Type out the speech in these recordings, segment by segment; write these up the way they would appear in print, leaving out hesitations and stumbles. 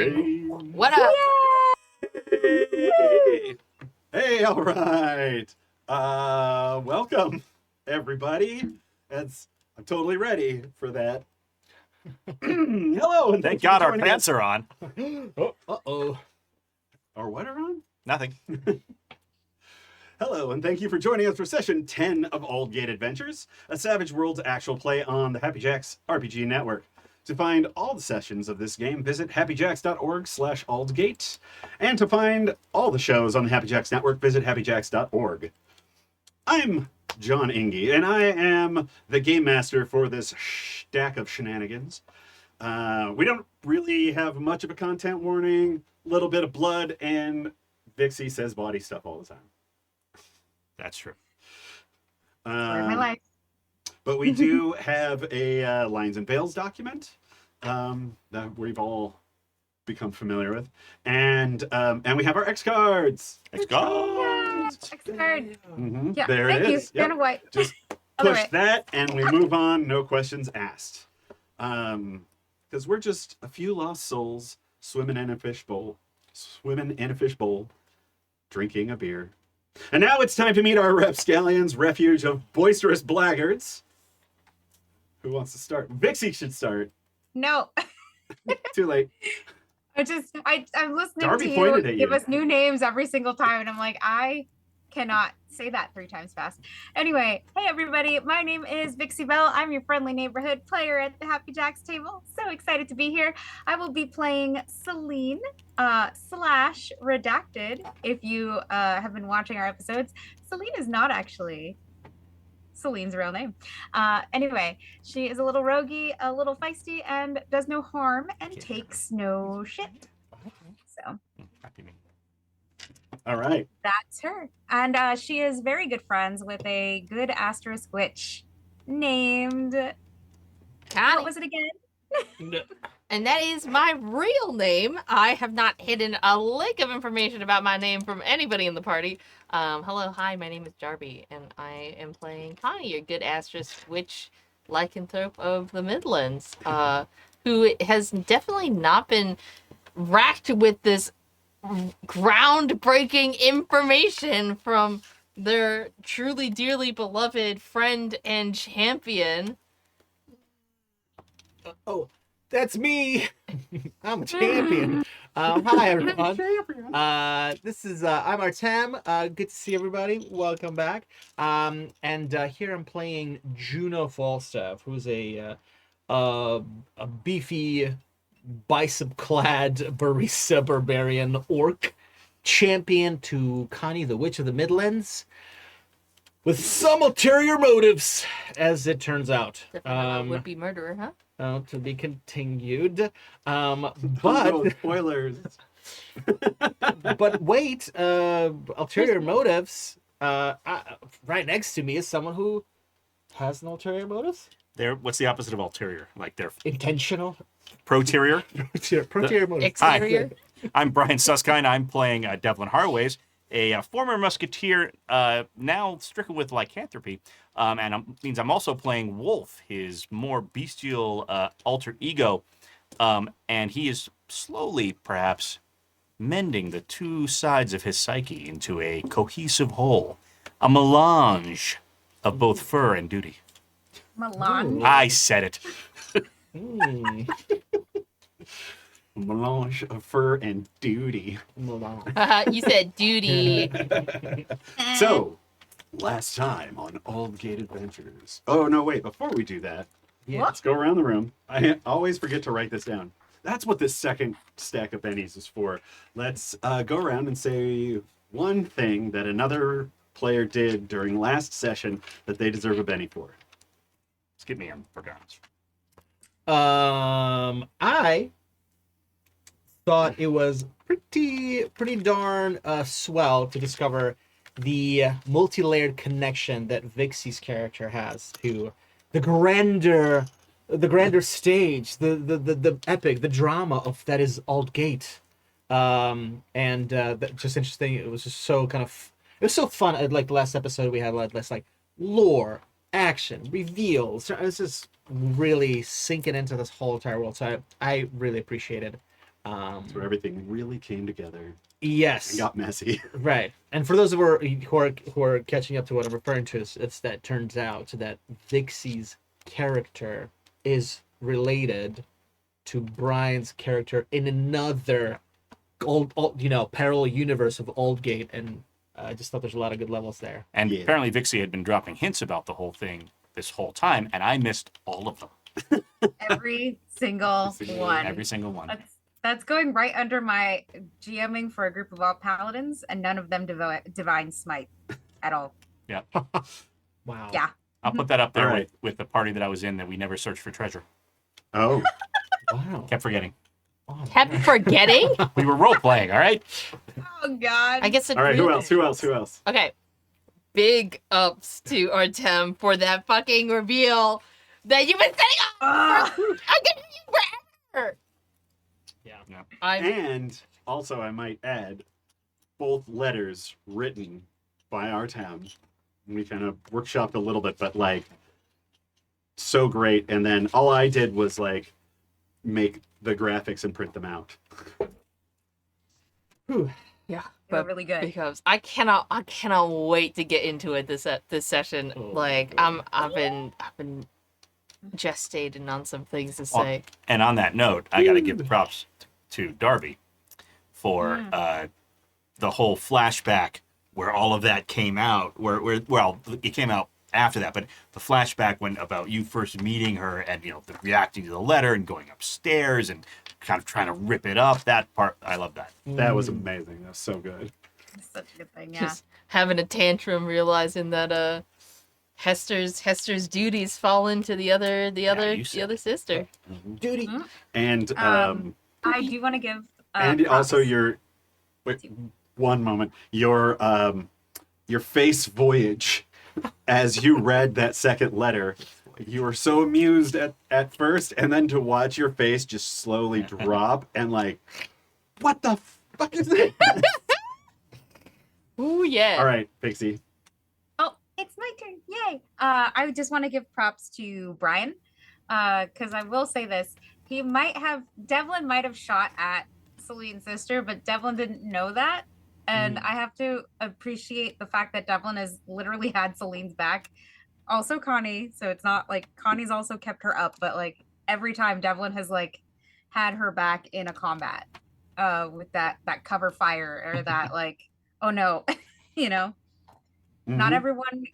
Shane. What up? Yay! Hey, all right. Welcome, everybody. I'm totally ready for that. Hello, and Thank God our pants are on. Oh, uh-oh. Or what are on? Nothing. Hello, and thank you for joining us for session 10 of Aldgate Adventures, a Savage Worlds actual play on the happyjacksrpg network. To find all the sessions of this game, visit happyjacks.org/Aldgate. And to find all the shows on the Happy Jacks network, visit happyjacks.org. I'm Jon Enge, and I am the game master for this stack of shenanigans. We don't really have much of a content warning, a little bit of blood, and Vixie says body stuff all the time. That's true. My life. But we do have a Lines and Veils document that we've all become familiar with, and we have our X cards. Let's go. Yeah, X card. Mm-hmm. Yeah, there thank it you. is. Kind of white. Just push that, and we move on. No questions asked. Because we're just a few lost souls swimming in a fishbowl, drinking a beer. And now it's time to meet our rapscallions, refuge of boisterous blackguards. Who wants to start? Vixie should start. No. Too late. I'm listening Darby to pointed you at give you. us new names every single time, and I'm like, I cannot say that 3 times fast. Anyway, hey everybody, my name is Vixie Bell. I'm your friendly neighborhood player at the Happy Jacks table. So excited to be here. I will be playing Céline / Redacted. If you have been watching our episodes, Céline is not actually Celine's real name. Anyway, she is a little roguey, a little feisty, and does no harm and takes no shit. So All right. that's her. And she is very good friends with a good asterisk witch named... Connie. What was it again? And that is my real name. I have not hidden a lick of information about my name from anybody in the party. Hello, hi, my name is Darby, and I am playing Connie, your good asterisk witch lycanthrope of the Midlands, who has definitely not been racked with this groundbreaking information from their truly dearly beloved friend and champion. Oh, that's me. I'm a champion. Hi everyone. This is I'm Artem. Good to see everybody. Welcome back. And here I'm playing Juno Falstaff, who's a beefy, bicep-clad barista barbarian orc champion to Connie, the Witch of the Midlands, with some ulterior motives, as it turns out. Would-be murderer, huh? To be continued. No But spoilers. but wait, ulterior motives. Right next to me is someone who has an ulterior motives. What's the opposite of ulterior? Like they're Intentional. proterior? Proterior motives. Exterior. I'm Brian Suskind. I'm playing Devlin Harways, a former musketeer, now stricken with lycanthropy. And means I'm also playing Wolf, his more bestial alter ego. And he is slowly, perhaps, mending the two sides of his psyche into a cohesive whole. A melange of both fur and duty. Milan. I said it. Melange of fur and duty. You said duty. So, last time on Aldgate Adventures. Oh, no, wait. Before we do that, Yeah. let's go around the room. I always forget to write this down. That's what this second stack of bennies is for. Let's go around and say one thing that another player did during last session that they deserve a benny for. Skip me on forgotten. I thought it was pretty darn swell to discover the multi-layered connection that Vixie's character has to the grander stage, the epic, the drama of that is Aldgate. That just interesting. It was just so it was so fun. Like the last episode we had less like lore, action, reveals. It was just really sinking into this whole entire world. So I really appreciated That's where everything really came together Yes. and got messy. Right. And for those who are catching up to what I'm referring to, it's that turns out that Vixie's character is related to Brian's character in another parallel universe of Aldgate, and I just thought there's a lot of good levels there. And Yeah. apparently Vixie had been dropping hints about the whole thing this whole time, and I missed all of them. Every single one. Every single one. That's going right under my GMing for a group of all paladins, and none of them divine smite at all. Yeah. Wow. Yeah. I'll put that up there All right. with the party that I was in that we never searched for treasure. Oh, Wow. Kept forgetting. Oh, Kept forgetting? We were role playing, all right? Oh God. I guess it all right. Who really- else? Who else? Who else? Okay. Big ups to Artem for that fucking reveal that you've been setting up. Ugh. I'm giving you forever. Yeah. I'm And also, I might add, both letters written by our town. We kind of workshopped a little bit, but like, so great. And then all I did was like make the graphics and print them out. Whew. yeah, They were but really good. because I cannot wait to get into it this session. Oh, Like I've been gestating on some things to say. And on that note, I got to give props to Darby for the whole flashback where all of that came out. Well, it came out after that, but the flashback when about you first meeting her and the reacting to the letter and going upstairs and kind of trying to rip it up. That part, I love that. That was amazing. That was so good. It's such a good thing. Yeah. Just having a tantrum, realizing that Hester's duties fall into the other you said other sister. Duty. Mhm. And I do want to give. and also props. your wait, one moment. Your face voyage as you read that second letter. You were so amused at first, and then to watch your face just slowly drop and like, what the fuck is this? Ooh yeah. All right, Pixie. Oh, it's my turn. Yay. I just want to give props to Brian. Because I will say this. Devlin might have shot at Céline's sister, but Devlin didn't know that. And I have to appreciate the fact that Devlin has literally had Céline's back. Also Connie. So it's not like Connie's also kept her up, but like every time Devlin has like had her back in a combat with that cover fire or that like, oh no, Not Mhm. everyone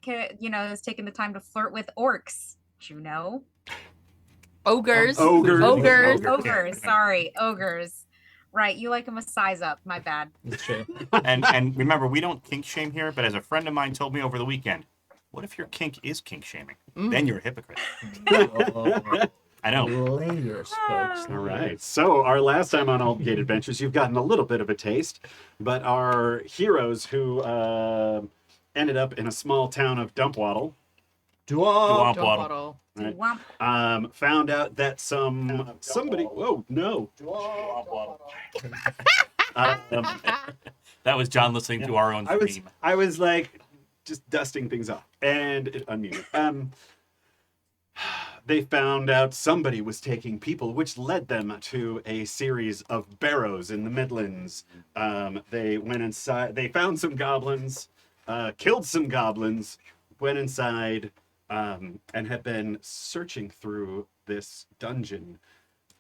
has taken the time to flirt with orcs, Juno. Ogres. Ogres. Ogres. Ogres, sorry, ogres. Right, you like them a size up, my bad. That's true. And remember, we don't kink shame here, but as a friend of mine told me over the weekend, what if your kink is kink shaming? Then you're a hypocrite. I know. Layers, folks. All right. So our last time on Aldgate Adventures, you've gotten a little bit of a taste, but our heroes who ended up in a small town of Dumpwaddle Dwomp. Dwomp waddle. Right. Womp. found out that somebody. Whoa, no. That was John listening to our own stream. I was like just dusting things off, and it unmuted. They found out somebody was taking people, which led them to a series of barrows in the Midlands. They went inside. They found some goblins, killed some goblins, went inside, and have been searching through this dungeon,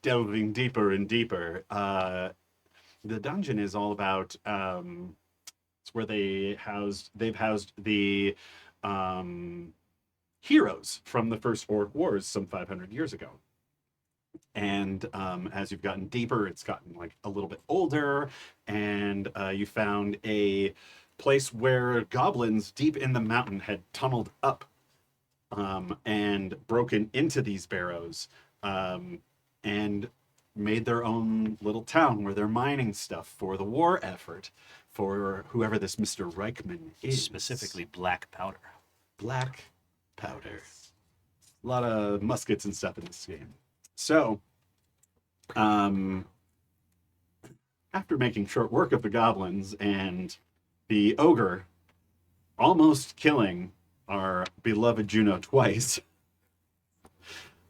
delving deeper and deeper. The dungeon is all about. It's where they've housed the heroes from the first Orc Wars some 500 years ago. And as you've gotten deeper, it's gotten like a little bit older, and you found a place where goblins deep in the mountain had tunneled up and broken into these barrows and made their own little town where they're mining stuff for the war effort for whoever this Mr. Reichman is. Specifically, black powder. Black powder. A lot of muskets and stuff in this game. So, after making short work of the goblins and the ogre almost killing our beloved Juno twice,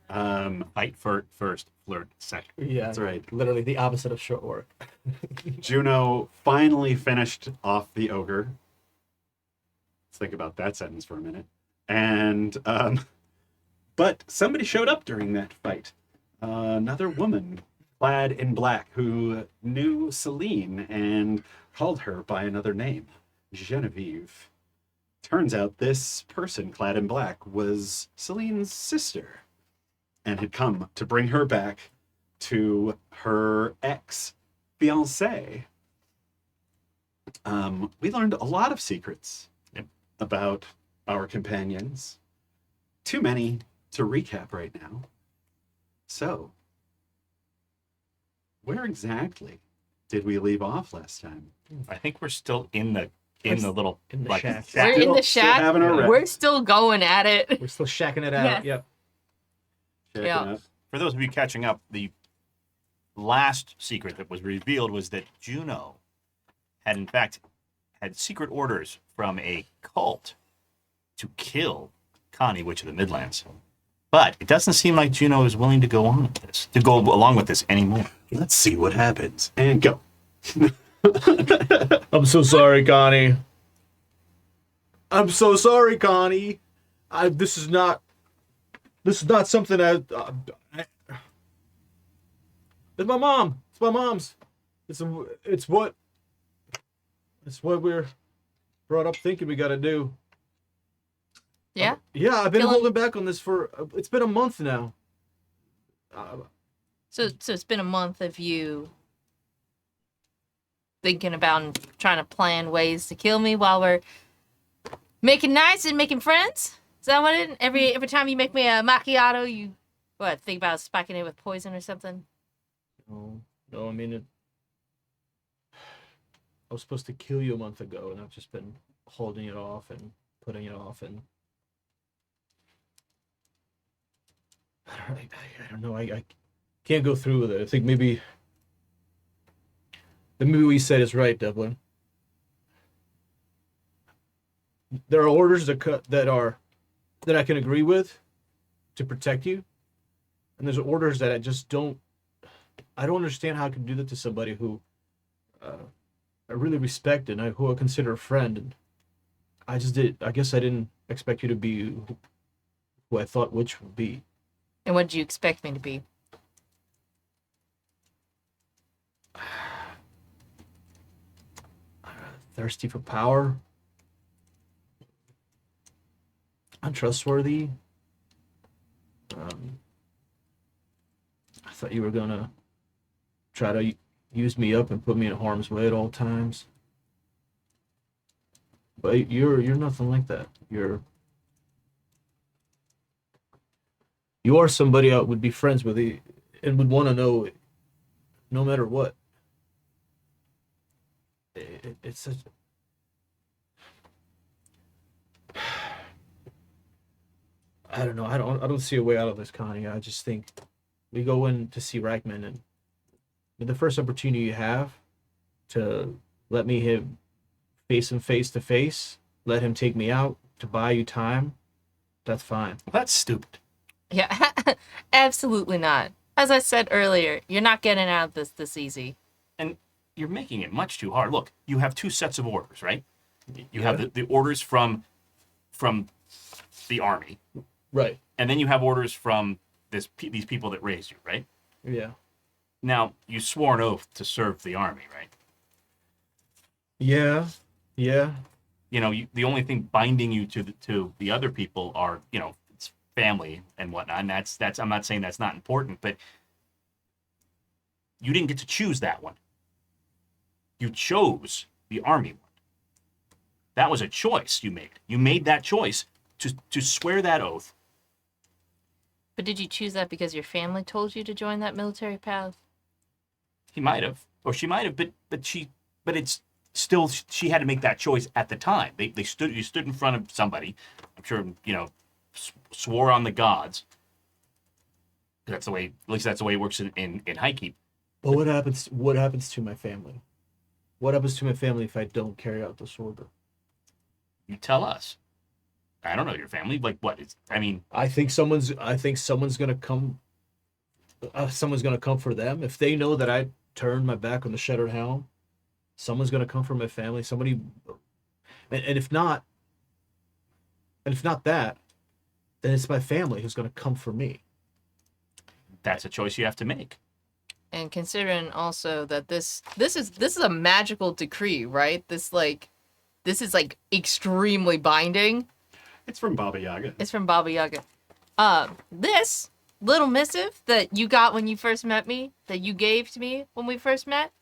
Fight first, flirt second. Yeah, That's right. literally the opposite of short work. Juno finally finished off the ogre. Let's think about that sentence for a minute. And but somebody showed up during that fight. Another woman clad in black who knew Céline and called her by another name, Genevieve. Turns out this person clad in black was Céline's sister and had come to bring her back to her ex-fiancé. We learned a lot of secrets about our companions. Too many to recap right now. So, where exactly did we leave off last time? I think we're still in the little in the like shack. We're in the Still shack. having our rest. We're still going at it. We're still shacking it out. Yes. Yep. Checking Yeah. up. For those of you catching up, the last secret that was revealed was that Juno had in fact had secret orders from a cult to kill Connie, Witch of the Midlands. But it doesn't seem like Juno is willing to go along with this anymore. Let's see what happens. And go. I'm so sorry, Connie. I'm so sorry, Connie. This is not something it's my mom. It's my mom's. It's what we're brought up thinking we got to do. Yeah. Yeah, I've been Killing- holding back on this for it's been a month now. So it's been a month of you thinking about and trying to plan ways to kill me while we're making nice and making friends. Is that what it? Every time you make me a macchiato, you think about spiking it with poison or something? No, I mean I was supposed to kill you a month ago, and I've just been holding it off and putting it off, and I don't know. I can't go through with it. I think maybe what you said is right, Devlin. There are orders that I can agree with to protect you, and there's orders that I just don't. I don't understand how I can do that to somebody who I really respect and who I consider a friend. And I guess I didn't expect you to be who I thought Witch would be. And what did you expect me to be? Thirsty for power, untrustworthy. I thought you were gonna try to use me up and put me in harm's way at all times. But you're nothing like that. You are somebody I would be friends with and would want to know no matter what. It's such. I don't know. I don't see a way out of this, Connie. I just think we go in to see Reichman, and the first opportunity you have to let me face him face to face, let him take me out to buy you time, that's fine. Well, that's stupid. Yeah, absolutely not. As I said earlier, you're not getting out of this easy. And you're making it much too hard. Look, you have two sets of orders, right? You Yeah. have the orders from the army, Right. and then you have orders from these people that raised you, right? Yeah. Now, you swore an oath to serve the army, right? Yeah. Yeah. You know, the only thing binding you to the other people are, it's family and whatnot. And that's I'm not saying that's not important, but you didn't get to choose that one. You chose the army one. That was a choice you made. You made that choice to swear that oath. But did you choose that because your family told you to join that military path? He might have, or she might have, but it's still, she had to make that choice at the time. You stood in front of somebody. I'm sure, swore on the gods. That's the way, at least that's the way it works in Highkeep. But what happens to my family? What happens to my family if I don't carry out this order? You tell us. I don't know your family. Like what? I mean, I think someone's gonna come. Someone's gonna come for them if they know that I turned my back on the Shattered Helm. Someone's gonna come for my family. Somebody, and if not that, then it's my family who's gonna come for me. that's a choice you have to make. And considering also that this is a magical decree, right? This is like extremely binding. It's from Baba Yaga. It's from Baba Yaga. This little missive that you got when you first met me, that you gave to me when we first met,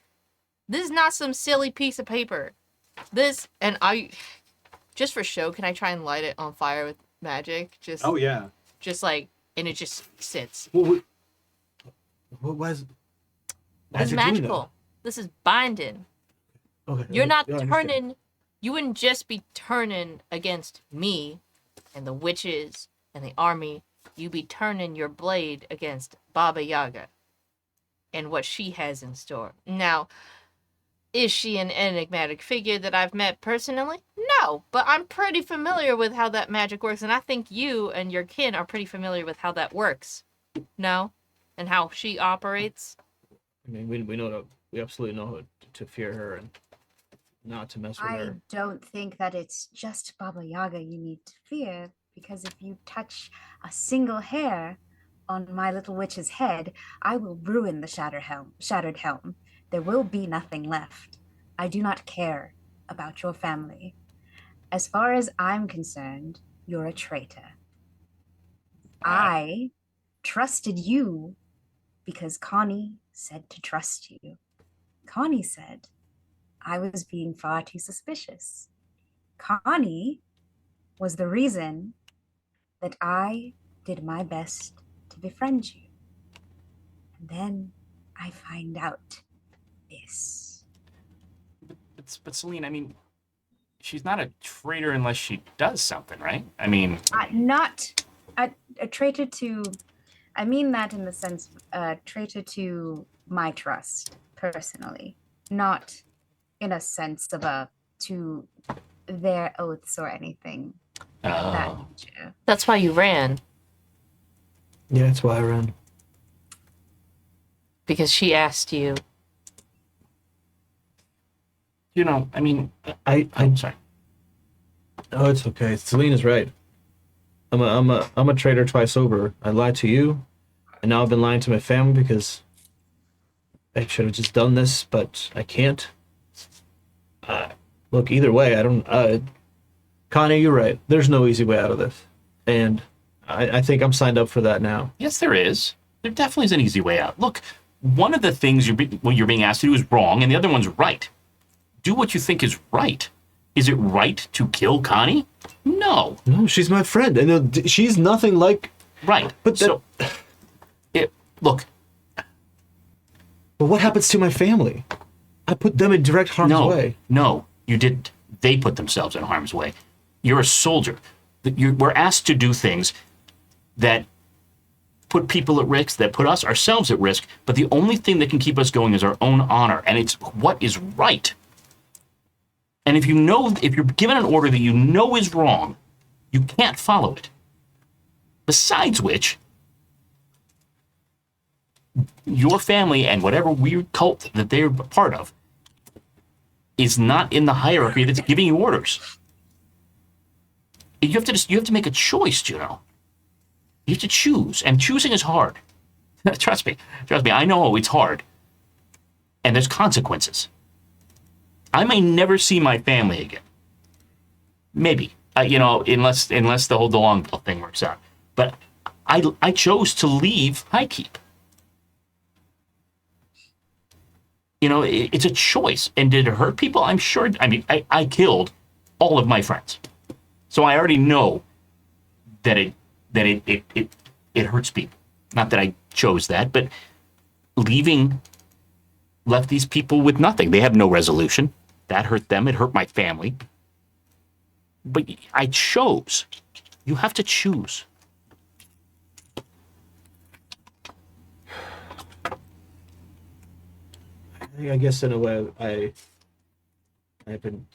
this is not some silly piece of paper. This, and I, just for show, can I try and light it on fire with magic? Just, Oh yeah. just like, and it just sits. What was? It's magical. This is binding. Okay. You're not I understand. turning. You wouldn't just be turning against me and the witches and the army. You'd be turning your blade against Baba Yaga and what she has in store. Now, is she an enigmatic figure that I've met personally? No, but I'm pretty familiar with how that magic works, and I think you and your kin are pretty familiar with how that works. No? And how she operates? I mean, we absolutely know to fear her and not to mess with I her. don't think that it's just Baba Yaga you need to fear, because if you touch a single hair on my little witch's head, I will ruin the shattered helm. There will be nothing left. I do not care about your family. As far as I'm concerned, you're a traitor. I trusted you because Connie said to trust you. Connie said I was being far too suspicious. Connie was the reason that I did my best to befriend you. And then I find out this. But Céline, I mean, she's not a traitor unless she does something, right? I mean, Not a traitor to, I mean that in the sense, traitor to my trust, personally. Not in a sense of to their oaths or anything of that nature. That's why you ran. Yeah, that's why I ran. Because she asked you. you know, I mean, I'm sorry. Oh, it's okay. Céline is right. I'm a traitor twice over. I lied to you, and now I've been lying to my family because I should have just done this, but I can't. Look, either way, I don't. Connie, you're right. There's no easy way out of this, and I think I'm signed up for that now. Yes, there is. There definitely is an easy way out. Look, one of the things you're being asked to do is wrong, and the other one's right. Do what you think is right. Is it right to kill Connie? No. No, she's my friend, and she's nothing like. Right. But so, look. But what happens to my family? I put them in direct harm's way. No, you didn't. They put themselves in harm's way. You're a soldier. We're asked to do things that put people at risk, that put us ourselves at risk, but the only thing that can keep us going is our own honor, and it's what is right. And if you're given an order that you know is wrong, you can't follow it. Besides which, your family and whatever weird cult that they're a part of is not in the hierarchy that's giving you orders. You have to make a choice, Juno. You have to choose, and choosing is hard. Trust me, I know it's hard. And there's consequences. I may never see my family again. Maybe, unless the whole Longbill thing works out. But I chose to leave Highkeep. It's a choice. And did it hurt people? I'm sure. I mean, I killed all of my friends, so I already know that it hurts people. Not that I chose that, but leaving left these people with nothing. They have no resolution. That hurt them. It hurt my family. But I chose. You have to choose. I guess in a way, I've been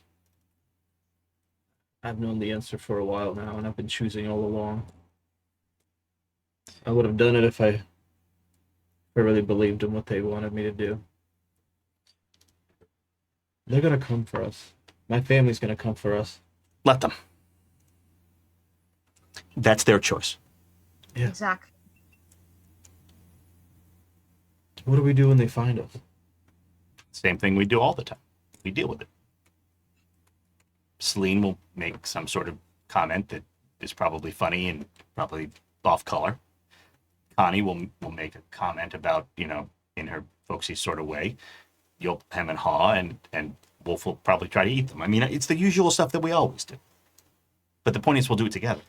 I've known the answer for a while now, and I've been choosing all along. I would have done it if I really believed in what they wanted me to do. They're gonna come for us. My family's gonna come for us. Let them. That's their choice. Yeah. Exactly. What do we do when they find us? Same thing we do all the time. We deal with it. Céline will make some sort of comment that is probably funny and probably off color. Connie will make a comment about, in her folksy sort of way. You'll hem and haw, and Wolf will probably try to eat them. I mean, it's the usual stuff that we always do. But the point is, we'll do it together.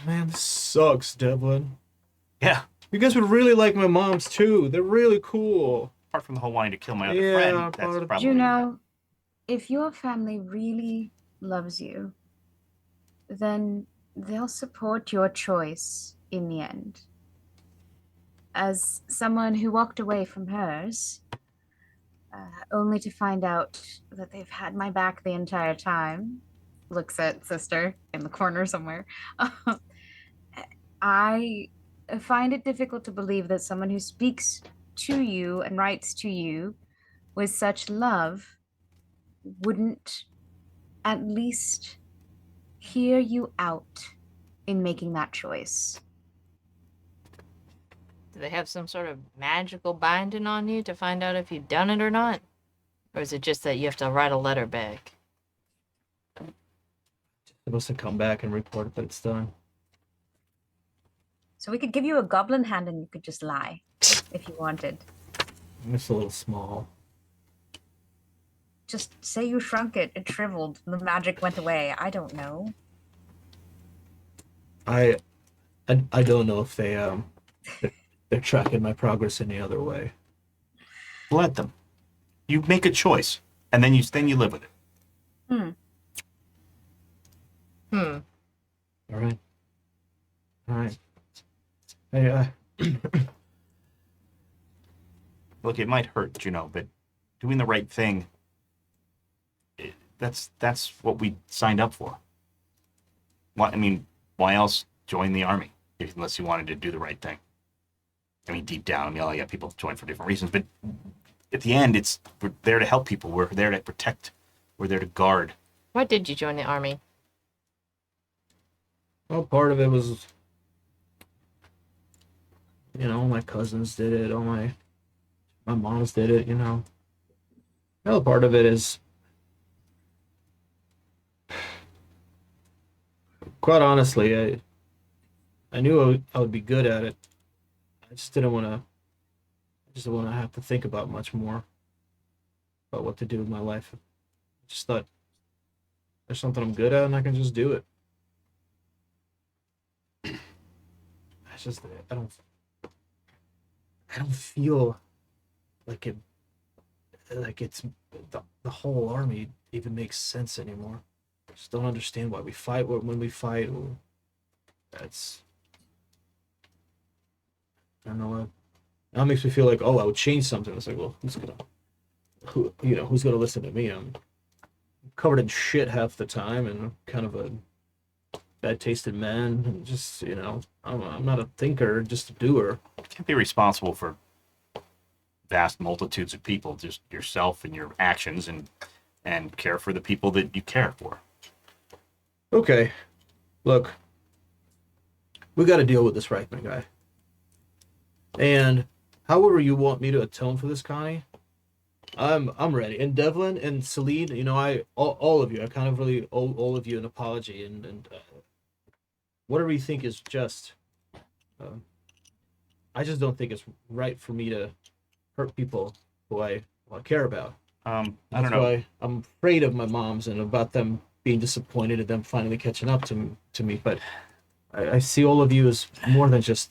Man, this sucks, Devlin. Yeah. You guys would really like my moms too. They're really cool. Apart from the whole wanting to kill my other Yeah, friend, part that's of- probably... Juno, if your family really loves you, then they'll support your choice in the end. As someone who walked away from hers, only to find out that they've had my back the entire time, looks at sister in the corner somewhere. I find it difficult to believe that someone who speaks to you and writes to you with such love wouldn't at least hear you out in making that choice. Do they have some sort of magical binding on you to find out if you've done it or not? Or is it just that you have to write a letter back? Supposed to come back and report that it's done. So we could give you a goblin hand and you could just lie if you wanted. It's a little small. Just say you shrunk it, it shriveled, the magic went away. I don't know. I don't know if they're tracking my progress any other way. Let them. You make a choice, and then you live with it. All right. Hey, Look, it might hurt, but doing the right thing, that's what we signed up for. Why else join the army unless you wanted to do the right thing? Deep down, yeah, people join for different reasons, but at the end, we're there to help people. We're there to protect. We're there to guard. Why did you join the army? well, part of it was, my cousins did it. All my moms did it. The other part of it is, quite honestly, I knew I would be good at it. I just didn't want to. I just didn't want to have to think about much more about what to do with my life. I just thought there's something I'm good at, and I can just do it. I don't feel like it's the whole army even makes sense anymore. I just don't understand why we fight when we fight. That's, I don't know. Now it makes me feel like, I would change something. It's like, well, who's gonna listen to me? I'm covered in shit half the time, and I'm kind of a bad-tasted man. And just, I'm not a thinker, just a doer. You can't be responsible for vast multitudes of people, just yourself and your actions, and care for the people that you care for. Okay, look, we got to deal with this Reichman guy. And however you want me to atone for this, Connie, I'm ready. And Devlin and Céline, all of you, I kind of really owe all of you an apology, and whatever you think is just. I just don't think it's right for me to hurt people who I care about. I That's don't know. why I'm afraid of my moms and about them being disappointed and them finally catching up to me. But I see all of you as more than just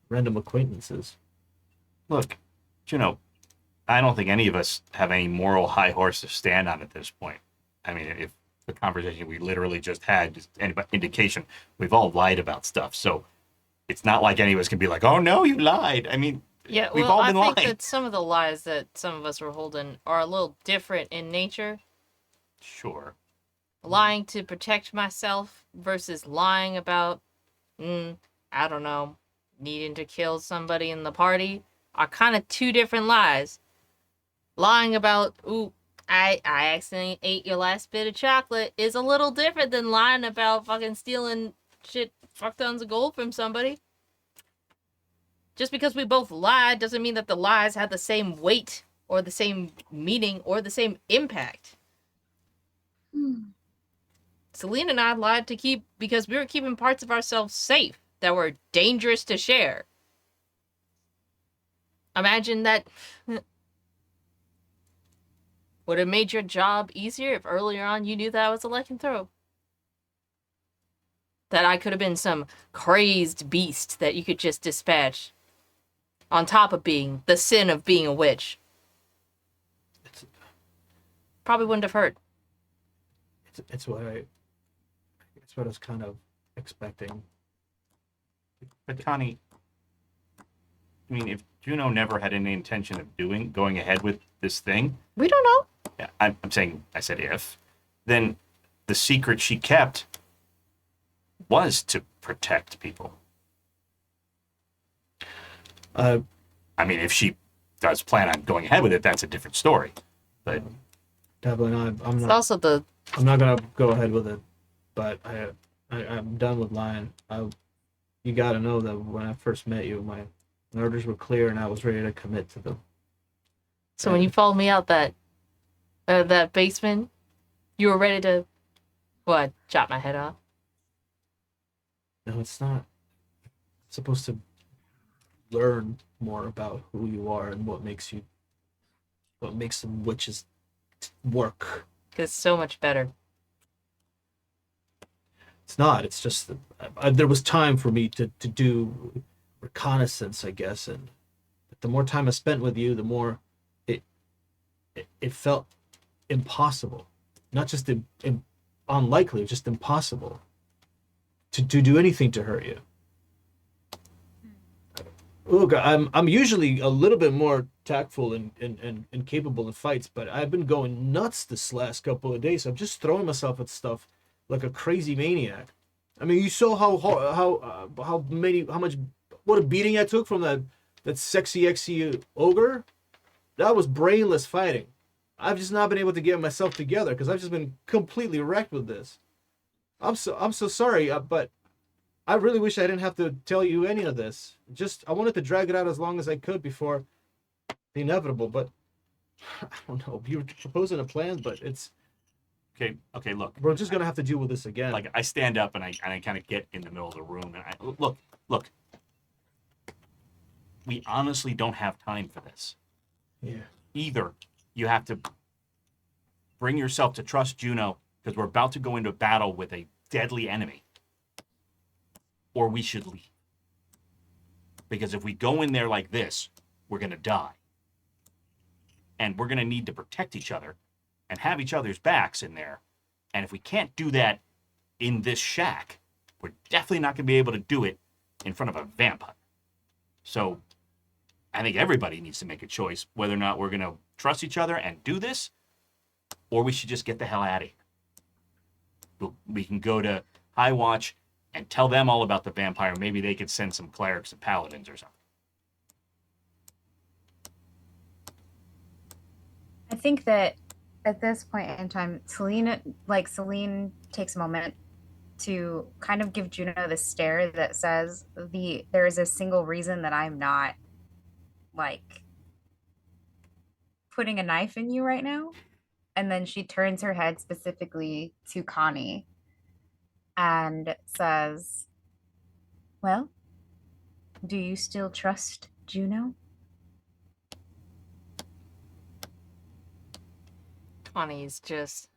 random acquaintances. Look, I don't think any of us have any moral high horse to stand on at this point. If the conversation we literally just had is any indication, we've all lied about stuff. So it's not like any of us can be like, oh no, you lied. Yeah, we've well, all I been think lying. that some of the lies that some of us were holding are a little different in nature. Sure. Lying to protect myself versus lying about, I don't know, needing to kill somebody in the party are kind of two different lies. Lying about, ooh, I accidentally ate your last bit of chocolate is a little different than lying about fucking stealing shit, fuck tons of gold from somebody. Just because we both lied doesn't mean that the lies had the same weight or the same meaning or the same impact. Céline and I lied because we were keeping parts of ourselves safe that were dangerous to share. Imagine that would have made your job easier if earlier on you knew that I was a lycanthrope. That I could have been some crazed beast that you could just dispatch. On top of being the sin of being a witch. Probably wouldn't have hurt. It's what I was kind of expecting. But Connie, I mean, if Juno never had any intention of going ahead with this thing, We don't know. yeah, I'm saying, I said if, then the secret she kept was to protect people. I mean, if she does plan on going ahead with it, that's a different story. But Devlin, I'm It's not. also the I'm not gonna go ahead with it, but I'm done with lying. You got to know that when I first met you, my orders were clear and I was ready to commit to them. So when you followed me out that basement, you were ready to, what, chop my head off? No, it's not. It's supposed to learn more about who you are and what makes some witches work. Because it's so much better. It's not. It's just that there was time for me to do reconnaissance, I guess, and the more time I spent with you, the more it felt impossible. Not just unlikely, just impossible to do anything to hurt you. Look, I'm usually a little bit more tactful and capable in fights, but I've been going nuts this last couple of days. I'm just throwing myself at stuff like a crazy maniac. I mean, you saw what a beating I took from that sexy XC ogre. That was brainless fighting. I've just not been able to get myself together because I've just been completely wrecked with this. I'm so sorry, but I really wish I didn't have to tell you any of this. I wanted to drag it out as long as I could before the inevitable, but I don't know. You were proposing a plan, but it's okay, look. we're just gonna have to deal with this again. Like, I stand up and I kind of get in the middle of the room and I look. We honestly don't have time for this. Yeah. Either you have to bring yourself to trust Juno because we're about to go into battle with a deadly enemy, or we should leave. Because if we go in there like this, we're going to die. And we're going to need to protect each other and have each other's backs in there. And if we can't do that in this shack, we're definitely not going to be able to do it in front of a vampire. So I think everybody needs to make a choice whether or not we're going to trust each other and do this, or we should just get the hell out of here. We can go to High Watch and tell them all about the vampire. Maybe they could send some clerics and paladins or something. I think that at this point in time, Céline takes a moment to kind of give Juno the stare that says there is a single reason that I'm not like putting a knife in you right now. And then she turns her head specifically to Connie and says, well, do you still trust Juno? Connie's just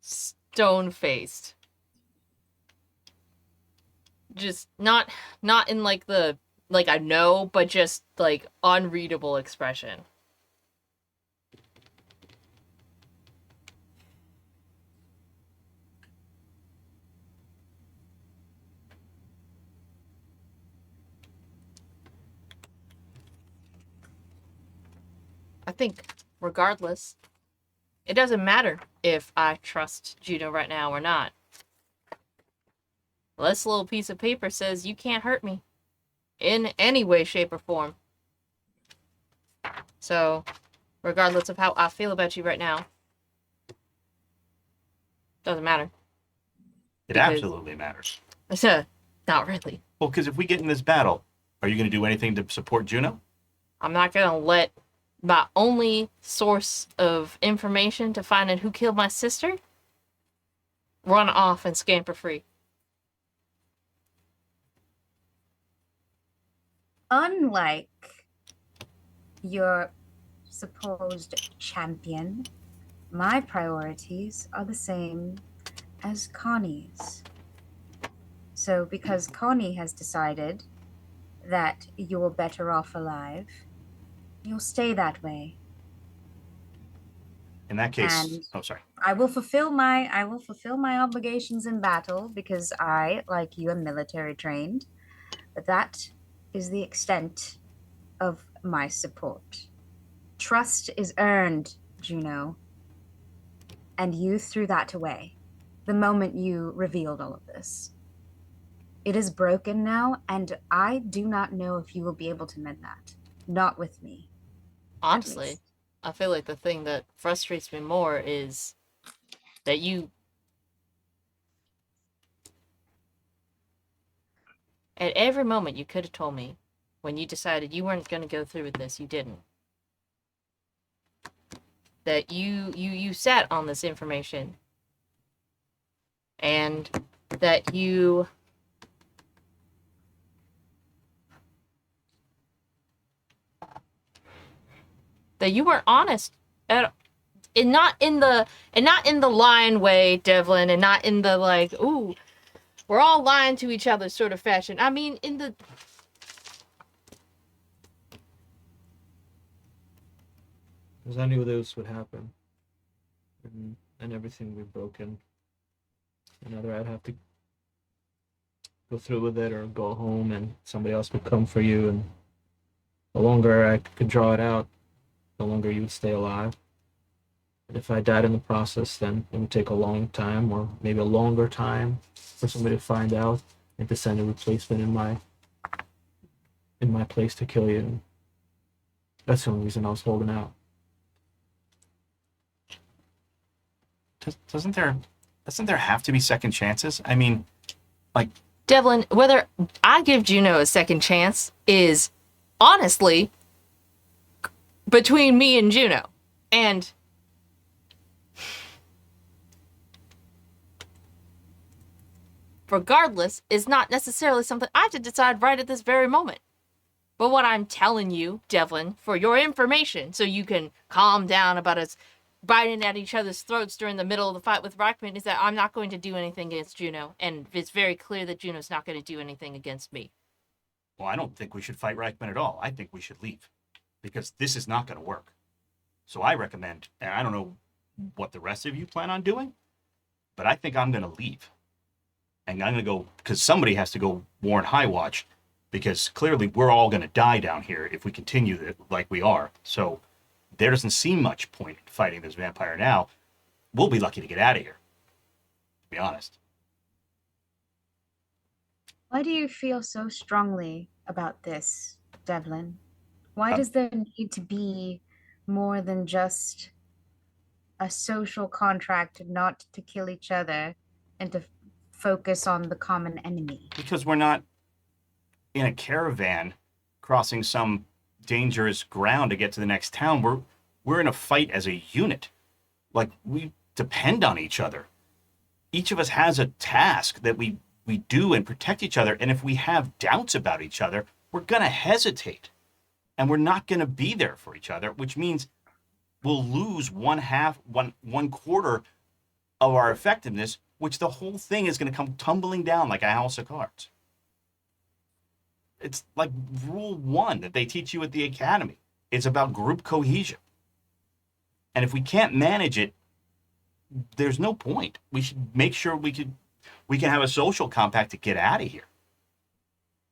stone-faced. Just not in like the I know, but just like unreadable expression. I think regardless, It doesn't matter if I trust Juno right now or not. This little piece of paper says you can't hurt me in any way, shape, or form. So, regardless of how I feel about you right now, doesn't matter. It absolutely matters. Not really. Well, because if we get in this battle, are you going to do anything to support Juno? I'm not going to let my only source of information to find out who killed my sister run off and scamper free. Unlike your supposed champion, my priorities are the same as Connie's. So because Connie has decided that you're better off alive, you'll stay that way. In that case, And oh, sorry. I will fulfill my obligations in battle because I, like you, am military trained. But that is the extent of my support. Trust is earned, Juno. And you threw that away the moment you revealed all of this. It is broken now, and I do not know if you will be able to mend that. Not with me. Honestly, I feel like the thing that frustrates me more is that you... At every moment, you could have told me when you decided you weren't going to go through with this, you didn't. That you sat on this information. And that you... that you weren't honest at, and not in the lying way, Devlin, and not in the like, ooh, we're all lying to each other sort of fashion. I mean, in the... Because I knew this would happen. And everything would be broken. And either I'd have to go through with it or go home and somebody else would come for you. And the longer I could draw it out, the longer you would stay alive. And if I died in the process, then it would take a long time or maybe a longer time for somebody to find out and to send a replacement in my place to kill you. And that's the only reason I was holding out. Doesn't there have to be second chances? I mean, like... Devlin, whether I give Juno a second chance is honestly between me and Juno. And regardless is not necessarily something I have to decide right at this very moment. But what I'm telling you, Devlin, for your information, so you can calm down about us biting at each other's throats during the middle of the fight with Rackman, is that I'm not going to do anything against Juno, and it's very clear that Juno's not going to do anything against me. Well, I don't think we should fight Reichman at all. I think we should leave, because this is not going to work. So I recommend, and I don't know what the rest of you plan on doing, but I think I'm going to leave. And I'm going to go, because somebody has to go warn High Watch, because clearly we're all going to die down here if we continue like we are. So there doesn't seem much point in fighting this vampire now. We'll be lucky to get out of here, to be honest. Why do you feel so strongly about this, Devlin? Why does there need to be more than just a social contract not to kill each other and to focus on the common enemy? Because we're not in a caravan crossing some dangerous ground to get to the next town. We're in a fight as a unit. Like, we depend on each other. Each of us has a task that we do and protect each other. And if we have doubts about each other, we're going to hesitate. And we're not going to be there for each other, which means we'll lose one quarter of our effectiveness, which the whole thing is going to come tumbling down like a house of cards. It's like rule 1 that they teach you at the academy. It's about group cohesion. And if we can't manage it, there's no point. We should make sure we can have a social compact to get out of here.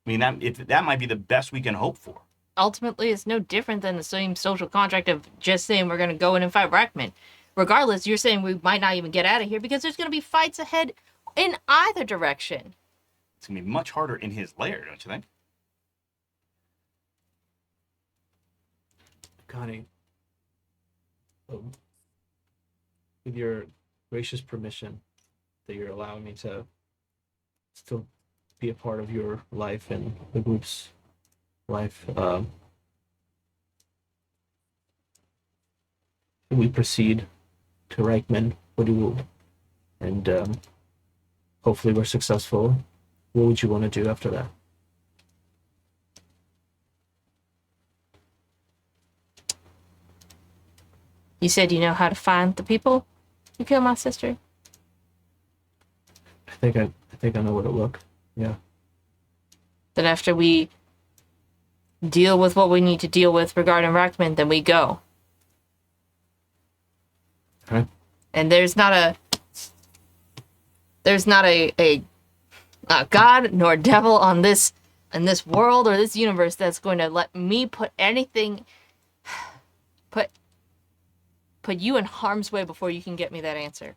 I mean, that might be the best we can hope for. Ultimately, it's no different than the same social contract of just saying we're going to go in and fight Rackman. regardless, you're saying we might not even get out of here because there's going to be fights ahead in either direction. It's going to be much harder in his lair, don't you think? Connie, with your gracious permission that you're allowing me to still be a part of your life and the group's life, we proceed to Reichman. What do you, and hopefully we're successful. What would you want to do after that? You said you know how to find the people who killed my sister? I think I know where to look. Yeah. Then after we deal with what we need to deal with regarding Reichman, then we go. Okay. And there's not a god nor devil on this in this world or this universe that's going to let me put you in harm's way before you can get me that answer.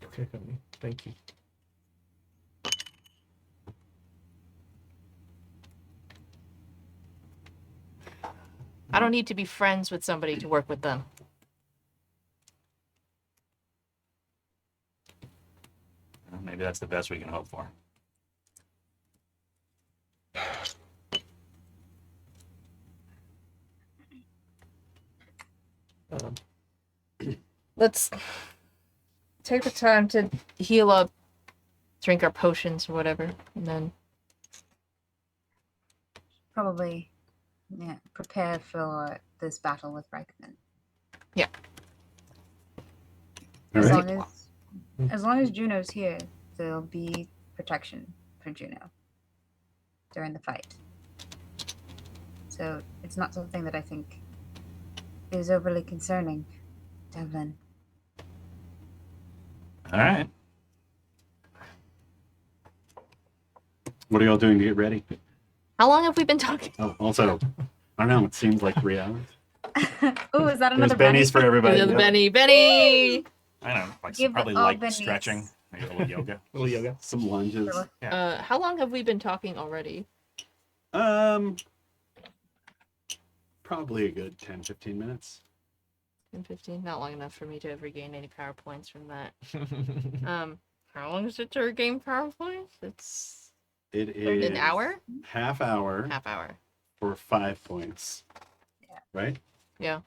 Okay, Connie. Thank you. I don't need to be friends with somebody to work with them. Well, maybe that's the best we can hope for. Let's take the time to heal up, drink our potions or whatever, and then Probably, yeah, prepare for this battle with Reichman. Yeah. All right. As long as Juno's here, there'll be protection for Juno during the fight. So it's not something that I think is overly concerning, Devlin. All right. What are y'all doing to get ready? how long have we been talking? Oh, also, I don't know. It seems like 3 hours. Oh, is that There's another bennies for everybody. The Yep. Benny. I know, like Give probably all light bennies. stretching, maybe a little yoga. Little yoga. Some lunges. How long have we been talking already? Probably a good 10, 15 minutes. 10, 15? Not long enough for me to regain any power points from that. How long is it to regain power points? It is An hour? Half hour Half hour. for 5 points. Yeah. Right? Yeah.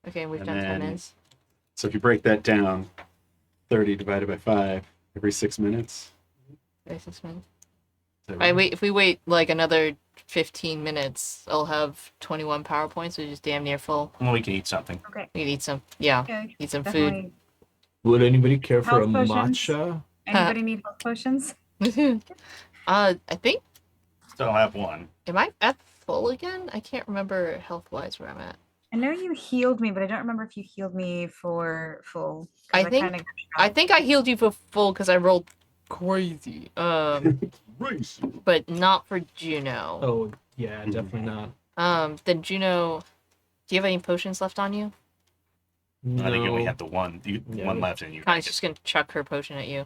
Okay, we've And done 10 then- minutes. So if you break that down, 30 divided by 5 every 6 minutes. 36 minutes. Is that right? If we wait like another 15 minutes, I'll have 21 power points, which is damn near full. Well, we can eat something. Okay. We can eat some, yeah, Okay. eat some Definitely. Would anybody care for a Health potions? matcha? Anybody need health potions? food. I think, Still have one. am I at full again? I can't remember health-wise where I'm at. I know you healed me, but I don't remember if you healed me for full. 'cause I think- kinda got I shot. think I healed you for full because I rolled crazy. Race. But not for Juno. Oh, yeah, definitely not. Then Juno, do you have any potions left on you? No. I think you only have the one. Yeah. One left, and you. Connie's just gonna chuck her potion at you.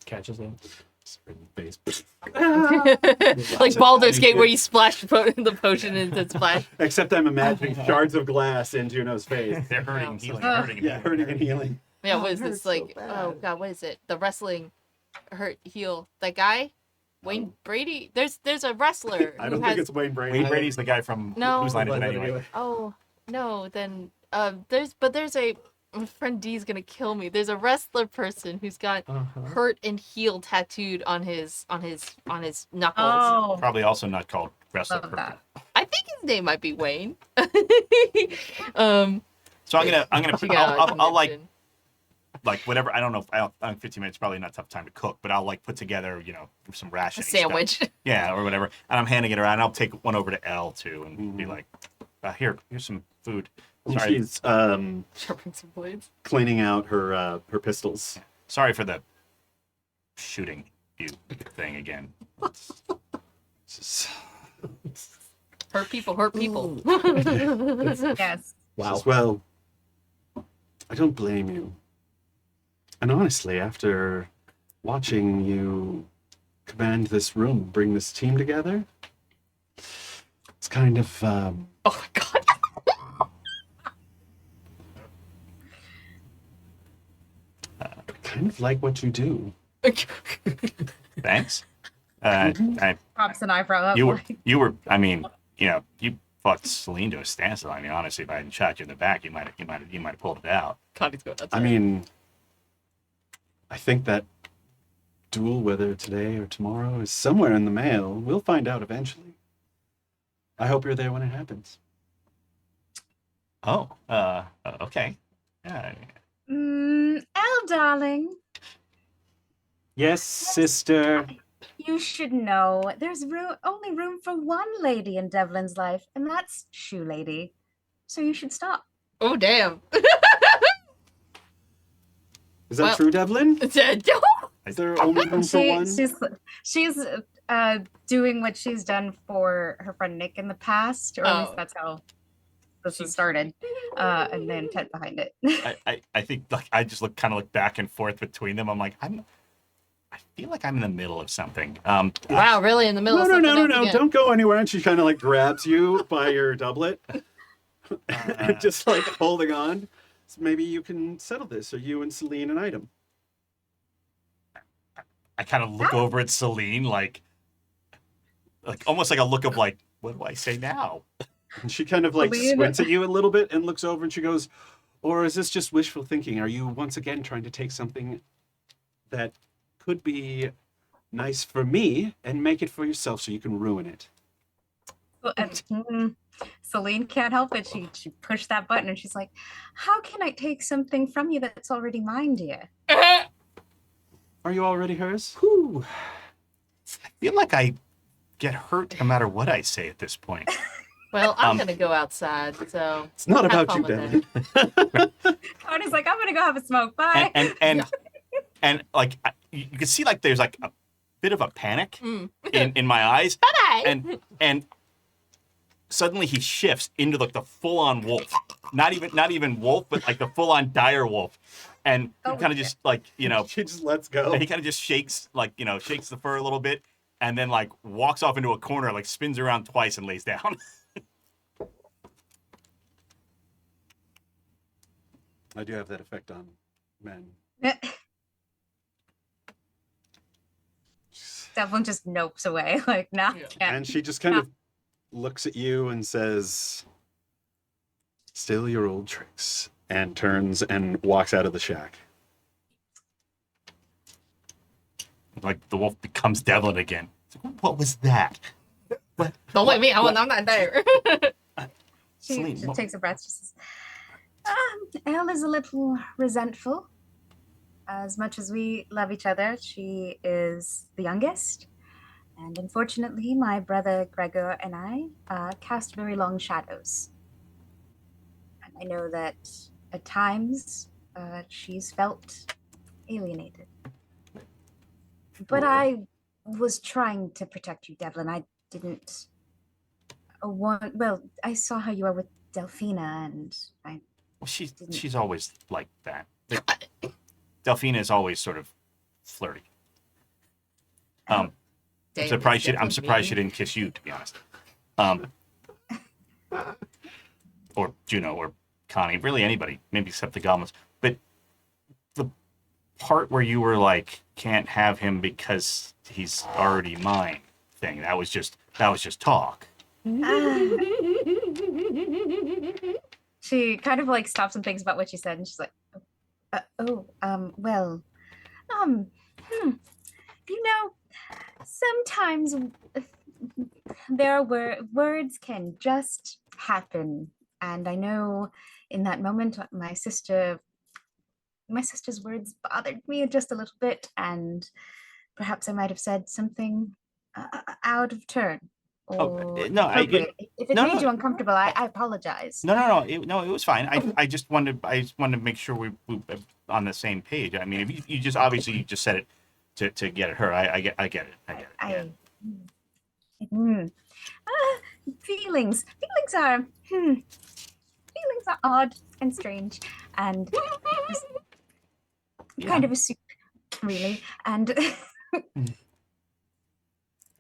Catches them. Spray in the face. Like Baldur's Gate, where you splash the potion into splash. Except I'm imagining shards of glass in Juno's face. They're hurting, healing, Oh. hurting. Yeah, hurting and healing. Yeah, Oh, what it is hurts this so like? bad. Oh god, what is it? The wrestling hurt heal. That guy, Wayne Brady. There's a wrestler I who don't has. think it's Wayne Brady. Wayne Brady's the guy from No. Whose Line Is It Anyway? Oh no, then there's a my friend D's gonna kill me. There's a wrestler person who's got Uh-huh. hurt and heal tattooed on his knuckles. Oh, Probably also not called Wrestler. love that. I think his name might be Wayne. So I'm gonna Check it out, I'll like connection. whatever. I don't know. If, I don't 15 minutes is probably not tough time to cook, but I'll like put together some A rations. sandwich. Yeah, or whatever. And I'm handing it around. I'll take one over to Elle too, and be Mhm. like, here's some food. And Sorry, she's Sharpen some blades. cleaning out her pistols. sorry for the shooting you thing again. Just- Hurt people hurt people. Yes. Wow. Says, well, I don't blame you. And honestly, after watching you command this room, bring this team together, it's kind of, Oh my god. kind of like what you do. Thanks. Mhm. Pops an eyebrow up. You were. I mean, you fought Céline to a standstill. I mean, honestly, if I hadn't shot you in the back, you might have pulled it out. Connie's going nuts. I mean, I think that duel, whether today or tomorrow, is somewhere in the mail. We'll find out eventually. I hope you're there when it happens. Oh, okay. Yeah. Elle, darling, Yes, sister. you should know there's only room for one lady in Devlin's life, and that's Shoe Lady. So you should stop. Oh damn. Is that Well- true, Devlin? It's a dope. Is there only room for one? She's doing what she's done for her friend Nick in the past, or at least Oh. that's how this has started. And the intent behind it. I think like I just look back and forth between them. I'm like I feel like I'm in the middle of something. Wow, really in the middle No, of no, something no, no, else no. again. Don't go anywhere. And she kind of like grabs you by your doublet. Just like holding on. So maybe you can settle this, or you and Céline an item. I kind of look over at Céline like almost like a look of like, what do I say now? And she kind of like Céline. squints at you a little bit and looks over and she goes, or is this just wishful thinking? Are you once again trying to take something that could be nice for me and make it for yourself so you can ruin it? Céline can't help it. She pushed that button and she's like, "How can I take something from you that's already mine, dear?" Are you already hers? Whew. I feel like I get hurt no matter what I say at this point. Well, I'm gonna go outside, so It's not have about you, fun with Devlin. Connie's like, "I'm gonna go have a smoke. Bye." And like you can see like there's like a bit of a panic Mm. in my eyes, Bye. and suddenly he shifts into like the full-on wolf, not even wolf, but like the full-on dire wolf, and Oh, kind of just like She just lets go. he kind of just shakes shakes the fur a little bit, and then like walks off into a corner, like spins around twice and lays down. I do have that effect on men. Devlin just nopes away, like, "Nah, Yeah. can't." And she just kind of looks at you and says, "Still your old tricks," and turns and walks out of the shack. Like the wolf becomes Devlin again. It's like, what was that? What? Don't let me. I'm not there. She Céline, just what- takes a breath. She says, Elle is a little resentful. As much as we love each other, she is the youngest. And unfortunately, my brother Gregor and I cast very long shadows. And I know that at times she's felt alienated. But I was trying to protect you, Devlin. I didn't want. Well, I saw how you were with Delphina, and I. Well, she's always like that. Delphina is always sort of flirty. I'm Damn, surprised that's I'm surprised she mean. didn't kiss you, to be honest. Or Juno or Connie, really anybody, maybe except the goblins. But the part where you were like, can't have him because he's already mine thing, that was just talk. She kind of like stops and thinks about what she said, and she's like, well, you know, sometimes there are words can just happen, and I know in that moment my sister's words bothered me just a little bit, and perhaps I might have said something out of turn. Or no, inappropriate. If it no, made no. you uncomfortable, I apologize. No, it was fine. I just wanted to make sure we were on the same page. I mean, if you just obviously you just said it to get at her. I get it. I. Mm. feelings. Feelings are odd and strange, and just kind of a soup, really. And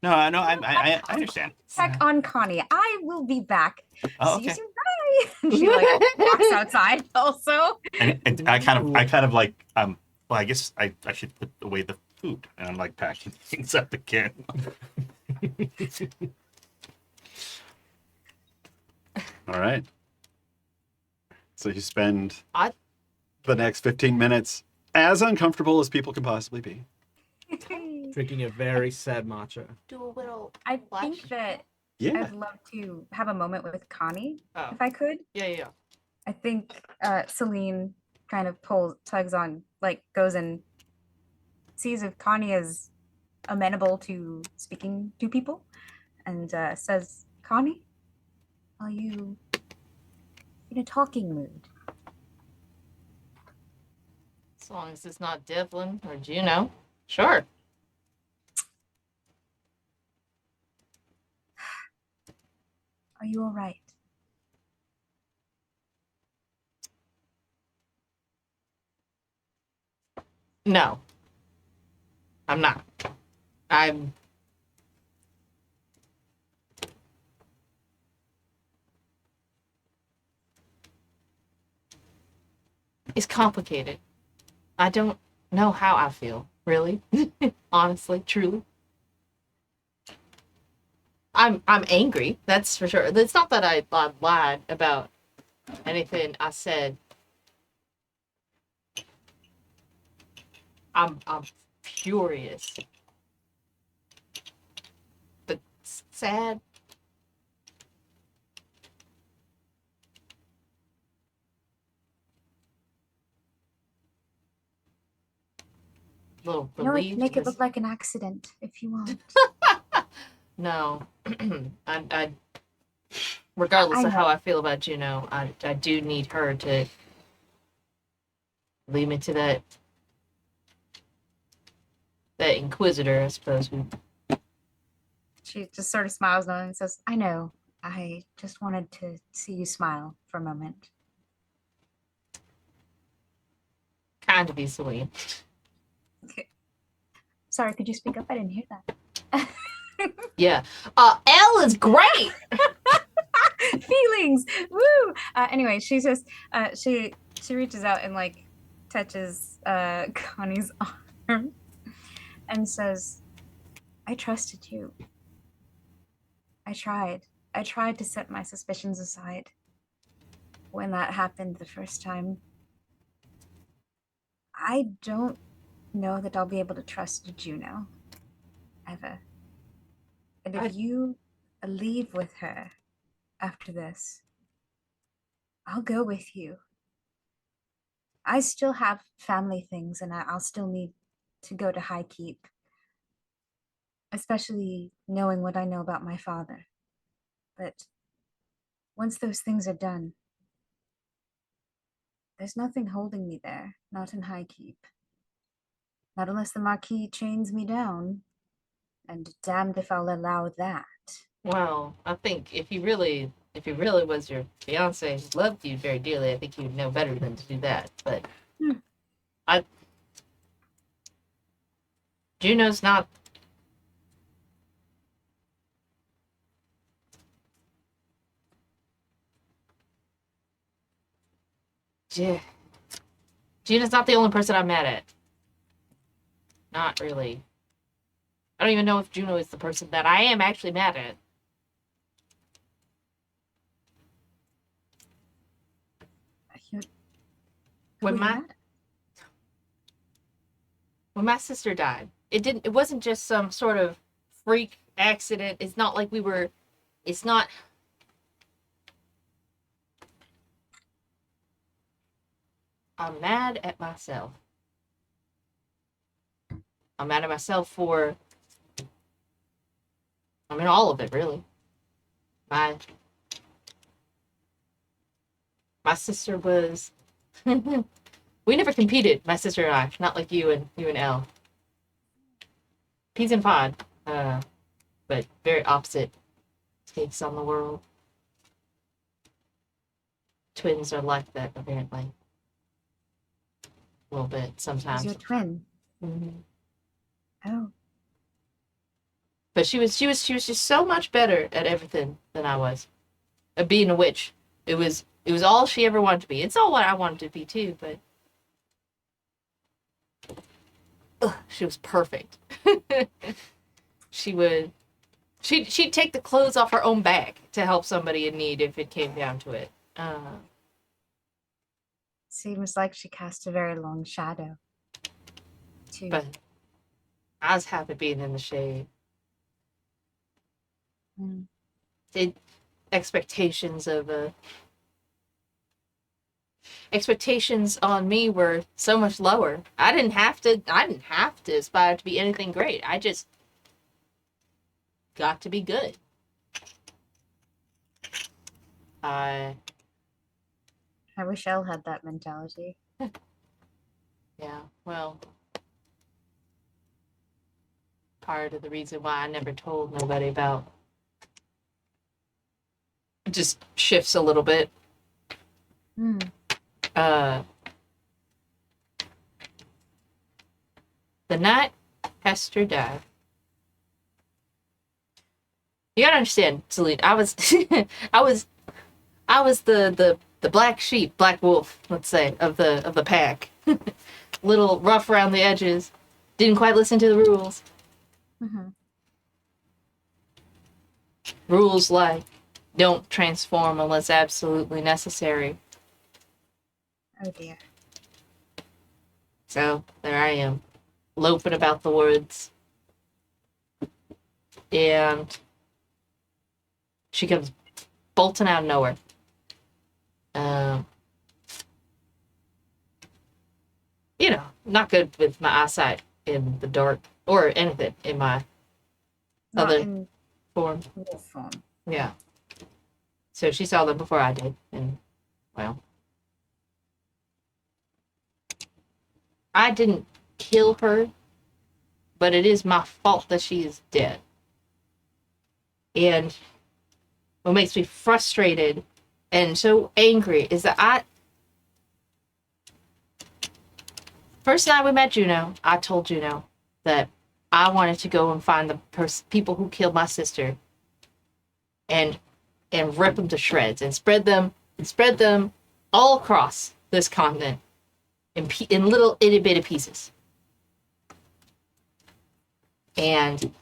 No, I understand. check on Connie. I will be back. Oh, See you okay. soon. Bye. And she like walks outside. Also, And I kind of like well, I guess I should put away the food, and I'm like packing things up again. All right. So you spend I- the next 15 minutes as uncomfortable as people can possibly be. Drinking a very sad matcha. Do a little. I Flash? think that Yeah. I'd love to have a moment with Connie, Oh, if I could. yeah. I think Céline kind of tugs on, like, goes and sees if Connie is amenable to speaking to people, and says, Connie, are you in a talking mood? As long as it's not Devlin or Juno. Sure. Are you all right? No. I'm not. I'm. It's complicated. I don't know how I feel, really. Honestly, truly. I'm angry, that's for sure. It's not that I lied about anything I said. I'm furious. But sad. Little You know, relieved. make it 'cause- look like an accident if you want. No. I regardless I of how know. I feel about Juno, I do need her to lead me to that Inquisitor, I suppose. She just sort of smiles and says, I know. I just wanted to see you smile for a moment. Kind of be Céline. Sorry, could you speak up? I didn't hear that. Yeah. Elle is great. Feelings. Woo. Anyway, she just she reaches out and like touches Connie's arm and says, I trusted you. I tried to set my suspicions aside when that happened the first time. I don't know that I'll be able to trust Juno ever. And if you leave with her after this, I'll go with you. I still have family things, and I'll still need to go to High Keep, especially knowing what I know about my father. But once those things are done, there's nothing holding me there, not in High Keep. Not unless the Marquis chains me down, and damned if I'll allow that. Well, I think if he really was your fiance, who loved you very dearly, I think he would know better than to do that. But Juno's not. Juno's not the only person I'm mad at. Not really. I don't even know if Juno is the person that I am actually mad at. When my sister died, it wasn't just some sort of freak accident. It's not like it's not. I'm mad at myself. I'm mad at myself for, all of it, really. My sister was, we never competed, my sister and I, not like you and Elle. Peas and pod, but very opposite takes on the world. twins are like that, apparently. A little bit, Who's sometimes. your twin? Mhm. Oh, But she was just so much better at everything than I was. At being a witch. It was all she ever wanted to be. It's all what I wanted to be too, but she was perfect. she'd take the clothes off her own back to help somebody in need if it came down to it. seems like she cast a very long shadow. Too. But I was happy being in the shade. Mm. Expectations on me were so much lower. I didn't have to aspire to be anything great. I just got to be good. I wish Elle had that mentality. Yeah, well, part of the reason why I never told nobody about it just shifts a little bit. Hmm. The night Hester died. You gotta understand, Céline, I was the black sheep, black wolf, let's say, of the pack. Little rough around the edges. Didn't quite listen to the rules. Mm-hmm. Rules like don't transform unless absolutely necessary. Oh dear. So there I am, loping about the woods. And she comes bolting out of nowhere. Not good with my eyesight in the dark or anything in my Not other in form. wolf form. Yeah. So she saw them before I did, and well, I didn't kill her, but it is my fault that she is dead. And what makes me frustrated and so angry is that first night we met Juno, I told Juno that I wanted to go and find the people who killed my sister and rip them to shreds and spread them all across this continent in little itty bitty pieces. And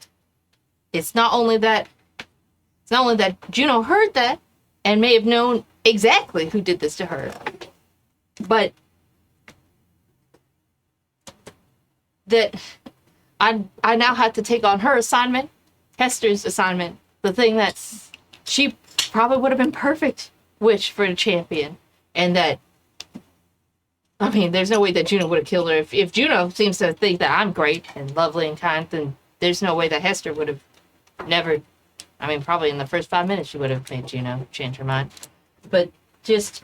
it's not only that Juno heard that and may have known exactly who did this to her, but that I now had to take on her assignment, Hester's assignment, the thing that she probably would have been perfect witch for a champion, and that, I mean, there's no way that Juno would have killed her. If Juno seems to think that I'm great and lovely and kind, then there's no way that Hester would have never, I mean, probably in the first 5 minutes she would have made Juno change her mind. But just,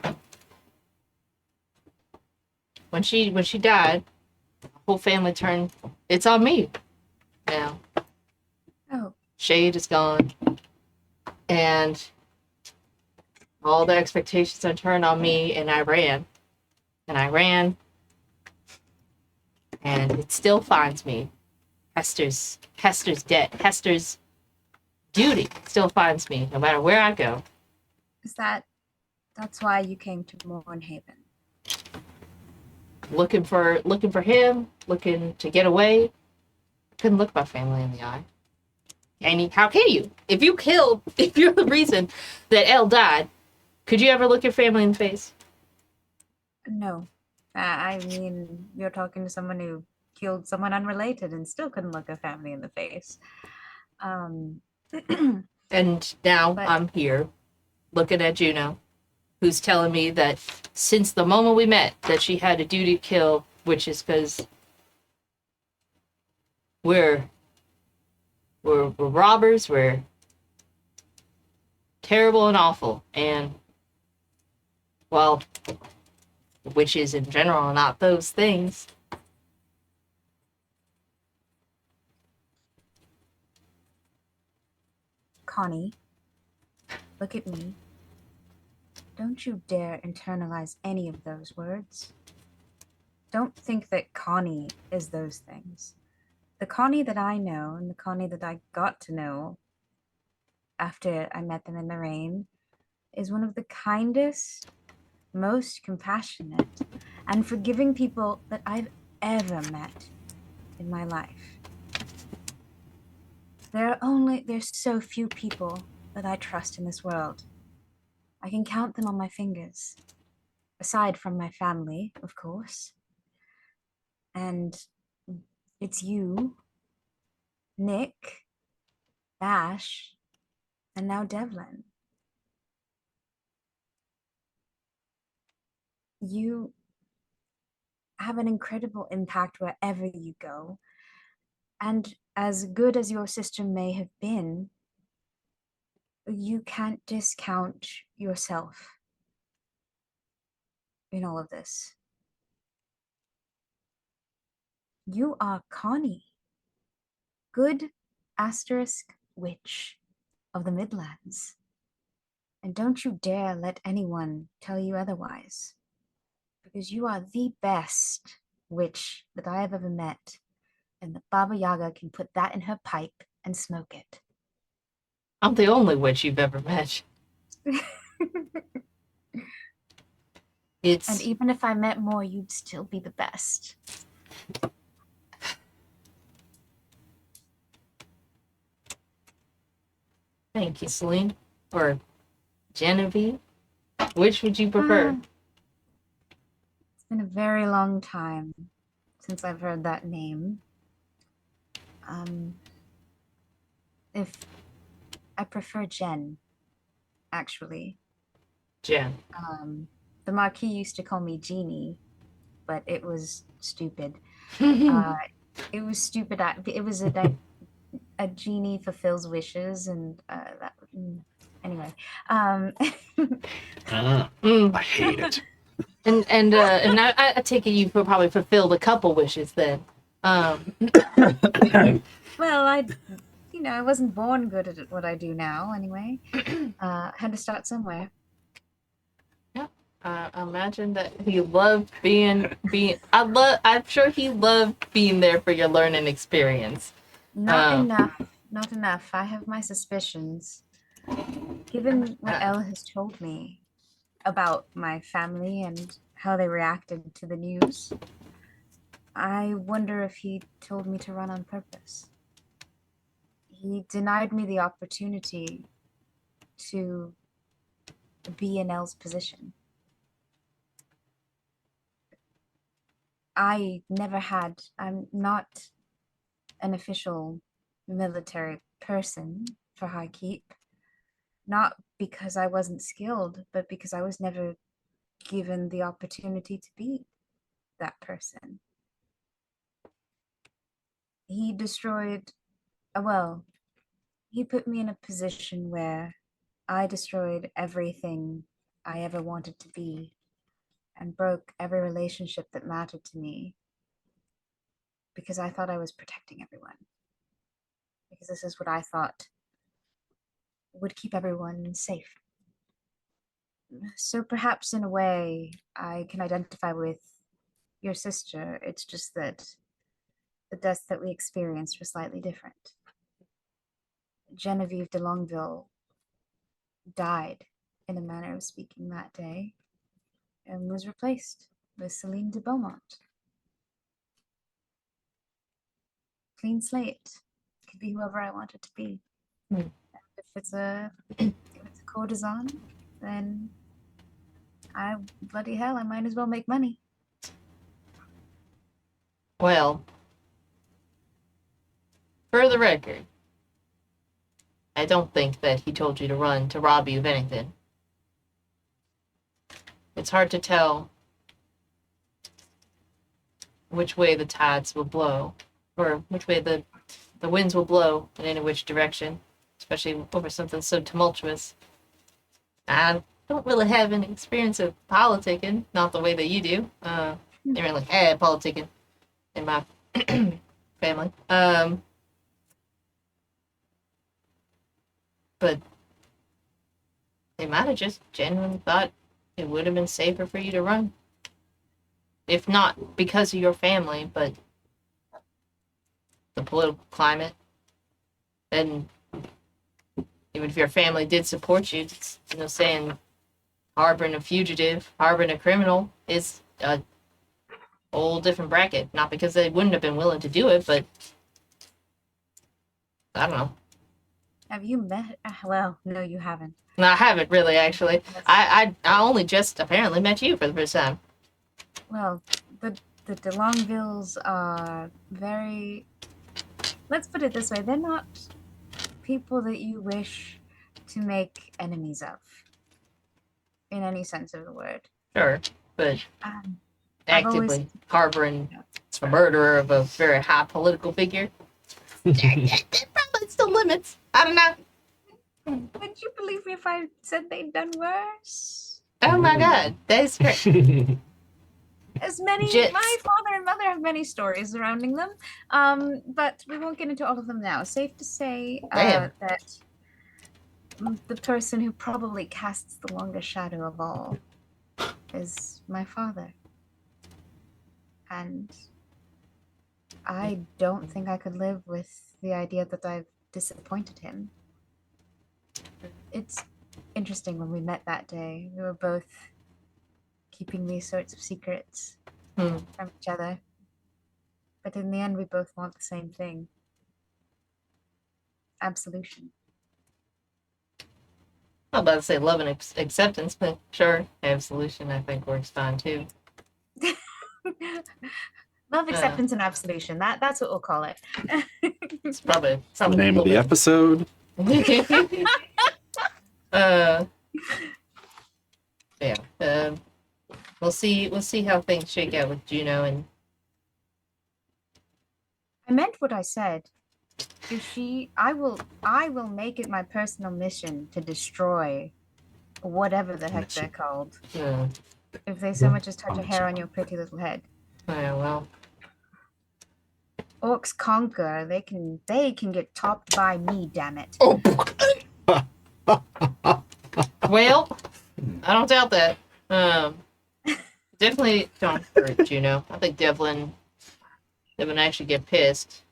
when she died, the whole family turned, it's on me now. Oh. Shade is gone. And all their expectations are turned on me, and I ran. And I ran. And it still finds me. Hester's debt. Hester's duty still finds me, no matter where I go. Is that's why you came to Mornhaven? Looking for him, looking to get away. Couldn't look my family in the eye. And how can you? If you're the reason that Elle died, could you ever look your family in the face? No. I mean, you're talking to someone who killed someone unrelated and still couldn't look a family in the face. And now I'm here, looking at Juno, who's telling me that since the moment we met, that she had a duty to kill, which is because we're robbers, we're terrible and awful, and, well, witches in general are not those things. Connie, look at me. don't you dare internalize any of those words. Don't think that Connie is those things. The Connie that I know and the Connie that I got to know after I met them in the rain is one of the kindest, most compassionate, and forgiving people that I've ever met in my life. There's so few people that I trust in this world. I can count them on my fingers, aside from my family, of course. And it's you, Nick, Ash, and now Devlin. You have an incredible impact wherever you go. And as good as your sister may have been, you can't discount yourself in all of this. You are Connie, good asterisk witch of the Midlands. And don't you dare let anyone tell you otherwise, because you are the best witch that I have ever met, and the Baba Yaga can put that in her pipe and smoke it. I'm the only witch you've ever met. And even if I met more, you'd still be the best. Thank you, Céline. Or Genevieve. Which would you prefer? It's been a very long time since I've heard that name. If I prefer Jen, actually. Jen. The Marquis used to call me Jeannie, but it was stupid. It was stupid. It was a genie fulfills wishes, and that. Anyway, I hate it. And I take it you probably fulfilled a couple wishes then. Well, I wasn't born good at what I do now. Anyway, had to start somewhere. Yeah, I imagine that he loved being. I'm sure he loved being there for your learning experience. Not enough. I have my suspicions. Given what Elle has told me about my family and how they reacted to the news, I wonder if he told me to run on purpose. He denied me the opportunity to be in Elle's position. I'm not an official military person for High Keep. Not because I wasn't skilled, but because I was never given the opportunity to be that person. He put me in a position where I destroyed everything I ever wanted to be and broke every relationship that mattered to me because I thought I was protecting everyone. Because this is what I thought would keep everyone safe. So perhaps in a way I can identify with your sister. It's just that the deaths that we experienced were slightly different. Genevieve de Longueville died, in a manner of speaking, that day and was replaced with Céline de Beaumont. Clean slate. Could be whoever I want it to be. If it's a courtesan, then bloody hell, I might as well make money. Well, for the record, I don't think that he told you to run to rob you of anything. It's hard to tell which way the tides will blow, or which way the winds will blow in any which direction, especially over something so tumultuous. I don't really have any experience of politicking, not the way that you do. They really had politicking in my family. But they might have just genuinely thought it would have been safer for you to run. If not because of your family, but the political climate. And even if your family did support you, it's, saying harboring a fugitive, harboring a criminal is a whole different bracket. Not because they wouldn't have been willing to do it, but I don't know. Have you met? Well, no, you haven't. No, I haven't really, actually. I only just apparently met you for the first time. Well, the DeLongvilles are very. Let's put it this way: they're not people that you wish to make enemies of, in any sense of the word. Sure, but I've actively always- harboring a murderer of a very high political figure. There probably still limits. I don't know. Would you believe me if I said they'd done worse? Oh my god, that is great. As many, Jits. my father and mother have many stories surrounding them, but we won't get into all of them now. Safe to say Damn. that the person who probably casts the longest shadow of all is my father. And I don't think I could live with the idea that I've disappointed him. It's interesting, when we met that day, we were both keeping these sorts of secrets Hmm. from each other. But in the end, we both want the same thing. Absolution. I'm about to say love and acceptance, but sure, Absolution I think works fine too. Love, acceptance, and absolution. That's what we'll call it. It's probably The name of the episode. Yeah. We'll see how things shake out with Juno and I meant what I said. I will make it my personal mission to destroy whatever the heck they're called. If they so much as touch a hair on your pretty little head. yeah, well, Orcs conquer. They can get topped by me, damn it. well, I don't doubt that. Definitely don't hurt Juno. I think Devlin actually get pissed.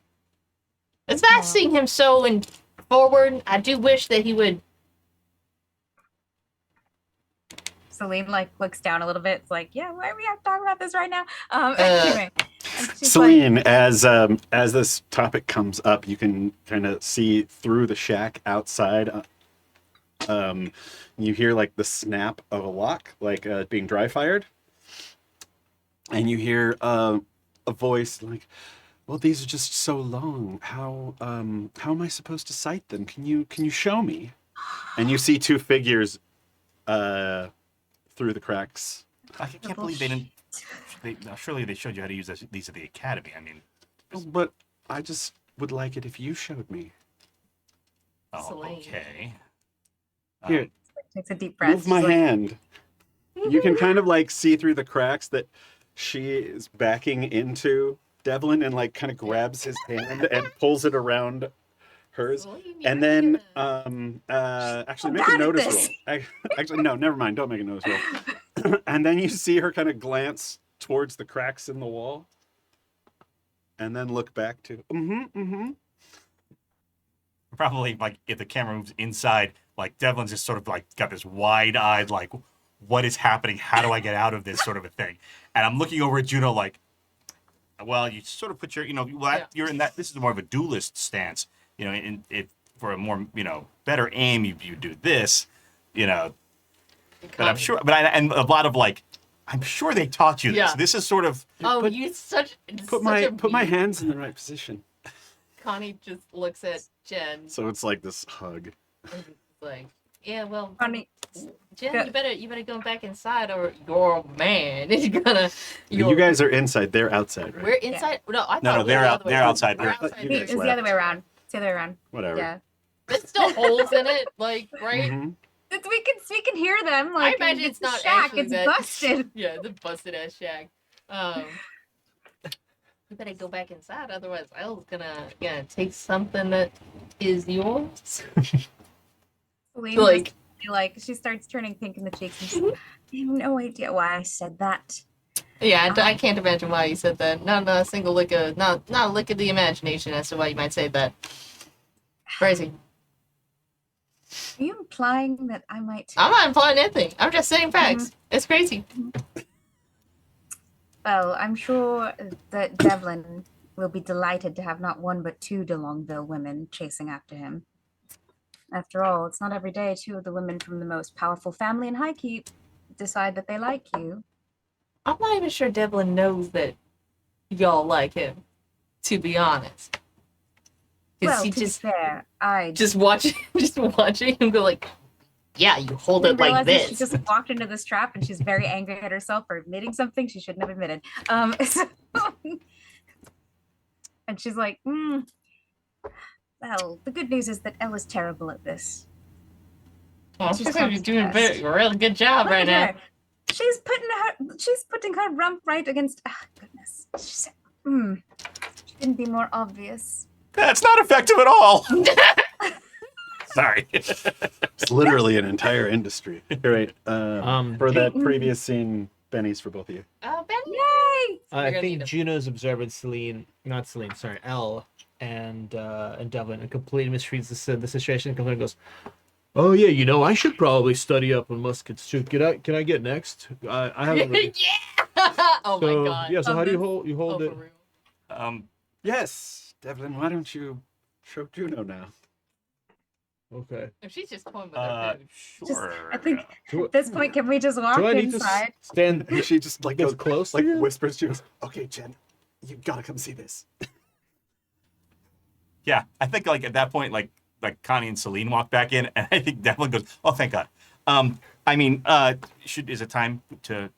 It's not seeing him so forward. I do wish that he would. Céline looks down a little bit. It's like, yeah, why are we have to talk about this right now? Anyway, and she's Céline, as this topic comes up, you can kind of see through the shack outside. You hear like the snap of a lock, like being dry fired, and you hear a voice like, "Well, these are just so long. How am I supposed to sight them? Can you show me?" And you see two figures through the cracks. I can't believe they didn't. Surely they showed you how to use these at the academy. I mean, But I just would like it if you showed me. oh, Céline. okay. Here, takes a deep breath. move my She's like, hand. You can kind of like see through the cracks that she is backing into Devlin and like kind of grabs his hand and pulls it around hers. And then actually make a bad at notice this. roll. Actually, no, never mind. Don't make a notice roll. And then you see her kind of glance towards the cracks in the wall. And then look back to Probably like if the camera moves inside, like Devlin's just sort of like got this wide-eyed, like, what is happening? How do I get out of this sort of a thing? And I'm looking over at Juno like, well, you sort of put your, you're in that. This is more of a duelist stance, for a more, better aim, you do this, But I'm sure, and a lot of like, I'm sure they taught you this. Yeah. This is sort of. Oh, put my hands in the right position. Connie just looks at Jen. So it's like this hug. And is like, yeah, well, Connie, Jen, Go- you better go back inside, or your man is gonna. You guys are inside. They're outside, right? We're inside. No, I thought No, we were they're the out- other way they're around. outside. We're We're- outside. you here. guys it's the other way around. It's the other way around. Whatever. Yeah. There's still holes in it, like right. Mhm. We can hear them. I Like, imagine it's the not shack. actually It's that busted. Yeah, the busted ass shack. You better go back inside, otherwise Elle's gonna take something that is yours. Céline Like, she starts turning pink in the cheeks. And says, I have no idea why I said that. Yeah, I can't imagine why you said that. Not a single lick of, not a lick of the imagination as to why you might say that. Crazy. Are you implying that I might? I'm not implying anything. I'm just saying facts. It's crazy. Well, I'm sure that Devlin will be delighted to have not one but two DeLongville women chasing after him. After all, it's not every day two of the women from the most powerful family in Highkeep decide that they like you. I'm not even sure Devlin knows that y'all like him, to be honest. Well, he to just be fair, I just watching him go like, yeah, you hold it like this. She just walked into this trap and she's very angry at herself for admitting something she shouldn't have admitted. And she's like, well, the good news is that Ella's terrible at this. Oh, She's she's doing a really good job right now. She's putting her rump right against. Goodness. She couldn't be more obvious. That's not effective at all. Sorry. It's literally an entire industry. All right. For that previous scene, Benny's for both of you. Oh, Benny! Yay! I think Juno's observing Elle and Devlin and completely misreads the situation and completely goes, "Oh yeah, you know, I should probably study up on muskets too. Can I get next? I haven't really." Yeah! Oh So, my god. Yeah, so how do Oh, you hold it? for real. Yes, Devlin, why don't you show Juno now? Okay. If she's just toying with her food. Sure. I think Do, at this point, can we just walk do I need inside? to stand She just like as goes close? like to you? whispers to you, okay, Jen, you gotta come see this. Yeah, I think like at that point, like Connie and Céline walk back in, and I think Devlin goes, "Oh, thank God." I mean, is it time to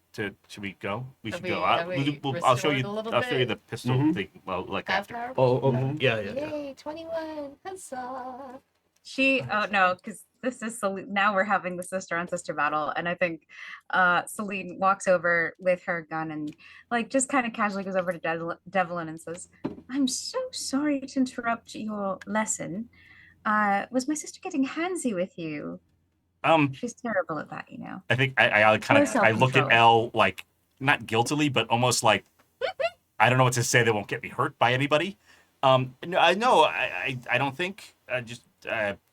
should we go? We should go. I'll show you. I'll show you the pistol thing. Well, like after. Oh, Mhm. yeah. Yay, 21. Huzzah. Because this is now we're having the sister on sister battle, and I think Céline walks over with her gun and like just kind of casually goes over to Devlin and says, "I'm so sorry to interrupt your lesson. Was my sister getting handsy with you?" She's terrible at that, you know. I think I kind of I look at Elle like not guiltily, but almost like I don't know what to say that won't get me hurt by anybody. No, I don't think.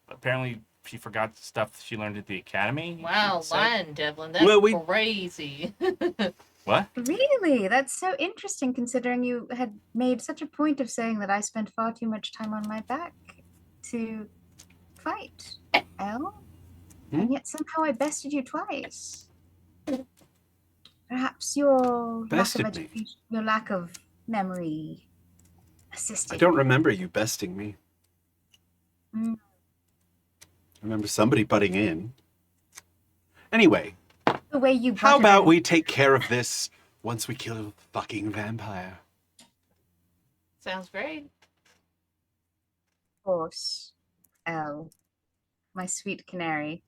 Apparently she forgot stuff she learned at the academy. Wow, lying, Devlin. That's crazy. What? Really? That's so interesting considering you had made such a point of saying that I spent far too much time on my back to fight. Elle? And yet somehow I bested you twice. Perhaps your Bested lack of me? education, your lack of memory assisted. I don't remember you besting me. Mm. I remember somebody butting in. Anyway, The way you how butted about in. we take care of this once we kill the fucking vampire? Sounds great. Of course, Elle, my sweet canary.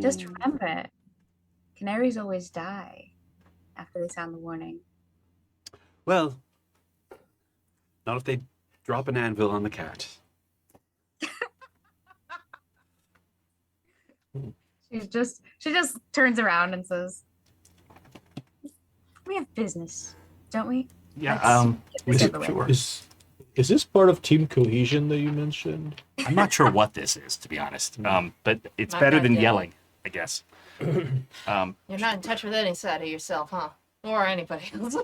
Just remember, canaries always die after they sound the warning. Well, not if they drop an anvil on the cat. She just turns around and says, "We have business, don't we? Yeah. Let's get this over with." Sure. Is this part of team cohesion that you mentioned? I'm not sure what this is, to be honest. But it's Not better bad, than yeah. yelling, I guess. You're not in touch with any side of yourself, huh? Or anybody else.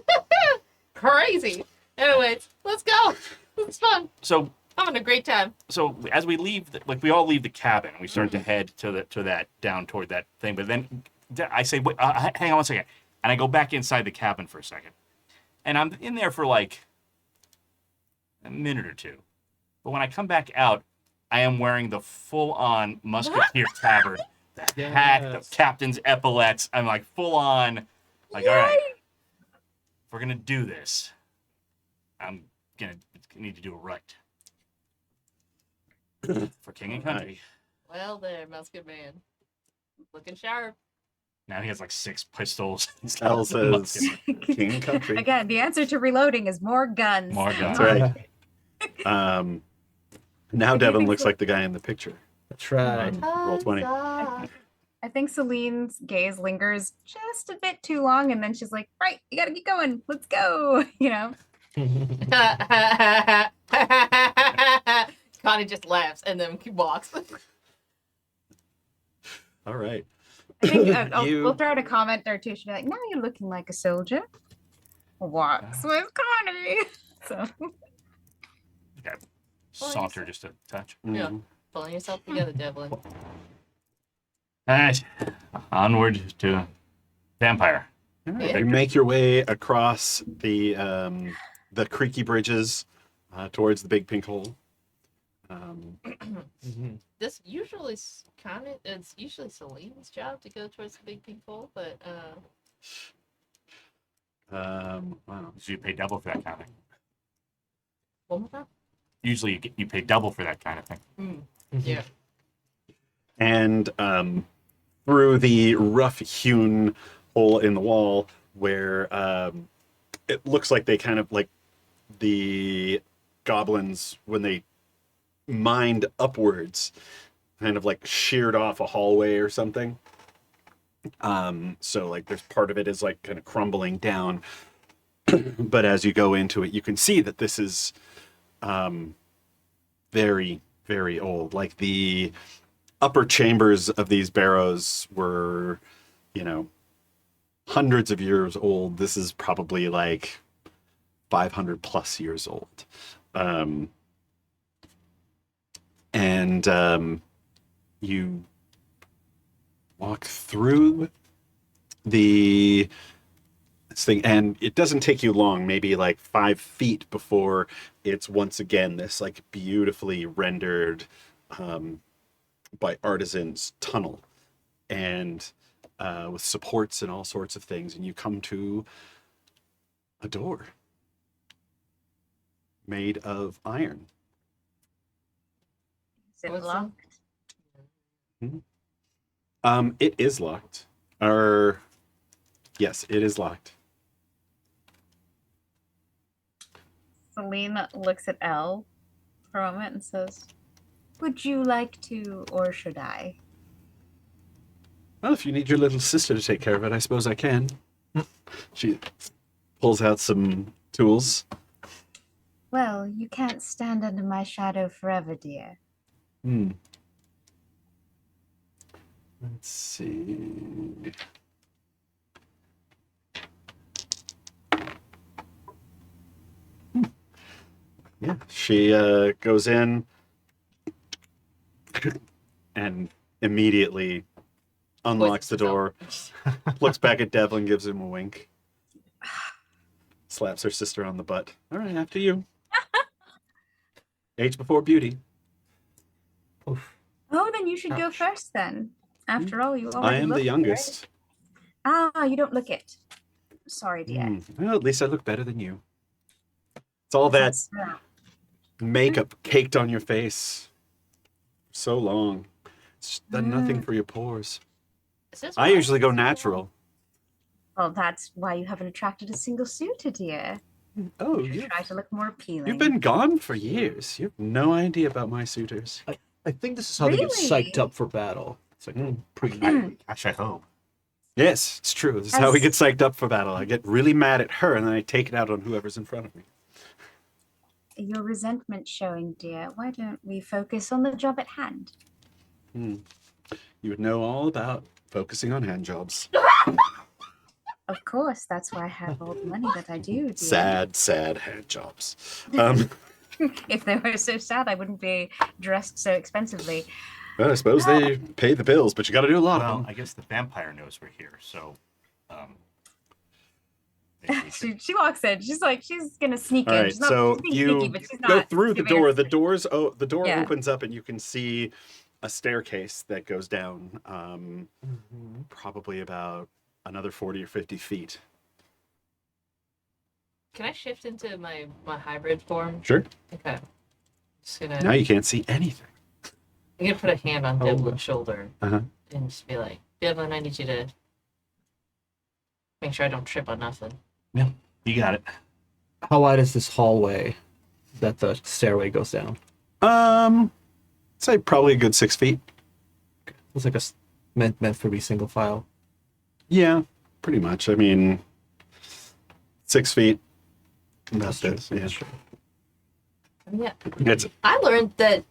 Crazy. Anyways, let's go. It's fun. So Having a great time. so as we leave, we all leave the cabin, we start to head to that down toward that thing. But then I say, wait, hang on one second, and I go back inside the cabin for a second, and I'm in there for like a minute or two. But when I come back out, I am wearing the full-on musketeer tabard, the hat, the captain's epaulets. I'm like full on, like, all right, if we're gonna do this, I'm gonna need to do it right. For king and country. Well there, Musket Man. Looking sharp. Now he has like 6 pistols. Elle says, king and country. Again, the answer to reloading is more guns. More guns. That's right. Now Devin looks like the guy in the picture. That's right. Roll 20. I think Celine's gaze lingers just a bit too long, and then she's like, "Right, you gotta get going. Let's go." You know. Connie just laughs and then walks. All right. I think we'll throw out a comment there too. She'll be like, "Now you're looking like a soldier." Walks with Connie. So. Okay. Saunter just a touch. Yeah. Mhm. Pulling yourself together, Devlin. All right. Onward to vampire. All right. You make your way across the creaky bridges towards the big pink hole. This usually it's usually Celine's job to go towards the big pink hole, but Wow. So you pay double for that kind of thing. one more time. Usually you pay double for that kind of thing. Yeah. And through the rough-hewn hole in the wall where it looks like they kind of like the goblins when they mined upwards kind of like sheared off a hallway or something. So like there's part of it is like kind of crumbling down. But as you go into it, you can see that this is very, very old. Like the upper chambers of these barrows were, you know, hundreds of years old. This is probably like 500 plus years old. You walk through this thing, and it doesn't take you long, maybe like 5 feet before it's once again this like beautifully rendered by artisans tunnel, and with supports and all sorts of things, and you come to a door made of iron. Is it What's locked? It is locked. Or yes, it is locked. Celine looks at Elle for a moment and says, "Would you like to, or should I?" Well, if you need your little sister to take care of it, I suppose I can. She pulls out some tools. Well, you can't stand under my shadow forever, dear. Let's see. Yeah, she goes in and immediately unlocks the door, looks back at Devlin, gives him a wink, slaps her sister on the butt. All right, after you. Age before beauty. Oh, then you should go first then. After all, you already I am look the it, youngest. right? Ah, you don't look it. Sorry, dear. Well, at least I look better than you. It's all that That's, makeup caked on your face so long. It's done nothing for your pores. Is this I why usually go it's so- natural. well, that's why you haven't attracted a single suitor, dear. Oh, You should try to look more appealing. you've been gone for years. You have no idea about my suitors. I think this is how they get psyched Really? up for battle. It's like Mm. pretty. Gosh, I hope. Yes, it's true. This is how we As- get psyched up for battle. I get really mad at her, and then I take it out on whoever's in front of me. Your resentment showing, dear. Why don't we focus on the job at hand? You would know all about focusing on hand jobs. Of course, that's why I have all the money that I do, dear. Sad, sad hand jobs. If they were so sad, I wouldn't be dressed so expensively. Well, I suppose they pay the bills, but you got to do a lot Well, of I them. guess the vampire knows we're here, so maybe we should- She walks in. She's like, she's gonna sneak All in. right, She's not so she's being you sneaky, but she's go not through the giving door. us The door Yeah. opens up, and you can see a staircase that goes down, probably about another 40 or 50 feet. Can I shift into my hybrid form? Sure. Okay. Just gonna. Now you can't see anything. I'm gonna put a hand on Oh. Devlin's shoulder Uh-huh. and just be like, Devlin, I need you to make sure I don't trip on nothing. You got it. How wide is this hallway that the stairway goes down? say probably a good 6 feet. Looks like meant for be single file. Yeah, pretty much. I mean, 6 feet. That's true. this. Yeah. That's true. Yeah. It's I learned that.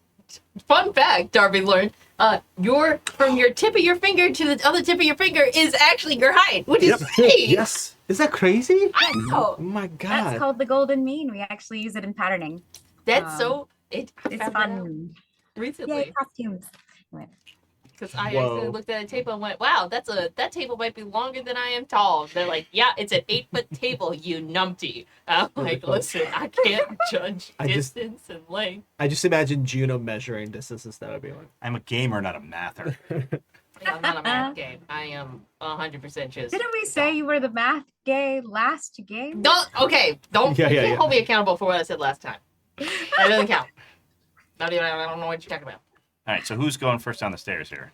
Fun fact, Darby learned. From your tip of your finger to the other tip of your finger is actually your height, which is insane. yes. Is that crazy? I know. Oh my god. That's called the golden mean. We actually use it in patterning. That's so. I It's found that out fun. recently. Yay, costumes. Because I Whoa. actually looked at a table and went, "Wow, that table might be longer than I am tall." They're like, "Yeah, it's an 8-foot table, you numpty." I'm like, "Listen, I can't judge distance and length." I just imagine Juno measuring distances. That would be like. I'm a gamer, not a mather. I'm not a math game. I am 100% just. Didn't we say you were the math gay last game? Don't. You can't hold me accountable for what I said last time. That doesn't count. Not even. I don't know what you're talking about. All right, so who's going first down the stairs here?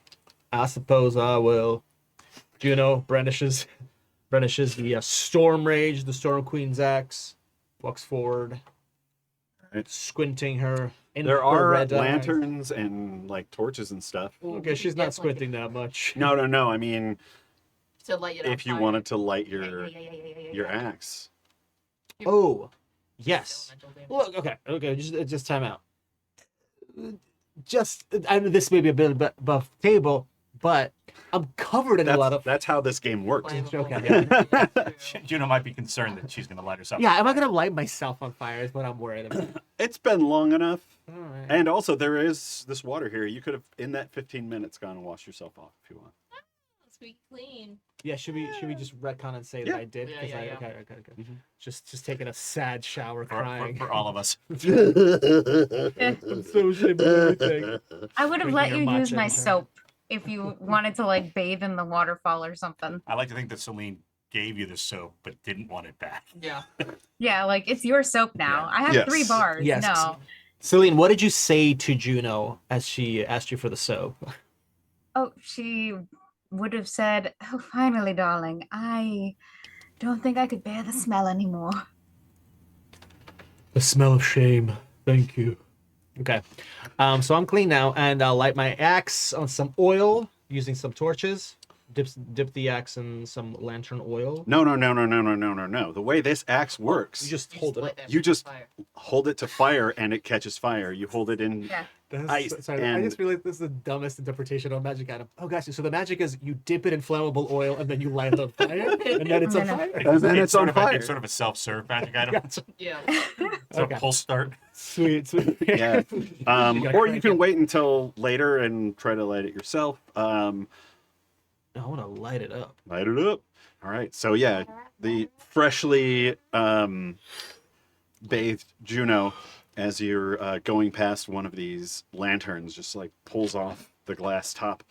I suppose I will. Juno brandishes the Storm Rage, the Storm Queen's axe, walks forward, Right. squinting her. There are infrared eyes. lanterns and like torches and stuff. Okay, she's not squinting that much. No. I mean, To light it on if you fire. wanted to light Yeah, your yeah. axe. Oh, yes. Elemental damage. Look, okay, just time out. I know this may be a bit above table, but I'm covered in a lot of. That's how this game works. Flammable. Okay, Yeah, that's true. Juno might be concerned that she's going to light herself. Yeah, am I gonna light myself on fire? Is what I'm worried about. It's been long enough. All right. And also, there is this water here. You could have, in that 15 minutes, gone and washed yourself off if you want. Sweet clean. Yeah, should we just retcon and say that Yeah. I did? Yeah, 'Cause yeah, I- yeah. Okay. Mhm. Just taking a sad shower, For, crying. for all of us. I'm so ashamed of everything. I would have Drinking let your you use matcha my every time. soap if you wanted to like bathe in the waterfall or something. I like to think that Céline gave you the soap, but didn't want it back. Yeah. Yeah, like it's your soap now. I have 3 Yes. bars. Yes. No. Celine, what did you say to Juno as she asked you for the soap? Oh, she would have said, "Oh, finally, darling. I don't think I could bear the smell anymore." The smell of shame. Thank you. Okay. So I'm clean now, and I'll light my axe on some oil using some torches. Dip the axe in some lantern oil. No. The way this axe works, You just hold it light up. that You shit just- on fire. hold it to fire and it catches fire. You hold it in. Yeah. Sorry, I and- just realized this is the dumbest interpretation of a magic item. Oh gosh, so the magic is you dip it in flammable oil and then you light it on fire, and then it's on No. fire. And then it's on fire. It's sort of a self-serve magic item. Yeah. So Okay. pulse start. Sweet. Yeah. gotta Or crank you can it. wait until later and try to light it yourself. I want to light it up. Light it up. All right. So yeah, the freshly bathed Juno, as you're going past one of these lanterns, just like pulls off the glass top,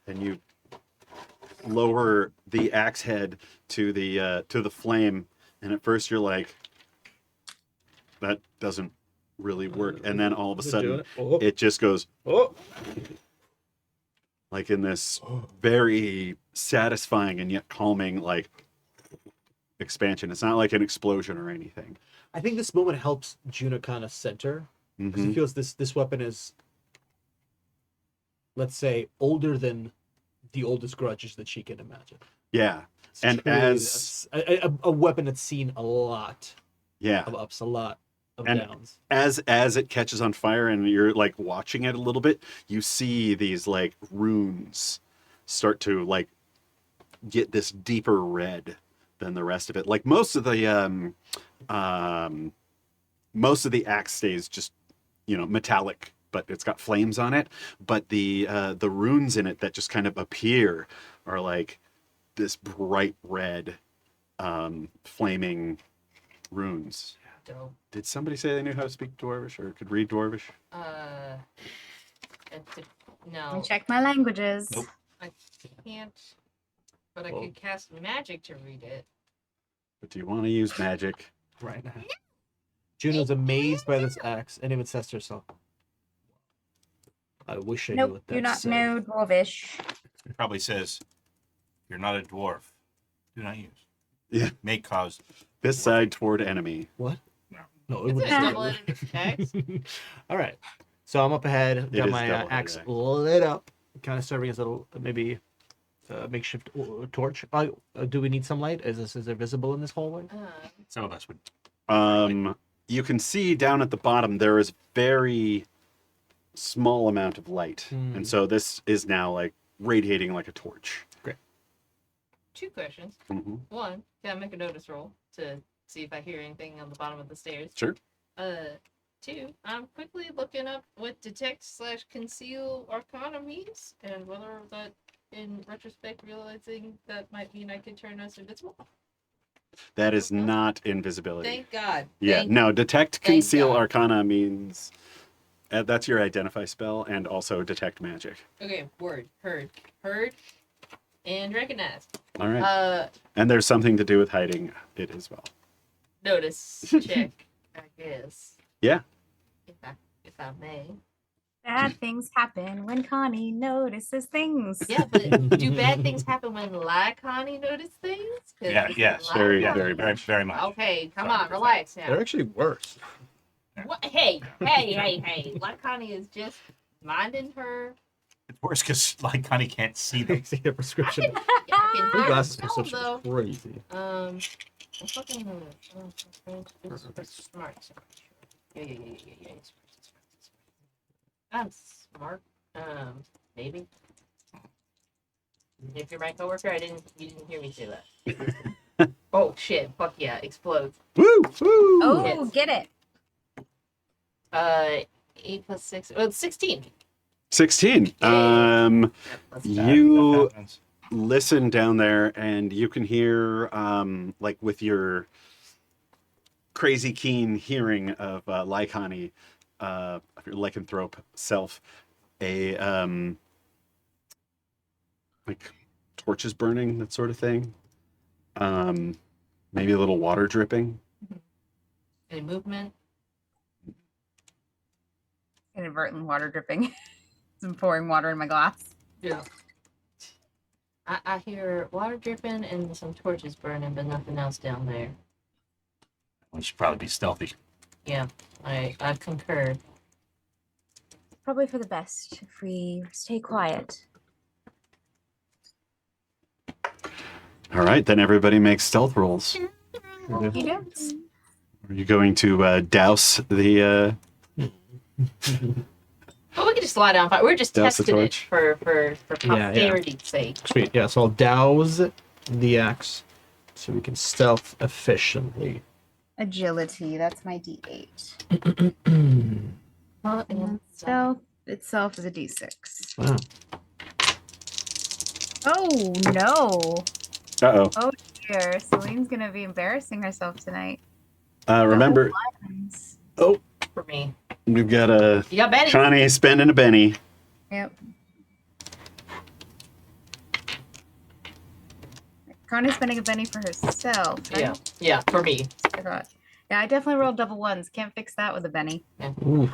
and you lower the axe head to the flame. And at first you're like, that doesn't really work. And then all of a Is it sudden doing it? Oh. it just goes Oh. like in this very satisfying and yet calming like expansion. It's not like an explosion or anything. I think this moment helps Juno kind of center because he Mhm. feels this weapon is, let's say, older than the oldest grudges that she can imagine. Yeah. It's And truly as- a weapon that's seen a lot Yeah. of ups, a lot of And- downs. As it catches on fire and you're like watching it a little bit, you see these like runes start to like get this deeper red than the rest of it. Like most of the axe stays just, metallic, but it's got flames on it. But the runes in it that just kind of appear are like this bright red flaming runes. Dope. Did somebody say they knew how to speak Dwarvish or could read Dwarvish? No. Let me check my languages. Nope. I can't. But I Well- could cast magic to read it. But do you want to use magic? Right now. Juno's amazed by this axe and even says to herself, I wish I knew Nope, what do that not said. know Dwarvish. It probably says, "You're not a dwarf. Do not use. Yeah. May cause." This side toward enemy. What? No. No, it It's would a double-edged axe. All right. So I'm up ahead. Got is my double-headed axe axe. lit up, kind of serving as a little maybe makeshift torch. Do we need some light? Is there visible in this hallway? Some of us would. You can see down at the bottom there is very small amount of light, and so this is now like radiating like a torch. Great. 2 questions. Mm-hmm. 1, can I make a notice roll to see if I hear anything on the bottom of the stairs? Sure. 2, I'm quickly looking up what detect/conceal arcana means, and whether that, in retrospect, realizing that might mean I can turn us invisible. That is not invisibility. Thank God. Yeah, Thank- no, detect thank conceal God. arcana means that's your identify spell, and also detect magic. Okay, word. Heard, and recognized. All right. And there's something to do with hiding it as well. Notice check, I guess. Yeah. If I may. Bad things happen when Connie notices things. Yeah, but do bad things happen when Connie notice things? 'Cause Yeah, this is yes, very, Connie. very very, much. very much. Okay, come Sorry on, for relax They're now. actually worse. What? Hey. Connie is just minding her. It's worse because like Connie can't see them. See the prescription. I can Blue hide glasses them, prescription though. is crazy. I'm fucking smart. Yeah. I'm smart. Maybe. If you're my coworker, you didn't hear me say that. Oh shit! Fuck yeah! Explode. Woo! Woo! Oh, Yes. get it. 8 plus 6. Well, it's 16. 16. Yay. You listen down there, and you can hear, like with your crazy keen hearing of Lycani, of your lycanthrope self, a like torches burning, that sort of thing. Maybe a little water dripping. Any movement? Inadvertent water dripping. I'm pouring water in my glass. Yeah. I hear water dripping and some torches burning, but nothing else down there. We should probably be stealthy. Yeah, I concur. Probably for the best if we stay quiet. All right, then everybody makes stealth rolls. You don't. Are you going to douse the? But we can just lie down. We're just Douse the testing it torch. for Yeah. posterity's sake. Sweet. Yeah. So I'll douse the axe so we can stealth efficiently. Agility, that's my D8. Well, And stealth itself is a D6. Wow. Oh no. Uh-oh. Oh dear. Celine's gonna be embarrassing herself tonight. Remember, for me. we've got a You got Benny. Connie spending a Benny. Yep. Connie's spending a Benny for herself, right? Yeah, for me. I forgot. Yeah, I definitely rolled double ones. Can't fix that with a Benny. Ooh.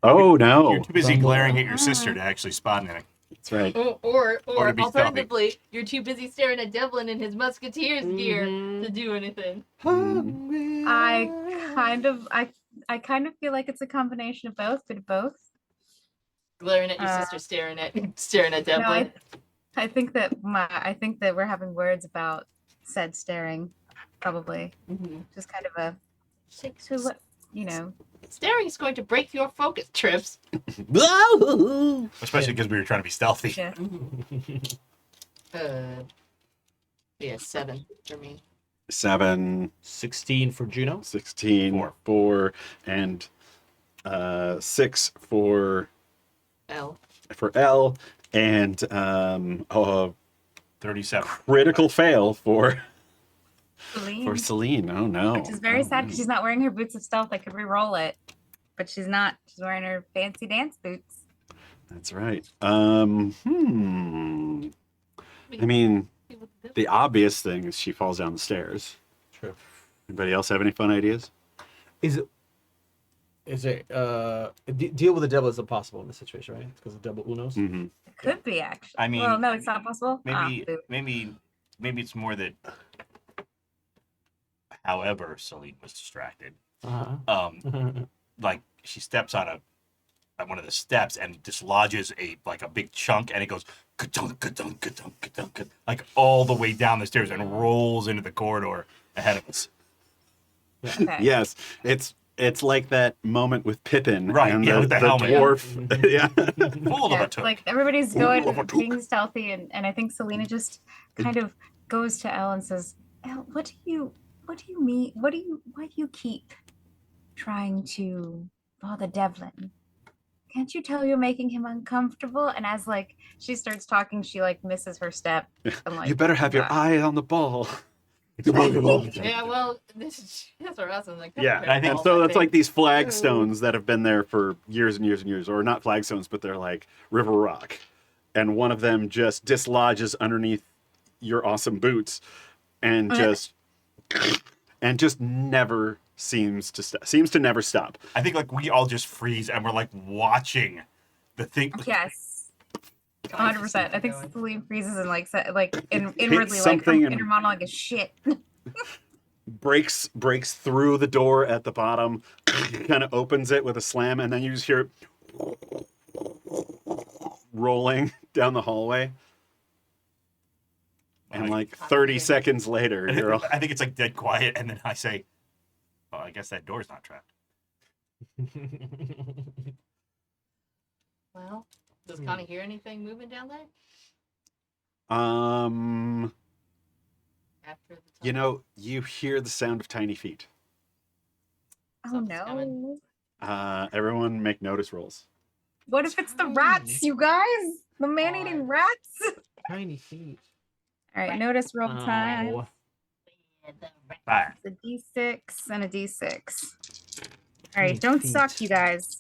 Oh no, You're too busy Bumble. glaring at your sister to actually spot anything. that's right. Or to be alternatively, you're too busy staring at Devlin in his musketeer's gear to do anything. I kind of feel like it's a combination of both. Bit of both. Glaring at your sister, staring at Devlin. No, I think that we're having words about said staring, probably. Just kind of a to let you know. Staring is going to break your focus, Trips. Especially because we were trying to be stealthy. Yeah. Yeah, 7 for me. 7, 16 for Juno. 16, 4, and 6 for L. L, and 37. critical fail for Celine, Céline. Oh no. which is very sad because she's not wearing her boots of stealth. I could re-roll it, but she's not. She's wearing her fancy dance boots. That's right. I mean, the obvious thing is she falls down the stairs. True. Anybody else have any fun ideas? Is it deal with the devil is impossible in this situation, right? Because of double unos. Mm-hmm. It could be actually. I mean, well, no, it's not possible. maybe it's more that. However, Céline was distracted. Uh-huh. Like she steps on at one of the steps and dislodges a big chunk, and it goes ka-dunk, ka-dunk, ka-dunk, ka-dunk, ka-dunk, like all the way down the stairs and rolls into the corridor ahead of us. Okay. Yes, it's like that moment with Pippin, Right, and yeah, with the helmet. dwarf. Yeah. Full of Yeah, a it's took. like everybody's going being stealthy, and I think Céline just kind of goes to Elle and says, "Elle, what do you mean? Why do you keep trying to bother Devlin? Can't you tell you're making him uncomfortable?" And as like she starts talking, she like misses her step. And, like, You better have your eye on the ball. Yeah, well, that's for us. I'm like, Yeah, I think- and so that's like these flagstones that have been there for years and years and years, or not flagstones, but they're like river rock, and one of them just dislodges underneath your awesome boots, and just never seems to never stop. I think like we all just freeze and we're like watching the thing. Yes. 100%. I think Céline freezes and like inwardly Hits like her something and- inner monologue is shit. breaks through the door at the bottom, kind of opens it with a slam, and then you just hear it rolling down the hallway. And like 30 seconds later, you're all... I think it's like dead quiet, and then I say, "Well, I guess that door's not trapped." Well, does Connie hear anything moving down there? After the You know, you hear the sound of tiny feet. Oh Something's no. coming. Everyone make notice rolls. What if it's the rats, you guys? The man-eating rats? Tiny feet. All right, notice roll time. Oh. Fire. It's a D6 and a D6. All Tiny right, don't feet. suck, you guys.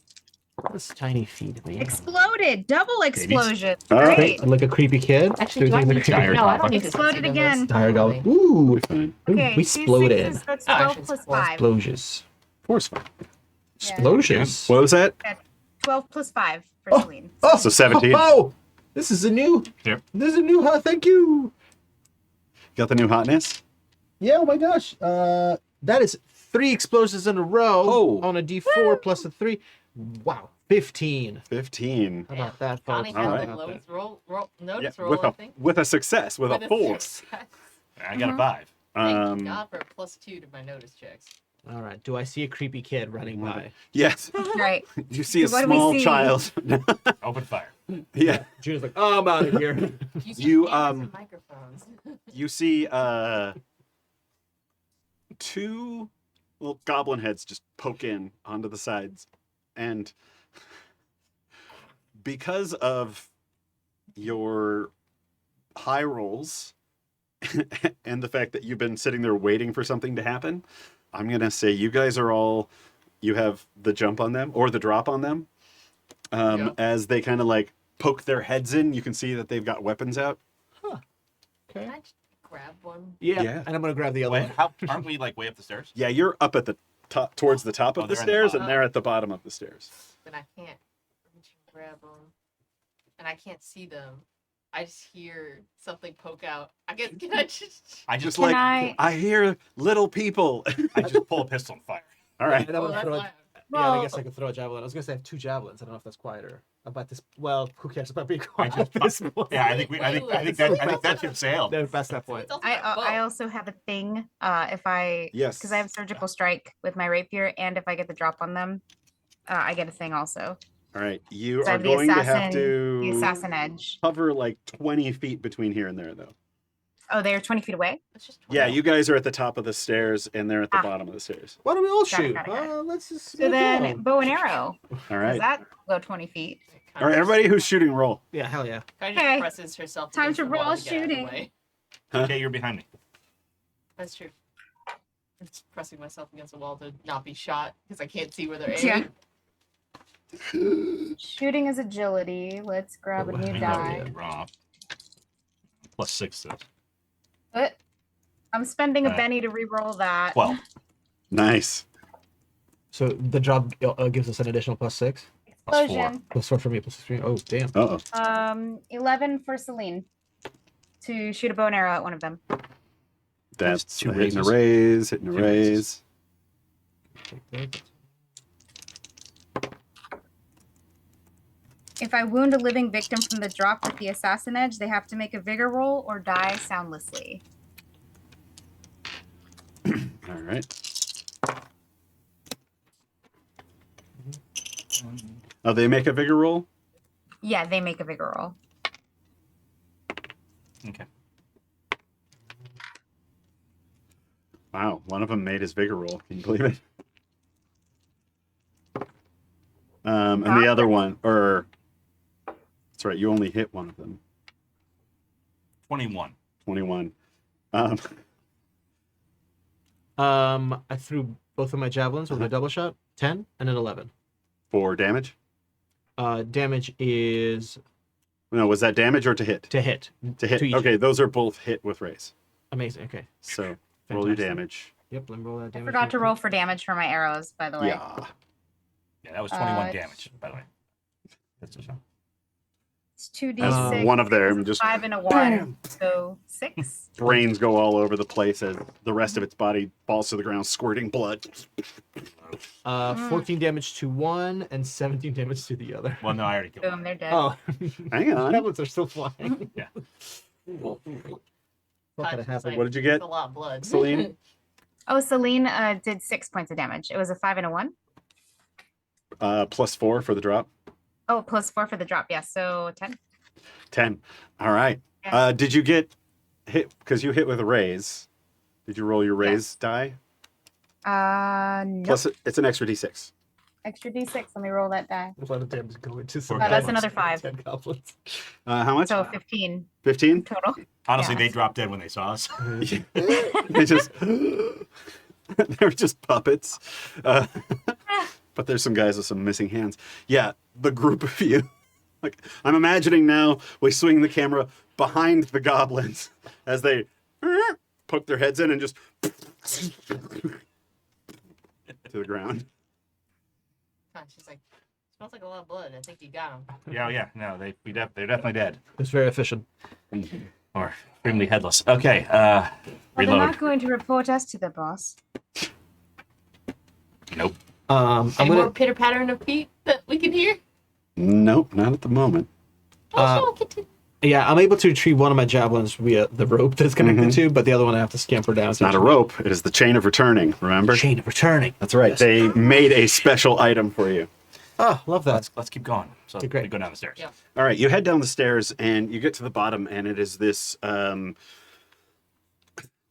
What's tiny feet, man? Exploded! Double explosion! All right. Great! Like a creepy kid? Actually, do I Doing need the to? creepy No, I kid. don't need to Exploded succeed in again. this. Dire go. Probably. Ooh. Fine. Okay, We exploded. D6 that's Oh, 12 actually, plus it's 12. 5. Explosions. Force fine. Yeah. Explosions. What was that? 12 plus 5 for Oh. Céline. Oh, So 17. Oh, this is a new. Yep. This is a new. Thank you. Got the new hotness? Yeah. Oh my gosh. That is 3 explosions in a row. Oh. On a D4 plus a 3. Wow. 15. 15. How about that, Connie folks? had Alright. the lowest notice Yeah, roll, I think. with a success, with a 4. success. I got a 5. Thank God for a +2 to my notice checks. All right. Do I see a creepy kid running by? Yes. Right. You see a What do we small see? child. Open fire. Yeah. June's like, oh, I'm out of here. You, see You, cameras and microphones. You see 2 little goblin heads just poke in onto the sides, and because of your high rolls and the fact that you've been sitting there waiting for something to happen, I'm gonna say you guys are all, you have the jump on them or the drop on them. Yeah. As they kind of like poke their heads in, you can see that they've got weapons out. Okay. Can I just grab one? Yeah. Yeah. And I'm gonna grab the other Wait, one. how aren't we like way up the stairs? Yeah, you're up at the top, towards the top Oh, of the they're in the stairs, bottom. and they're at the bottom of the stairs. Then I can't reach and grab them. And I can't see them. I just hear something poke out. I guess, can I just... I just Just like I- I hear little people. I just pull a pistol and fire. All right. And I'm Oh, gonna that's throw why. Yeah, I Well- guess I could throw a javelin. I was gonna say I have 2 javelins. I don't know if that's quieter. About this. Well, who cares about being I quiet just at this point? Yeah, I think that ship sailed. They're past that point. It's also I my bow. I also have a thing if I Yes. because I have surgical strike with my rapier, and if I get the drop on them, I get a thing also. All right. You So I are have the going to have assassin, to the assassin edge. cover like 20 feet between here and there, though. Oh, they're 20 feet away. It's just Yeah, 12. you guys are at the top of the stairs, and they're at the Ah. bottom of the stairs. Why don't we all Got it, shoot? got it, got it. Let's just. So then bow and arrow. All Does right. that go 20 feet? All right, everybody who's shooting, roll. Yeah, hell yeah. Connie Okay. just presses herself Time against to the wall roll get out of the shooting. way. Huh? Okay, you're behind me. That's true. I'm just pressing myself against the wall to not be shot because I can't see where they're aiming. Yeah. Shooting is agility. Let's grab a Oh, new wow. die. Raw. +6 this. But I'm spending a Alright. Benny to re-roll that. 12. Nice. So the job gives us an additional +6. Explosion. +4 for me, +6 for me. Oh, damn. Uh-oh. 11 for Céline to shoot a bow and arrow at one of them. That's Two hitting a raises. raise, hitting a Two raise. raises. Take that. If I wound a living victim from the drop with the assassin edge, they have to make a vigor roll or die soundlessly. All right. Oh, they make a vigor roll? Yeah, they make a vigor roll. Okay. Wow, one of them made his vigor roll. Can you believe it? And the other one, or that's right, you only hit one of them. 21. 21. I threw both of my javelins with a double shot. 10 and an 11. For damage? Damage is No, was that damage or to hit? to hit. To hit. To each. Okay, those are both hit with raise. Amazing. Okay. So roll your Fantastic. damage. Yep. Let me roll that I damage. forgot to roll for damage for my arrows, by the way. Yeah. Yeah, that was 21 Uh, damage, by the way. That's just It's 2d6. One of them just 5 and a 1. bam! So 6. Brains go all over the place as the rest of its body falls to the ground, squirting blood. 14 damage to one and 17 damage to the other. well, no, I already killed Boom, him. they're dead. Oh, Hang on. javelins are still flying. Yeah. Not gonna Touch is happen. like, What did you get, it's a lot of blood. Céline? Oh, Céline did 6 points of damage. It was a 5 and a 1. +4 for the drop. Oh, plus 4 for the drop. Yeah, so 10. 10. All right. Yeah. Did you get hit, because you hit with a raise? Did you roll your raise die? No. Plus, it's an extra d6. Extra d6. Let me roll that die. A lot of damage going to some. Oh, that's another 5. 10 goblins. How much? So 15 15? total. Honestly, Yeah. they dropped dead when they saw us. They just they're just puppets. But there's some guys with some missing hands. Yeah, the group of you. Like, I'm imagining now we swing the camera behind the goblins as they poke their heads in and just to the ground. She's like, smells like a lot of blood. I think you got him. yeah. No, they're definitely dead. It's very efficient. Or extremely headless. Okay, Well, they're reload. not going to report us to the boss. Nope. I'm Any more gonna. pitter pattering of feet that we can hear? Nope, not at the moment. Oh, continue. Yeah, I'm able to retrieve one of my javelins via the rope that's connected to, but the other one I have to scamper down. It's not a rope. It is the chain of returning. Remember? Chain of returning. That's right. Yes. They made a special item for you. Oh, love that. Let's keep going. So Okay, great. we go down the stairs. Yeah. All right, you head down the stairs and you get to the bottom, and it is this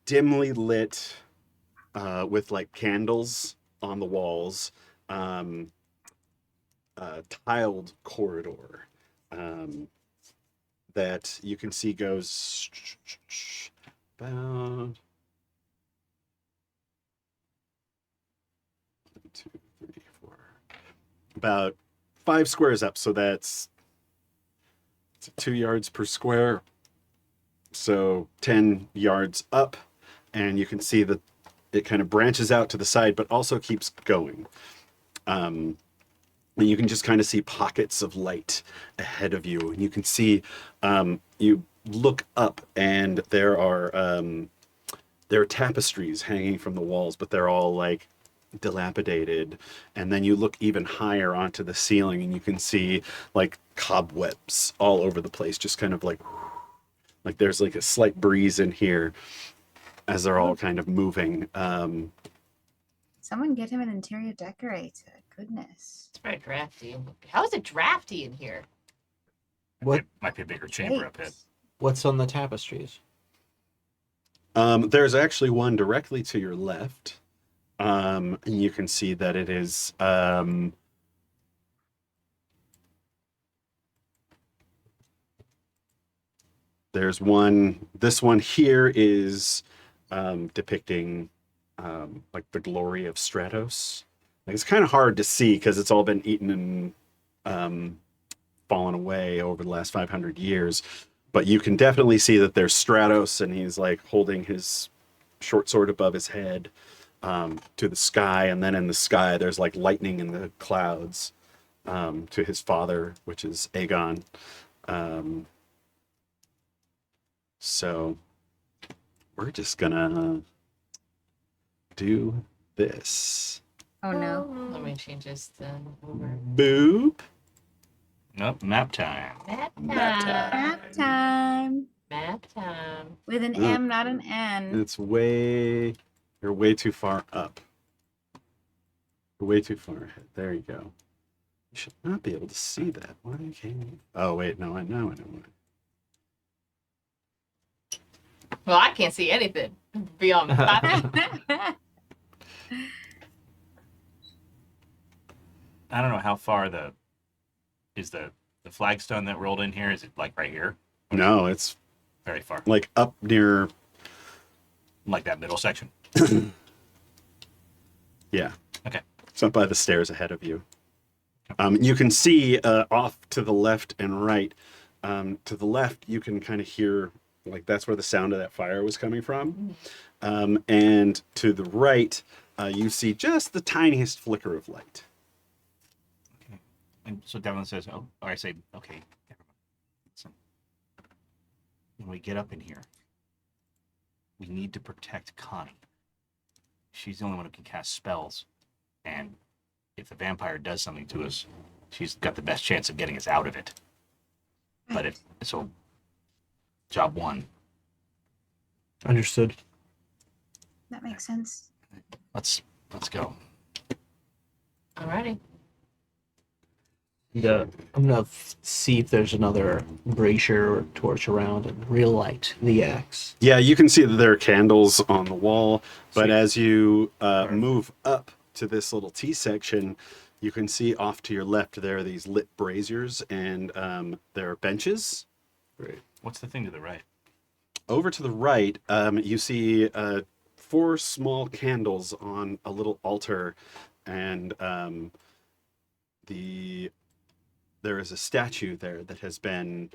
dimly lit with like candles on the walls, tiled corridor that you can see goes about 2, 3, 4, about 5 squares up, so it's 2 yards per square, so 10 yards up, and you can see that it kind of branches out to the side but also keeps going. And you can just kind of see pockets of light ahead of you, and you can see you look up and there are tapestries hanging from the walls, but they're all like dilapidated. And then you look even higher onto the ceiling and you can see like cobwebs all over the place, just kind of like there's like a slight breeze in here as they're all kind of moving. Someone get him an interior decorator. Goodness. It's very drafty. How is it drafty in here? What? Might be a bigger chamber up ahead. What's on the tapestries? There's actually one directly to your left. And you can see that it is there's one. This one here is depicting like the glory of Stratos. Like, it's kind of hard to see because it's all been eaten and fallen away over the last 500 years. But you can definitely see that there's Stratos, and he's like holding his short sword above his head to the sky, and then in the sky there's like lightning in the clouds to his father, which is Aegon. So we're just gonna do this. Oh no. Let me change this to over. Boop. Nope, map time. Map Map time. Map time. Map time. With an Yeah. M, not an N. You're way too far up. You're way too far ahead. There you go. You should not be able to see that. Why can't you? Oh, wait, no, I know why. Well, I can't see anything beyond the map. I don't know how far the flagstone that rolled in here. Is it like right here? No, it's Very far. like up near, Like that middle section. yeah. Okay. It's up by the stairs ahead of you. You can see off to the left and right. To the left, you can kind of hear, like that's where the sound of that fire was coming from. And to the right, you see just the tiniest flicker of light. And so Devlin says, "Oh," or I say, "Okay, everyone, listen. When we get up in here, we need to protect Connie. She's the only one who can cast spells, and if the vampire does something to us, she's got the best chance of getting us out of it. But job one. Understood. That makes sense. Let's go." Alrighty. I'm gonna see if there's another brazier or torch around and relight the axe. Yeah, you can see that there are candles on the wall, but Sweet. as you move up to this little T section, you can see off to your left there are these lit braziers and there are benches. Great. What's the thing to the right? Over to the right, you see 4 small candles on a little altar, and there is a statue there that has been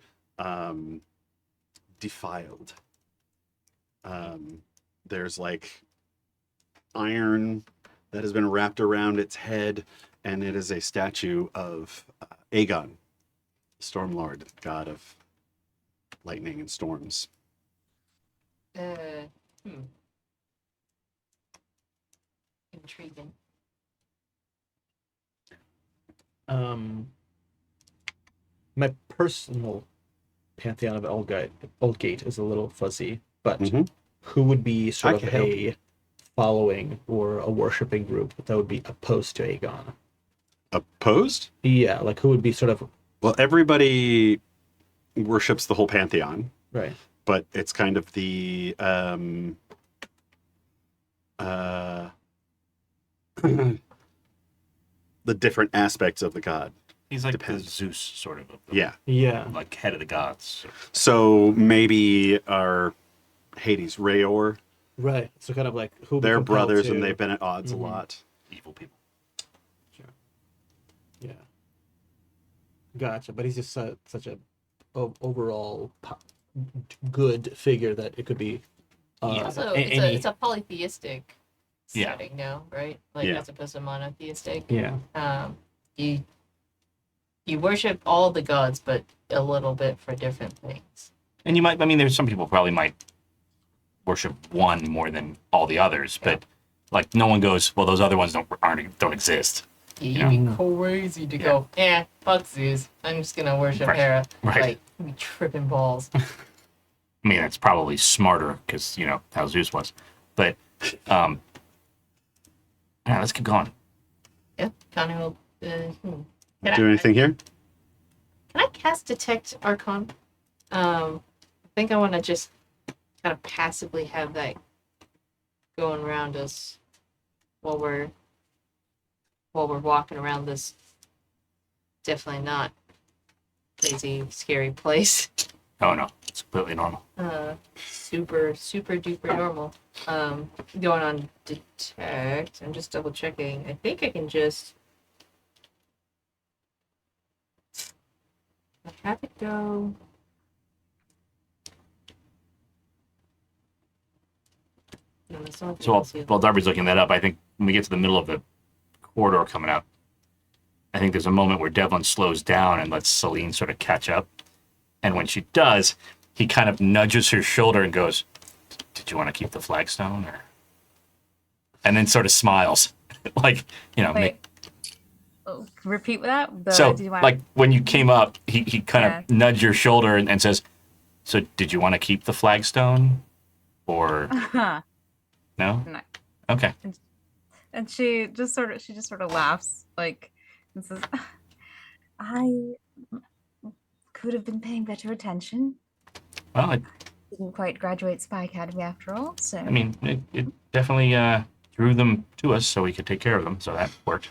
defiled. There's like iron that has been wrapped around its head, and it is a statue of Aegon, Stormlord, god of lightning and storms. Intriguing. My personal pantheon of Aldgate is a little fuzzy, but Mhm. who would be sort I of can help. a following or a worshipping group that would be opposed to Aegon? Opposed? Yeah, like who would be sort of Well, everybody worships the whole pantheon, right? but it's kind of the the different aspects of the god. He's like Depends. the Zeus sort of. Yeah. Yeah, Like head of the gods. So maybe our Hades, Rayor, right. So kind of like who would be they're compelled brothers to- and they've been at odds a Mhm. lot. Evil people. Yeah, gotcha. But he's just such a overall good figure that it could be. Also, any. it's a polytheistic Yeah. setting now, right? Like Yeah. as opposed to monotheistic. Yeah. You worship all the gods, but a little bit for different things. And there's some people probably might worship one more than all the others, but like no one goes, well, those other ones don't exist. You'd be crazy to go, fuck Zeus. I'm just gonna worship Right. Hera. Right. Like, you'd be tripping balls. I mean, it's probably smarter because you know how Zeus was, but yeah, let's keep going. Yeah, Connie will. Do anything here? Can I cast Detect Archon? I think I want to just kind of passively have that going around us while we're walking around this definitely not crazy, scary place. Oh no, it's completely normal. Super duper normal. Going on Detect. I'm just double checking. I think I can just have it go. No, that's not So while Darby's looking that up, I think when we get to the middle of the corridor coming up, I think there's a moment where Devlin slows down and lets Céline sort of catch up. And when she does, he kind of nudges her shoulder and goes, "Did you want to keep the flagstone?" And then sort of smiles. Like, you know, Wait. repeat that. So, Did you want- like, when you came up, he kind Yeah. of nudged your shoulder and says, "So, did you want to keep the flagstone, or no? No. Okay. And she just sort of laughs like and says, "I could have been paying better attention. Well, Didn't quite graduate Spy Academy after all, so I mean, it definitely drew them to us so we could take care of them. So that worked.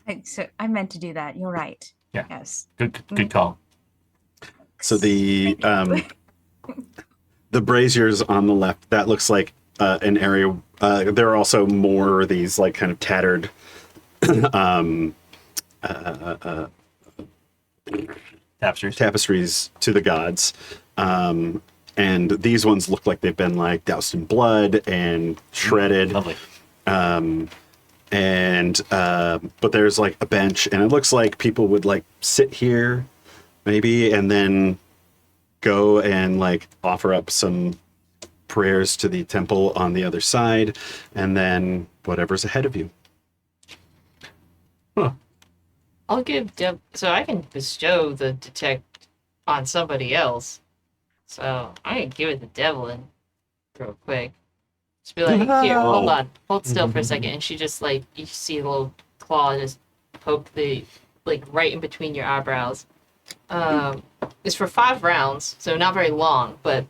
I meant to do that. You're right. Yeah. Yes. Good call. So the braziers on the left, that looks like an area. There are also more of these like kind of tattered tapestries to the gods. And these ones look like they've been like doused in blood and shredded. Lovely. But there's like a bench, and it looks like people would like sit here maybe and then go and like offer up some prayers to the temple on the other side, and then whatever's ahead of you. I'll give so I can bestow the detect on somebody else. So I'm gonna give it to Devlin real quick. Just be like, here, hold on, hold still for a second, and she just like you see a little claw just poke the like right in between your eyebrows. It's for 5 rounds, so not very long, but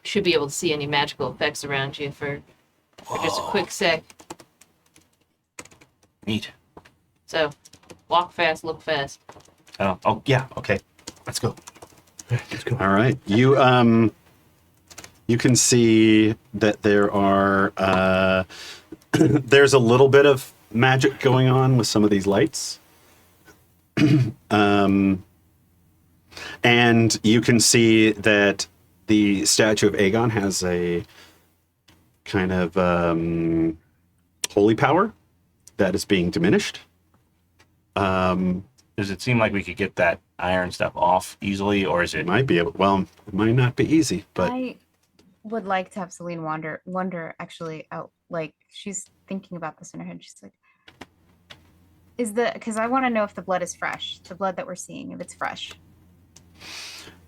should be able to see any magical effects around you for just a quick sec. Neat. So walk fast, look fast. Oh yeah. Okay. Let's go. All right. You can see that there are there's a little bit of magic going on with some of these lights. And you can see that the statue of Aegon has a kind of holy power that is being diminished. Does it seem like we could get that iron stuff off easily, or is it? It might be able. Well, it might not be easy, but I would like to have Céline wonder actually out, like she's thinking about this in her head. She's like, because I want to know if the blood is fresh, the blood that we're seeing, if it's fresh.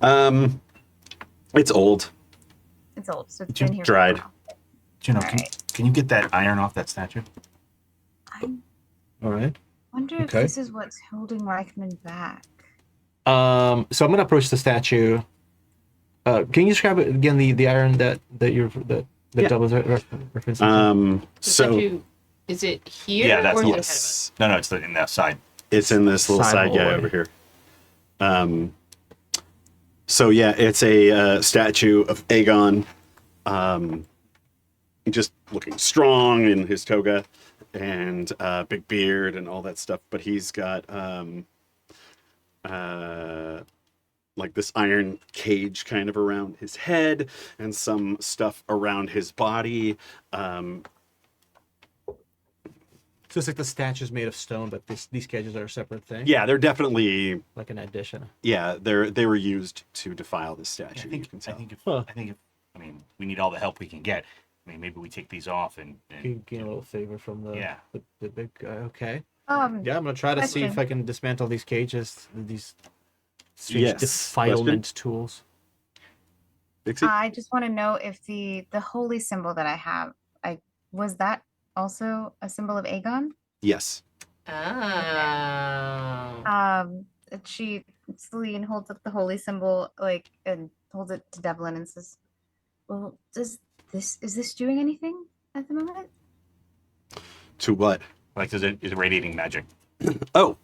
it's old. It's old, so it's been here. Dried. For a while. Juno, Alright. can you get that iron off that statue? I All right. wonder if Okay. this is what's holding Reichman back. So I'm gonna approach the statue. Can you describe it again? The iron that Yeah. Doug was referencing. So Is it here? Yeah, that's or is it ahead of us? yes, No, it's in that side. it's in this little Side side guy hallway. over here. So yeah, it's a statue of Aegon, just looking strong in his toga and big beard and all that stuff. But he's got like this iron cage kind of around his head and some stuff around his body. So it's like the statue's made of stone, but these cages are a separate thing. Yeah, they're definitely Like an addition. they were used to defile this statue. I think. you can tell. I mean, we need all the help we can get. I mean, maybe we take these off and You gain a little favor from Yeah. the big guy. Okay. Yeah, Yeah, I'm gonna try to see if Question. I can dismantle these cages, these strange Yes. defilement tools. Dixie? I just want to know if the holy symbol that I have, was that also a symbol of Aegon? Yes. Ah. Céline holds up the holy symbol, like, and holds it to Devlin and says, "Well, is this doing anything at the moment?" To what? like, is it radiating magic? Oh,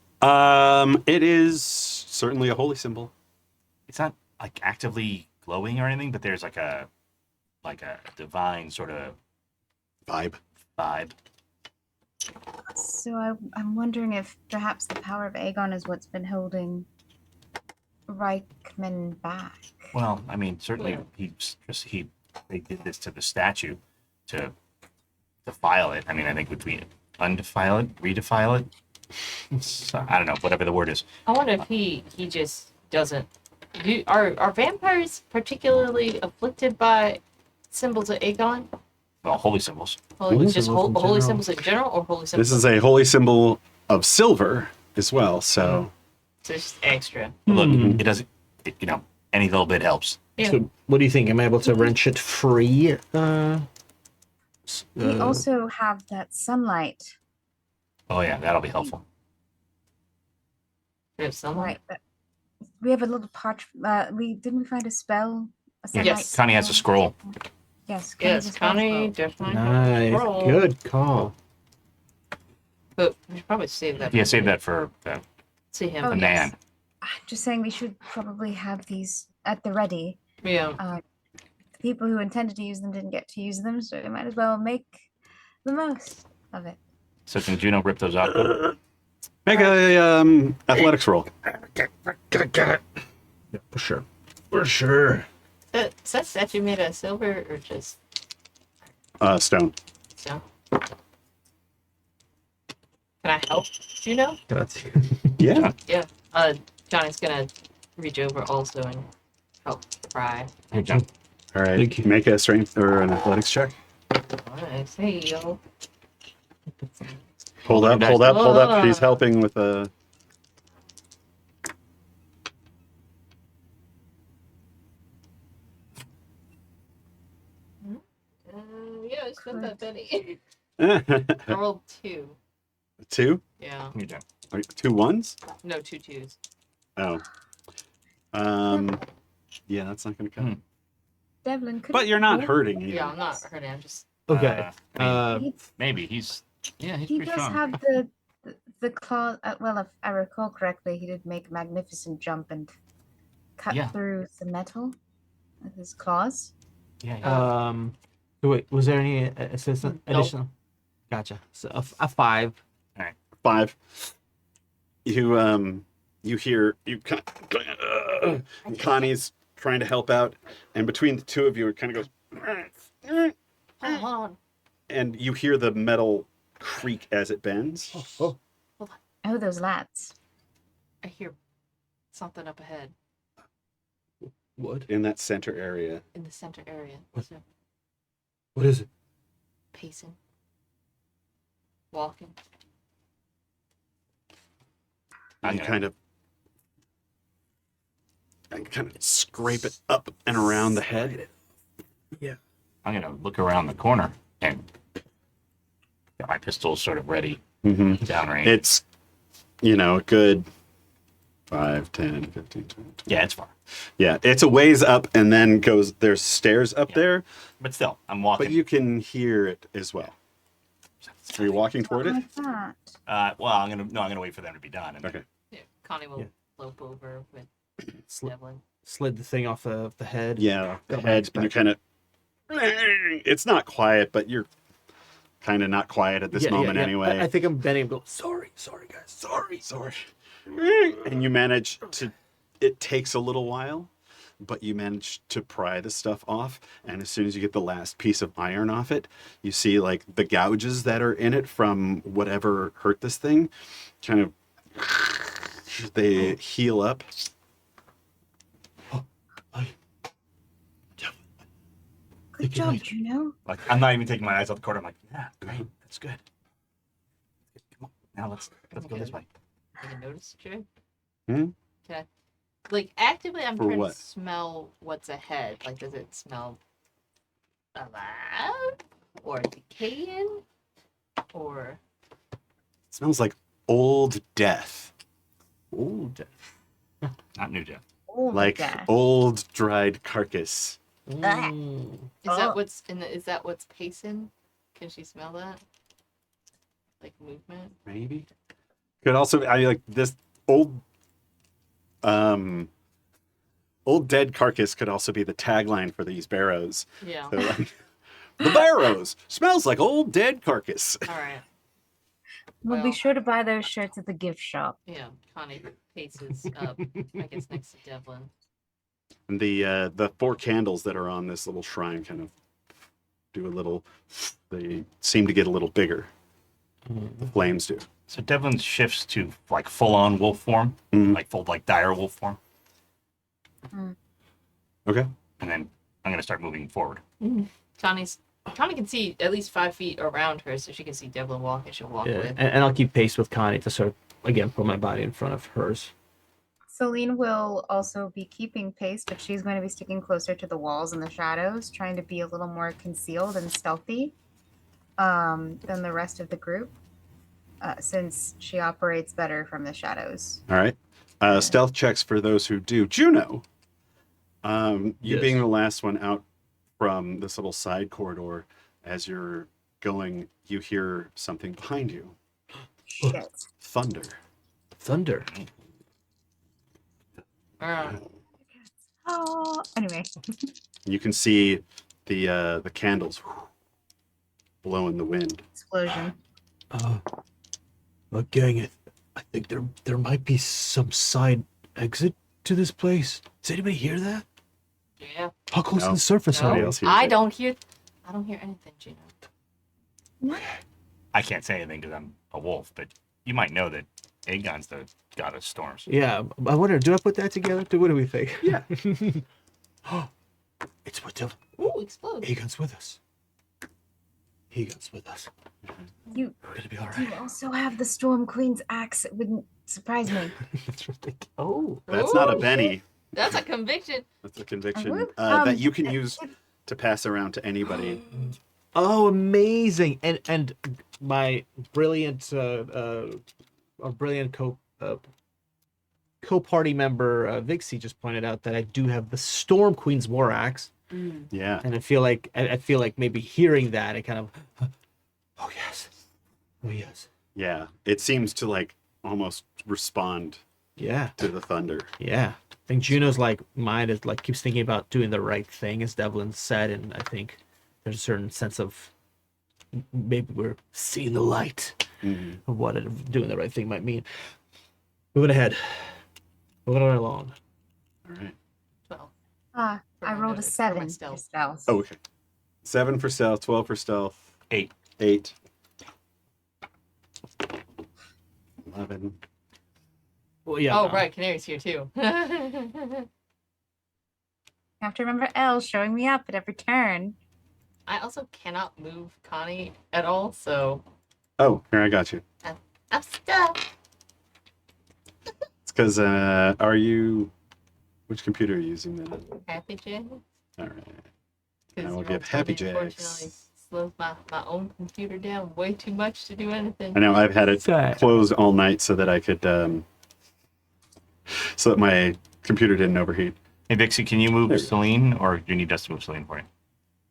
it is certainly a holy symbol. It's not like actively glowing or anything, but there's like a divine sort of Vibe. vibe. So I'm wondering if perhaps the power of Aegon is what's been holding Reichman back. Well, I mean, certainly they did this to the statue to defile it. I mean, I think between undefile it, redefile it. So, I don't know, whatever the word is. I wonder if he just doesn't. Are vampires particularly afflicted by symbols of Aegon? Well, holy symbols. Holy, Holy just symbols in holy general. symbols in general, or holy symbols? This is a holy symbol of silver as well. So just extra. Look, Hmm. it doesn't. You know, any little bit helps. Yeah. So, what do you think? Am I able to wrench it free? We also have that sunlight. Oh yeah, that'll be helpful. There's someone. Right. We have a little we find a spell? A sunlight Yes. Connie has a spell? scroll. Yes. Yes, has a Connie spell. definitely. Nice. Roll. Good call. But we should probably save that. Yeah, for save later. that for See him. Oh, the yes. man. I'm just saying we should probably have these at the ready. Yeah. The people who intended to use them didn't get to use them, so we might as well make the most of it. So can Juno rip those out? make a athletics roll. Get it. Yeah, for sure. For sure. Is that statue made out of silver or just Stone. stone? Can I help? Do you know? That's Yeah. Yeah. Johnny's gonna reach over also and help pry. Hey, John. All right. Thank you. Make a strength or an athletics check. Nice. Hey yo. Hold up. Hold up. Hold up. She's helping with a. Yeah, I spent that penny. I rolled 2. 2? Yeah. You're done. 2 ones? No, 2 2s. Oh. Yeah, that's not going to cut. Hmm. Devlin, could But you're not hurting either. Yeah, I'm not hurting. I'm just. okay. I mean, maybe he's he pretty does strong. have the claw. Well, if I recall correctly, he did make a magnificent jump and cut Yeah. through the metal with his claws. Yeah. So wait, was there any assistant Nope. additional? Gotcha. So a 5. 5. You hear Connie's trying to help out, and between the two of you, it kind of goes, Hold on. and you hear the metal creak as it bends. Oh. Oh, those lats. I hear something up ahead What? In that center area. in the center area. What? So, What is it? pacing. Walking. I'm You gonna- kind of scrape it up and around the head. I'm gonna look around the corner and got my pistol sort of ready, Mm-hmm. downrange. It's, a good 5, 10, 15, 20. Yeah, it's far, Yeah, it's a ways up and then there's stairs up Yeah. there, but still, I'm walking. but you can hear it as well. Are you walking toward it? Like that. Well, I'm gonna wait for them to be done. And then- Okay. Yeah, Connie will Yeah. lope over with Sli- Devlin. slid the thing off the head. Yeah, the Got my head, and you kind of. It's not quiet, but you're kind of not quiet at this moment anyway. I think I'm bending and go, sorry, guys. Sorry. And you manage to. It takes a little while, but you manage to pry the stuff off. And as soon as you get the last piece of iron off it, you see like the gouges that are in it from whatever hurt this thing, kind of. They heal up. Good job, Juno. Like, I'm not even taking my eyes off the corner. I'm like, yeah, great, that's good. Come on, now let's go this way. Make a notice check. Hmm? Okay. Like actively, I'm For trying what? to smell what's ahead. Like, does it smell alive or decaying or? It smells like old death. Old. Not new death. Oh, Like that. old dried carcass. Mm. Is that what's in the? Is that what's pacing? Can she smell that? Like movement. Maybe. Could also like this old old dead carcass could also be the tagline for these barrows. Yeah. So, like, the barrows smells like old dead carcass. All right. We'll well. be sure to buy those shirts at the gift shop. Yeah. Connie paces up. I guess next to Devlin. And the 4 candles that are on this little shrine kind of do a little. They seem to get a little bigger. The flames do. So Devlin shifts to like full-on wolf form, Mhm. like full like dire wolf form, Okay. and then I'm gonna start moving forward. Johnny's Connie can see at least 5 feet around her, so she can see Devlin walk and she'll walk Yeah, with. and I'll keep pace with Connie to sort of again put my body in front of hers. Céline will also be keeping pace, but she's going to be sticking closer to the walls and the shadows, trying to be a little more concealed and stealthy than the rest of the group, since she operates better from the shadows. All right. Stealth checks for those who do. Juno, you Yes. being the last one out from this little side corridor, as you're going, you hear something behind you. Shit. Thunder. Thunder. Oh, anyway. You can see the candles blow in the wind. Explosion. Gang it. I think there might be some side exit to this place. Does anybody hear that? Yeah. How close No. to the surface No. are Somebody we? else hears I it. don't hear anything, Juno. I can't say anything because I'm a wolf, but you might know that Aegon's the god of storms. Yeah, I wonder. Do I put that together? What do we think? Yeah. It's with Devlin. Ooh, explode. Aegon's with us. Aegon's with us. You We're gonna be all you right. also have the Storm Queen's axe. It wouldn't surprise me. That's right. Oh. That's not a Ooh, Benny. That's a conviction. That's a conviction Woo. that you can use to pass around to anybody. Oh, amazing! And my brilliant co-party member Vixie just pointed out that I do have the Storm Queen's War Axe, Yeah. and I feel like maybe hearing that, it kind of, oh yes, Yeah. It seems to like almost respond yeah. to the thunder. Yeah, I think Juno's mind is keeps thinking about doing the right thing, as Devlin said, and I think there's a certain sense of maybe we're seeing the light of what doing the right thing might mean. Moving ahead, moving right along. All right. 12. I my rolled a notice, for 7 my for stealth. stealth. Oh, okay. 7 for stealth, 12 for stealth, 8. 8, 11. Well, yeah. Oh, right. Canary's here, too. You have to remember Elle showing me up at every turn. I also cannot move Connie at all, so Oh, here, I got you. I'm stuck. It's because, which computer are you using then? Happy Jack. All right. Because I will Roll20 give Happy unfortunately Jacks. slows my own computer down way too much to do anything. I know I've had it Sad. closed all night so that I could, so that my computer didn't overheat. Hey, Vixie, can you move There we go. Céline, or do you need us to move Céline for you?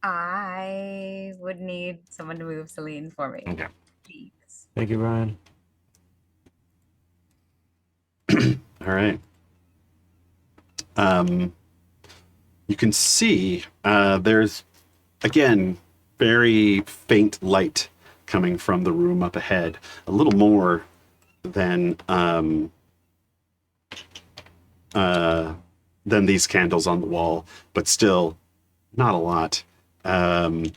I would need someone to move Céline for me. Okay. Please. Thank you, Ryan. All right. You can see there's, again, very faint light coming from the room up ahead. A little more than these candles on the wall, but still not a lot. And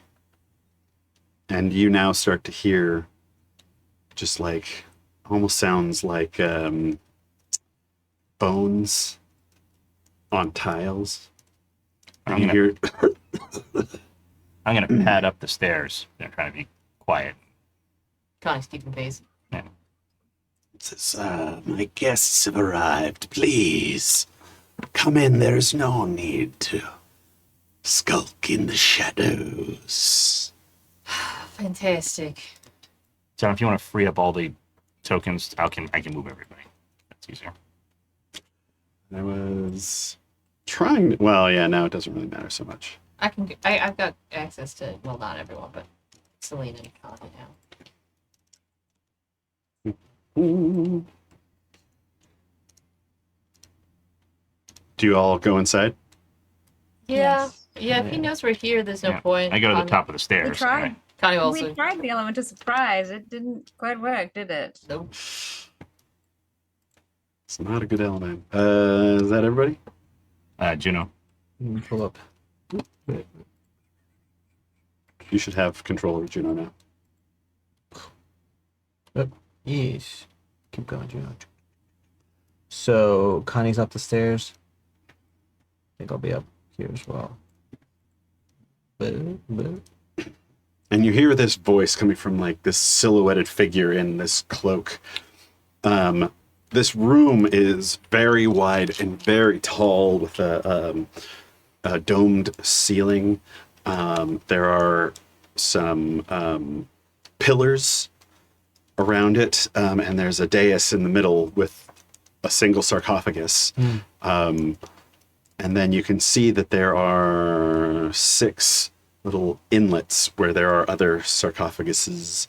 you now start to hear just like, almost sounds like bones on tiles. I'm And you gonna, hear I'm gonna pad up the stairs. I'm trying to be quiet. Connie's keeping pace. it says, my guests have arrived. Please come in. There's no need to skulk in the shadows. Fantastic. So if you want to free up all the tokens, I can move everybody. That's easier. I was trying. Well, yeah, now it doesn't really matter so much. I've got access to, well, not everyone, but Céline and Connie now. Ooh. Do you all go inside? Yeah. Yes. Yeah, if he knows we're here, there's no Yeah. point. I go to the Connie- top of the stairs. We tried. Right? Connie also. We tried the element of surprise. It didn't quite work, did it? Nope. It's not a good element. Is that everybody? Juno. Pull up. You should have control over Juno now. Yes. Keep going, Juno. So Connie's up the stairs. I think I'll be up here as well. And you hear this voice coming from like this silhouetted figure in this cloak. This room is very wide and very tall with a domed ceiling. There are some pillars around it, and there's a dais in the middle with a single sarcophagus. And then you can see that there are 6 little inlets where there are other sarcophaguses,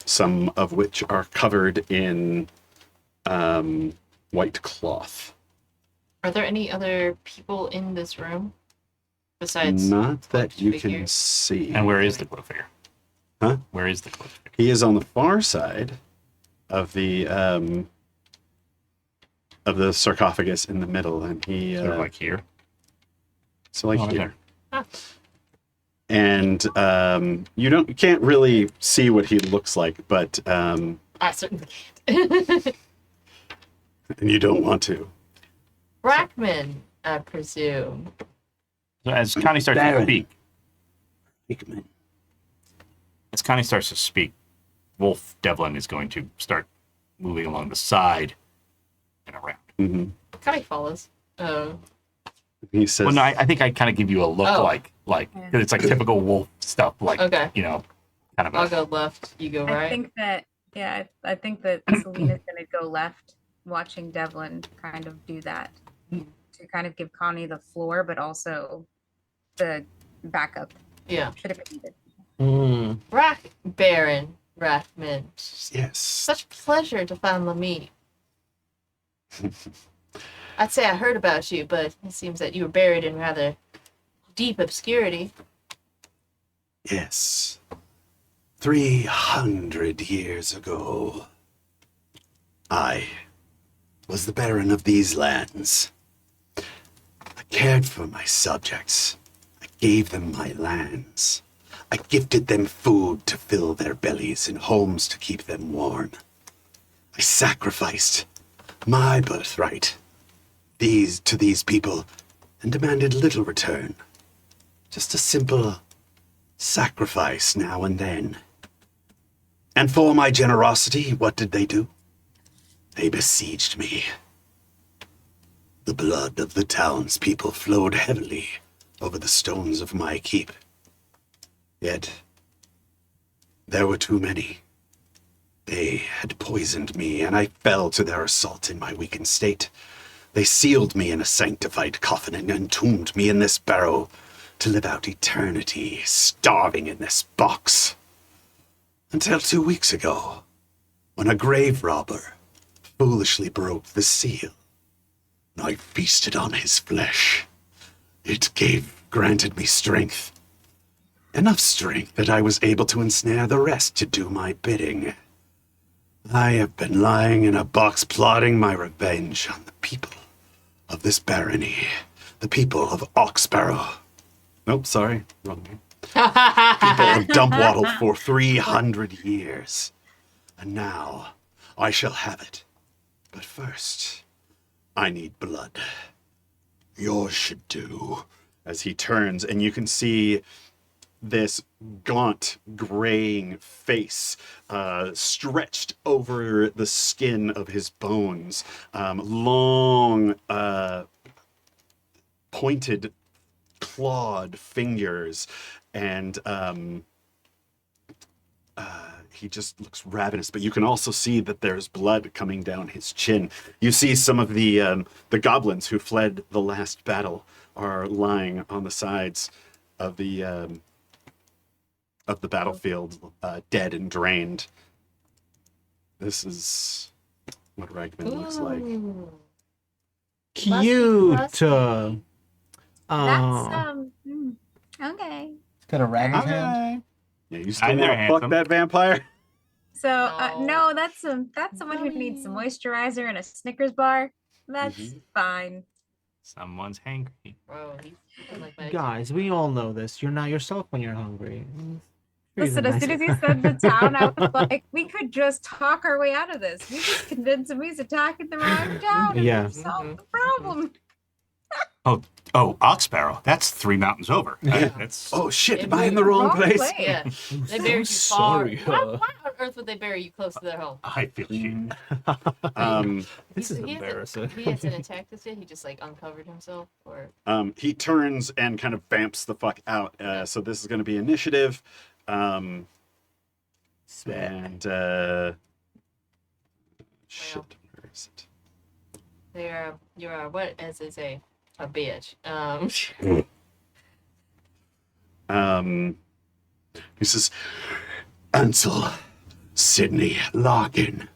some of which are covered in white cloth. Are there any other people in this room besides? Not that you figure? can see. And where is the cloak figure? Huh? Where is the cloak figure? He is on the far side of the sarcophagus in the middle, and he Sort of like here. so like Oh, here. there. Huh. And you can't really see what he looks like, but I certainly can't. and you don't want to. Brackman, I presume. So as Connie starts to Baron. speak, Hickman. as Connie starts to speak, Wolf Devlin is going to start moving along the side and around. Mm-hmm. Connie follows. Oh. He says, Well, no, I think I kind of give you a look Oh. like, because it's like typical wolf stuff, like, Okay. you know, kind of I'll a, go left. You go right. I think that I think that Céline is going to go left, watching Devlin kind of do that to kind of give Connie the floor, but also the backup. Yeah. Should have been needed. Baron Rathman. yes. Such pleasure to finally meet. I'd say I heard about you, but it seems that you were buried in rather deep obscurity. Yes. 300 years ago, I was the Baron of these lands. I cared for my subjects. I gave them my lands. I gifted them food to fill their bellies and homes to keep them warm. I sacrificed my birthright to these people and demanded little return. Just a simple sacrifice now and then. And for my generosity, what did they do? They besieged me. The blood of the townspeople flowed heavily over the stones of my keep. Yet, there were too many. They had poisoned me, and I fell to their assault in my weakened state. They sealed me in a sanctified coffin and entombed me in this barrow to live out eternity, starving in this box. Until 2 weeks ago, when a grave robber foolishly broke the seal. I feasted on his flesh. It granted me strength. Enough strength that I was able to ensnare the rest to do my bidding. I have been lying in a box plotting my revenge on the people of this barony. The people of Oxbarrow. Nope, sorry, wrong name. People of Dumpwaddle for 300 years. And now, I shall have it. But first, I need blood. Yours should do. As he turns, and you can see this gaunt, graying face stretched over the skin of his bones. Long, pointed, clawed fingers, and he just looks ravenous. But you can also see that there's blood coming down his chin. You see some of the goblins who fled the last battle are lying on the sides of the battlefield, dead and drained. This is what Ragman looks like. Ooh. Cute. Lusty. Aw. That's okay. It's got a rag in his hand. Hi. Yeah, you still Hi there, want to fuck handsome. that vampire? So No. no, that's someone who needs some moisturizer and a Snickers bar. That's Mhm. fine. Someone's hangry. Bro, he's like my Guys, we all know this. You're not yourself when you're hungry. Listen, as soon as he said the town, I was like, we could just talk our way out of this. We just convinced him he's attacking the wrong town and Yeah. we solved the problem. Oh, Oxbarrow. That's 3 mountains over. That's Oh shit! It Am I in the moved wrong wrong place? way. Yeah, they buried you so far. sorry, Why on earth would they bury you close to their home? I feel shit. This is He hasn't- embarrassing. He hasn't attacked us yet. He just like uncovered himself, or He turns and kind of vamps the fuck out. So this is going to be initiative. And shit, where is it? you are what, as they say, a bitch. He says, Ansel, Sydney, Larkin,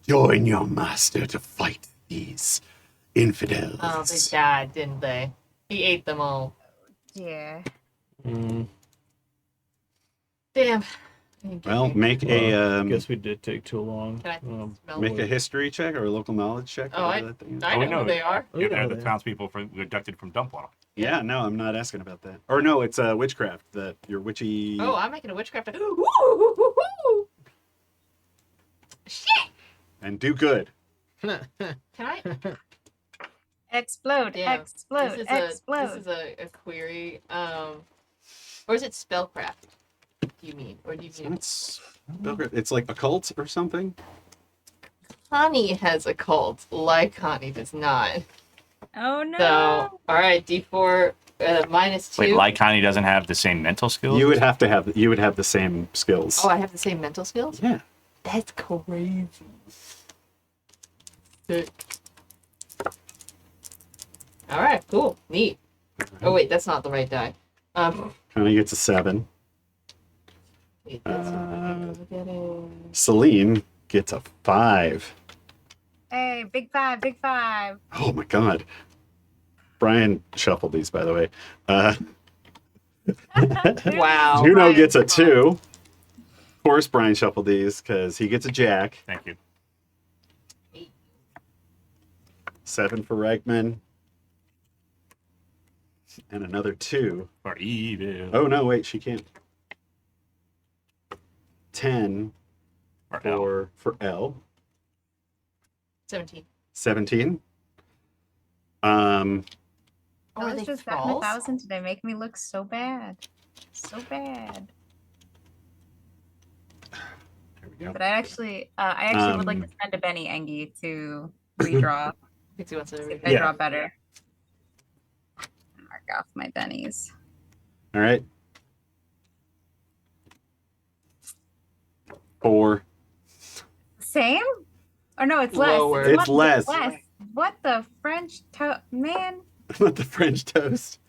join your master to fight these infidels. Oh, they died, didn't they? He ate them all. Yeah. Damn. Well, make I a guess we did take too long. Can I smell make a it? history check or a local knowledge check. Oh, whatever that thing is. I Oh, we know know who they are. Oh, Yeah, yeah, they're the yeah. townspeople abducted from Dumpwell. Yeah, no, I'm not asking about that. Or no, it's witchcraft. That your witchy. Oh, I'm making a witchcraft. Woo! Shit! And do good. Can I? Explode, Yeah. explode, explode. This is a query. Or is it spellcraft? Do you mean, or do you mean? It's like occult or something. Connie has a cult. Like Connie does not. Oh no. So, all right, D4 -2. Wait, like Connie doesn't have the same mental skills? You would have the same skills. Oh, I have the same mental skills? Yeah. That's crazy. Sick. All right, cool, neat. Oh wait, that's not the right die. Connie gets a 7. Wait, that's look at it. Céline gets a 5. Hey, big five, big five. Oh my god. Brian shuffled these, by the way. Wow. Juno Brian gets a shuffled. 2. Of course, Brian shuffled these because he gets a jack. Thank you. 7 for Reichman. And another 2. For evil. Oh no, wait, she can't. 10 Or L. for L. 17. 17. Oh, I are was they just gotten trolls? 1,000 today. Make me look so bad. So bad. There we go. But I actually would like to spend a Benny Engie to redraw. Pixie wants to See read if I it. draw better. Mark off my bennies. All right. 4. Same? Or no, it's Lower. less. It's less. What the French man? Not the French toast.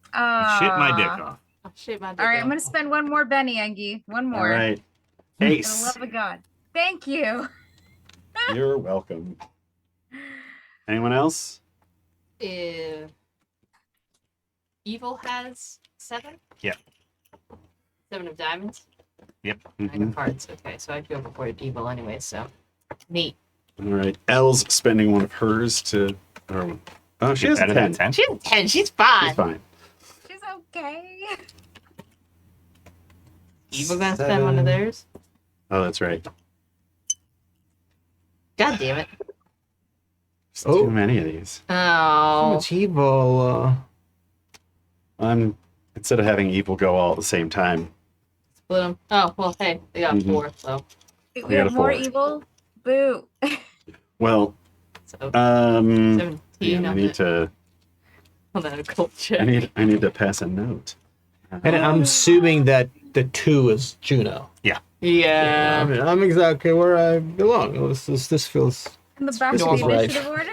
Shit my dick off. Oh, shit, my dick All right, off. I'm gonna spend one more Benny Engie. One All more. right. For the Ace. love of God. Thank you. You're welcome. Anyone else? Evil has 7? Yeah. 7 of diamonds? Yep. 9 of hearts. Okay, so I'd go before evil anyway, so. Neat. All right. Elle's spending one of hers to. Oh, she has a Better than 10. 10? She's 10, she's fine. She's fine. She's okay. Evil gonna spend one of theirs? Oh, that's right. God damn it. There's Oh. too many of these. So Oh. much evil. Instead of having evil go all at the same time. Split them. Oh, well, hey, they got Mhm. 4, so. We got a have more 4. evil. Boo. Well, So, 17. 17 I of need it. to. Hold on, a cold check. I need to pass a note. And I'm assuming that the 2 is Juno. Yeah. I'm exactly where I belong. This feels. In the back of This the was right. initiative order.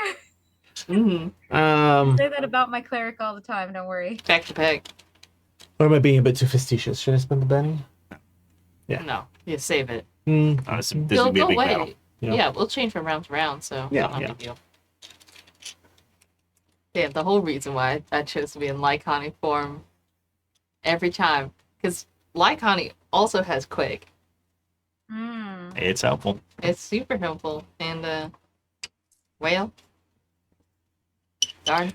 Mm-hmm. Say that about my cleric all the time. Don't worry. Back to back. Or am I being a bit too facetious? Should I spend the Benny? Yeah. No, you save it. This They'll would be a go big away. battle. Yeah. Yeah, we'll change from round to round, so Yeah, not a yeah. big deal. Yeah, the whole reason why I chose to be in Lyconi form every time, because Lyconi also has Quake. Mm. It's helpful. It's super helpful, and whale. Darn.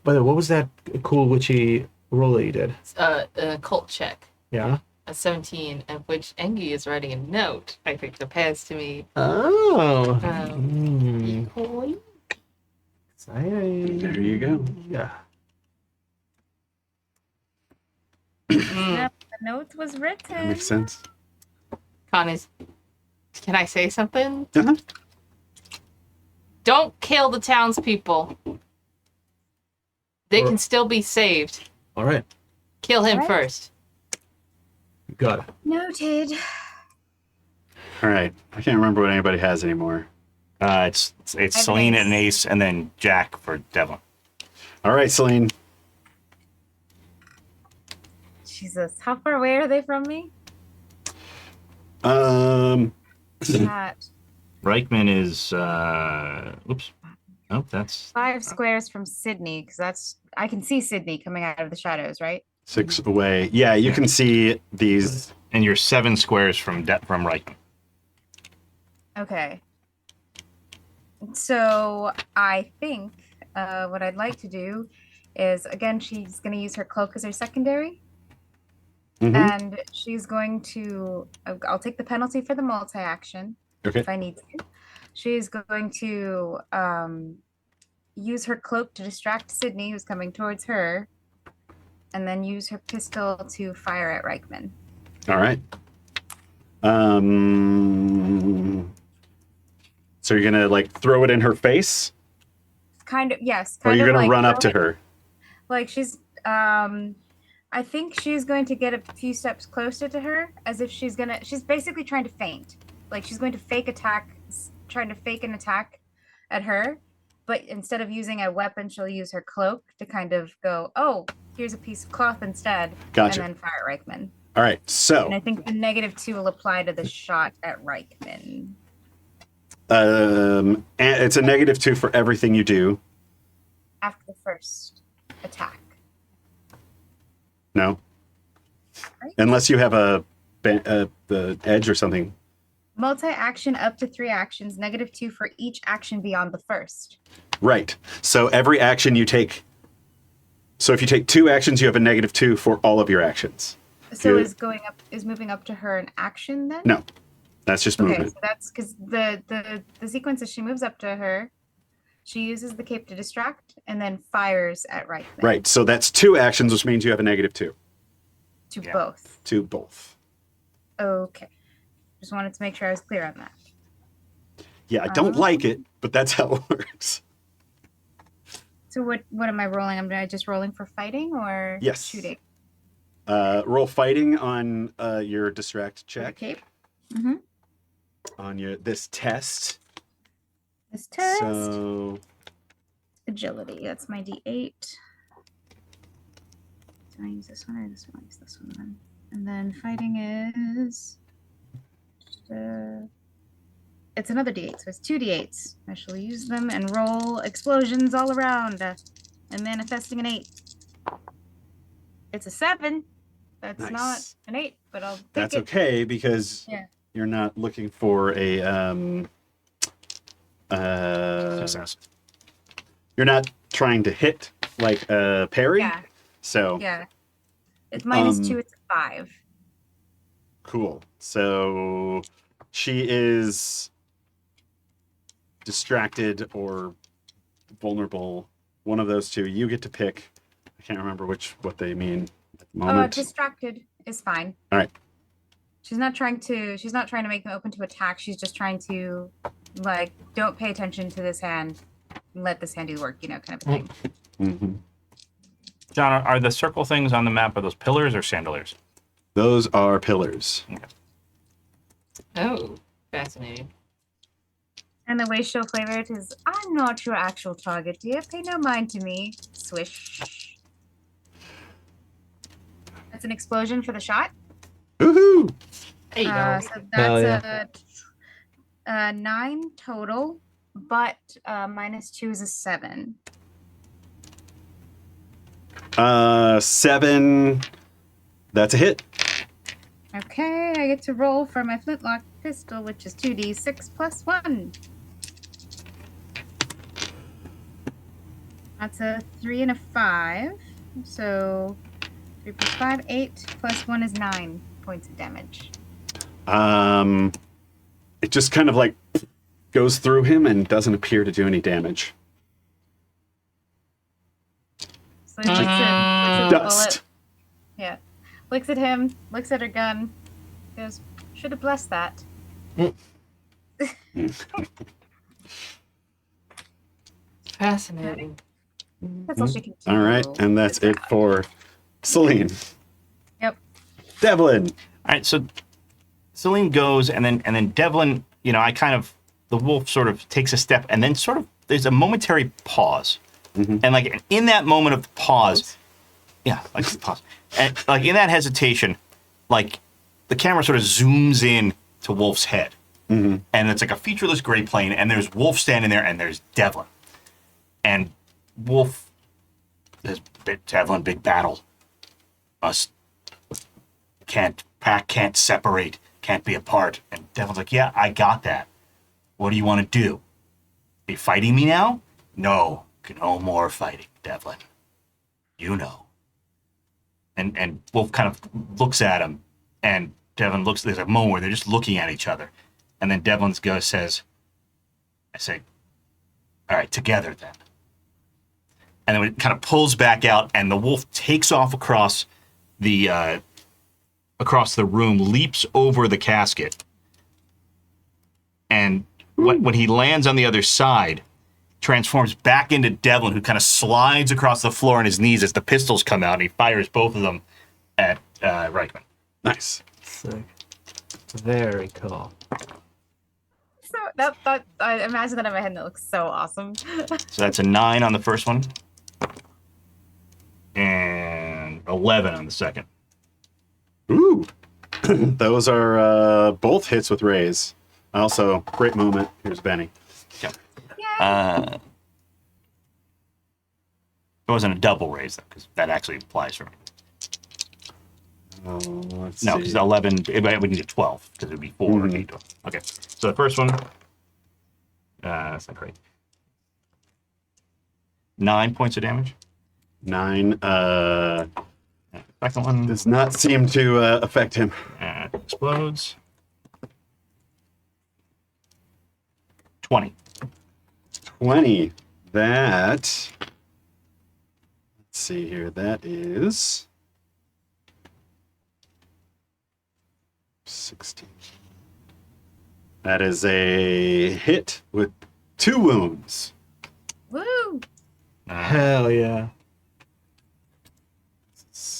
By the way, what was that cool witchy roll that you did? A cult check. Yeah. A 17, of which Engie is writing a note, I think, to pass to me. Oh. Equally. Exciting. There you go. Yeah. Yep, the note was That written. makes sense. Connie's. Can I say something? Uh-huh. Don't kill the townspeople. They Or- can still be saved. All right. Kill him Right. first. Got it. Noted. All right. I can't remember what anybody has anymore. It's I have Céline an and an ace, and then Jack for Devlin. All right, Céline. Jesus, how far away are they from me? Right. Reichman is oops. Oh, that's 5 squares from Sydney, because I can see Sydney coming out of the shadows, right? 6 away. Yeah, you can see these. and you're 7 squares from Reichman. Okay. So I think what I'd like to do is, again, she's going to use her cloak as her secondary. Mhm. And she's going to, I'll take the penalty for the multi-action Okay. if I need to. She's going to use her cloak to distract Sydney, who's coming towards her, and then use her pistol to fire at Reichman. All right. So you're gonna like throw it in her face, Kind of, yes. or Kind you're of gonna like run up to throwing- her? Like she's, I think she's going to get a few steps closer to her, as if she's basically trying to feint. Like she's going to trying to fake an attack at her, but instead of using a weapon, she'll use her cloak to kind of go, oh, here's a piece of cloth instead, Gotcha. and then fire at Reichman. All right. So And I think the -2 will apply to the shot at Reichman. and it's a -2 for everything you do. After the first attack. No, Right? unless you have the edge or something. Multi-action up to 3 actions, -2 for each action beyond the first. Right. So every action you take. So if you take 2 actions, you have a -2 for all of your actions. So Yeah. is moving up to her an action then? No, that's just Okay, movement. so that's because the sequence is she moves up to her, she uses the cape to distract, and then fires at Reichman. Right. So that's 2 actions, which means you have a -2 To Yeah. both. to both. Okay. Just wanted to make sure I was clear on that. Yeah, I don't Oh. like it, but that's how it works. So what am I rolling? Am I just rolling for fighting or Yes. shooting? Roll fighting on your distract For the check cape? Mm-hmm. on this test. This test. So Agility. That's my D8. Do I use this one or this one? I use this one then. And then fighting is just, it's another D8, so it's 2 D8s. I shall use them and roll explosions all around. And manifesting an 8. It's a 7. That's Nice. not an 8, but I'll take that's it. okay because Yeah. you're not looking for a Success. you're not trying to hit like a parry. Yeah, So yeah. It's -2, Um, it's a 5. cool. So she is distracted or vulnerable. One of those two. You get to pick. I can't remember what they mean at the moment. Distracted is fine. All right. She's not trying to make them open to attack. She's just trying to, like, don't pay attention to this hand. Let this hand do the work, kind of a thing. Mhm. John, are the circle things on the map, are those pillars or chandeliers? Those are pillars. Oh, fascinating. And the way she'll flavor it is, I'm not your actual target, dear. Pay no mind to me. Swish. That's an explosion for the shot. Woohoo! Hey, you go. So Hell that's a 9 total, but -2 is a 7. 7. That's a hit. Okay, I get to roll for my flintlock pistol, which is 2d6 plus 1. That's a 3 and a 5. So 3 plus 5, 8 plus 1 is 9 points of damage. It just kind of like goes through him and doesn't appear to do any damage. So it's just a Dust. bullet. Yeah. looks at him, looks at her gun, goes, should have blessed that. Fascinating. That's all she can do. All right, and that's it for Céline. Yep. Devlin. All right, so Céline goes, and then Devlin, the wolf sort of takes a step, and then sort of there's a momentary pause, and like in that moment of pause, yeah, like pause, and like in that hesitation, like the camera sort of zooms in to Wolf's head, and it's like a featureless gray plane, and there's Wolf standing there, and there's Devlin, and Wolf, there's Devlin, big battle, us can't separate, can't be apart. And Devlin's like, yeah, I got that. What do you want to do? Are you fighting me now? No more fighting, Devlin. You know. And Wolf kind of looks at him, and Devlin looks, there's a moment where they're just looking at each other. And then Devlin says, all right, together then. And then it kind of pulls back out, and the wolf takes off across the room, leaps over the casket, and when he lands on the other side, transforms back into Devlin, who kind of slides across the floor on his knees as the pistols come out, and he fires both of them at Reichman. Nice. Sick. Very cool. So that I imagine that in my head, and it looks so awesome. So that's a 9 on the first one, and 11 on the second. Ooh. Those are both hits with raise. Also, great moment. Here's Benny. Okay. Yay. It wasn't a double raise, though, because that actually applies for me. Let's No, see. because 11, it would need a 12, because it would be 4 and 8. Okay, so the first one, that's not great. 9 points of damage. 9 Second one does not seem to affect him. Explodes. 20. 20. That. Let's see here. That is 16. That is a hit with 2 wounds. Woo! Hell yeah.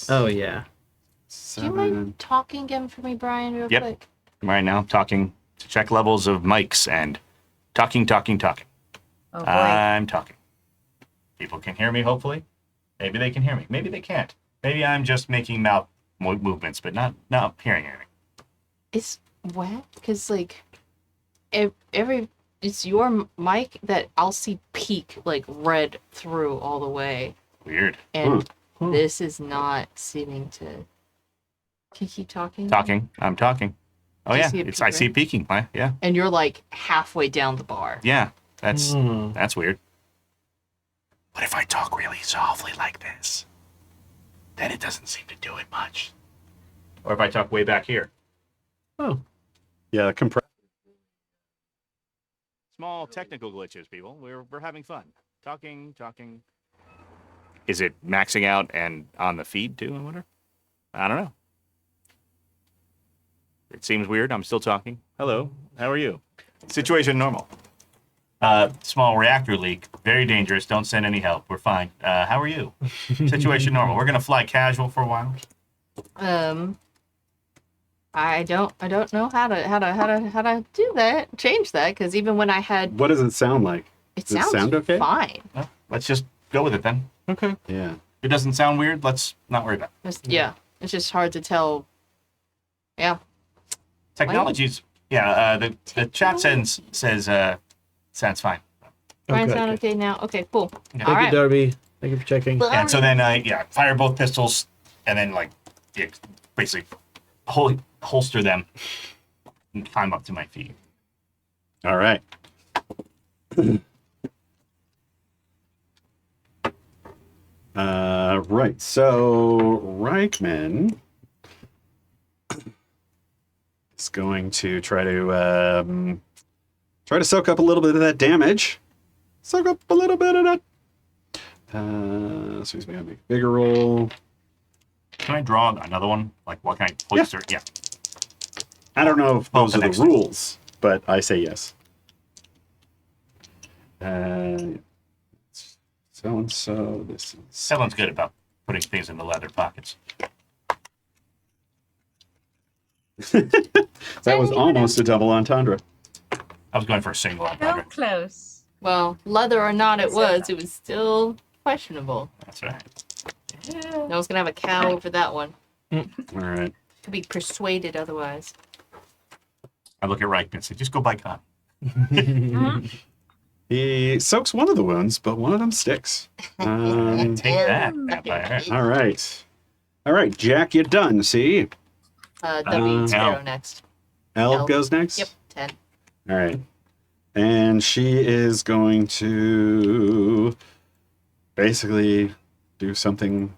Oh yeah. Do you mind talking again for me, Brian, real Yep. quick? Right now, talking to check levels of mics and talking. Oh boy. I'm talking. People can hear me, hopefully. Maybe they can hear me. Maybe they can't. Maybe I'm just making mouth movements, but not hearing anything. It's what? Because like it's your mic that I'll see peak like red through all the way, Weird. and this is not seeming to. Can you keep talking? I'm talking. Oh Do you yeah, see it I see it peeking. Yeah. And you're like halfway down the bar. Yeah. That's weird. But if I talk really softly like this, then it doesn't seem to do it much. Or if I talk way back here. Oh. Yeah, compress. Small technical glitches, people. We're having fun. Talking. Is it maxing out and on the feed too, I wonder? I don't know. It seems weird. I'm still talking. Hello. How are you? Situation normal. Small reactor leak. Very dangerous. Don't send any help. We're fine. How are you? Situation normal. We're gonna fly casual for a while. I don't know how to do that, change that, because even when I had, What does it sound like? it Does it sounds sound okay? fine. Well, let's just go with it then. Okay. Yeah. If it doesn't sound weird, let's not worry about it. It's just hard to tell. Yeah. Technologies. Yeah. The chat says sounds fine. Brian, Okay, sound okay. okay now? Okay, cool. Thank All you, right. Darby. Thank you for checking. And so then fire both pistols and then basically holster them and climb up to my feet. All right. Right. So Reichman is going to try to soak up a little bit of that damage. Soak up a little bit of that. So he's going to make a bigger roll. Can I draw another one? Like, what can I poster? Yeah. I don't know if Well, those the are the next one. rules, but I say yes. So and so. This is. Celine's good about putting things in the leather pockets. That was almost a double entendre. I was going for a single So entendre. close. Well, leather or not it was still questionable. That's right. No one's gonna have a cow over that one. All right. Could be persuaded otherwise. I look at Reich and say, just go by Con. He soaks one of the wounds, but one of them sticks. Take that, vampire. All right, Jack, you're done. See, W Sparrow L. next. Elle Elle. goes next. Yep, 10. All right, and she is going to basically do something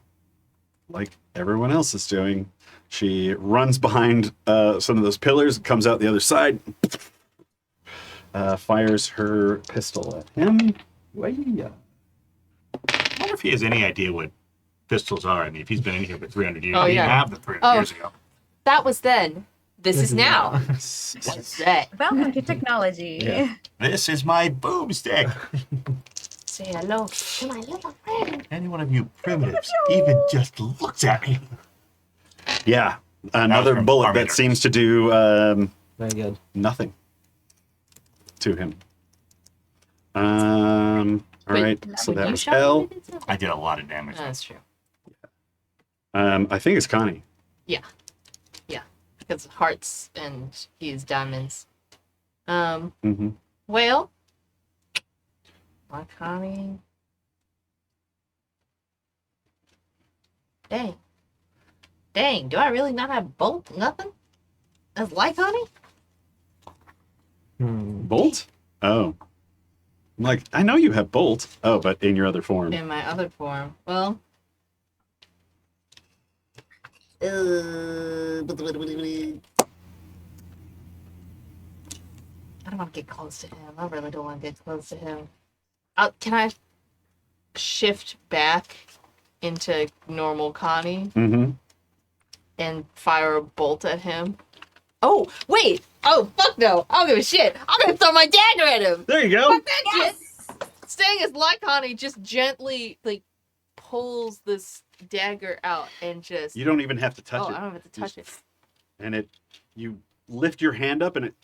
like everyone else is doing. She runs behind some of those pillars, comes out the other side, fires her pistol at him. Wait-ya. I wonder if he has any idea what pistols are. I mean, if he's been in here for 300 years, Oh, he didn't yeah. have them 300 Oh. years ago. That was then. This is now. What's that? Welcome to technology. Yeah. This is my boomstick. Say hello to my little friend. Any one of you primitives even just looks at me. Yeah, another from bullet Armator. that seems to do Very good. nothing to him. All Wait, right, so Would that you was shot Elle. me? I did a lot of damage. That's true. I think it's Connie. Because hearts and he's diamonds. Mm-hmm. Well, my Connie. Dang, do I really not have bolt? Nothing? That's like Connie? Bolt? Oh. I'm like, I know you have Bolt. Oh, but in your other form. In my other form. Well. I don't want to get close to him. I really don't want to get close to him. Can I shift back into normal Connie Mm-hmm. and fire a bolt at him? Oh, wait! Oh, fuck no! I don't give a shit! I'm gonna throw my dagger at him! There you go. Fuck that shit! Staying as like Connie just gently, like, pulls this dagger out and just... You don't even have to touch oh, it. I don't have to touch it. And you lift your hand up and it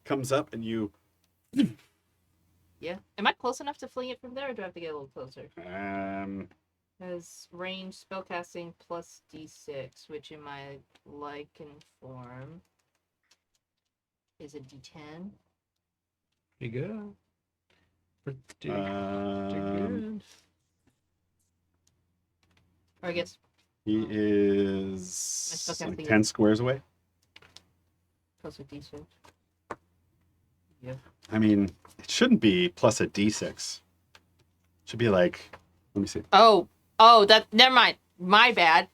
comes up and you... Yeah. Am I close enough to fling it from there, or do I have to get a little closer? Um, Has range spellcasting plus d6, which in my lichen form is a d10. Pretty good. Pretty um, good. Or I guess he is I still can't like think 10 of- squares away. plus a d6. Yeah. I mean, it shouldn't be plus a d6. It should be like, let me see. Oh, that. Never mind. My bad.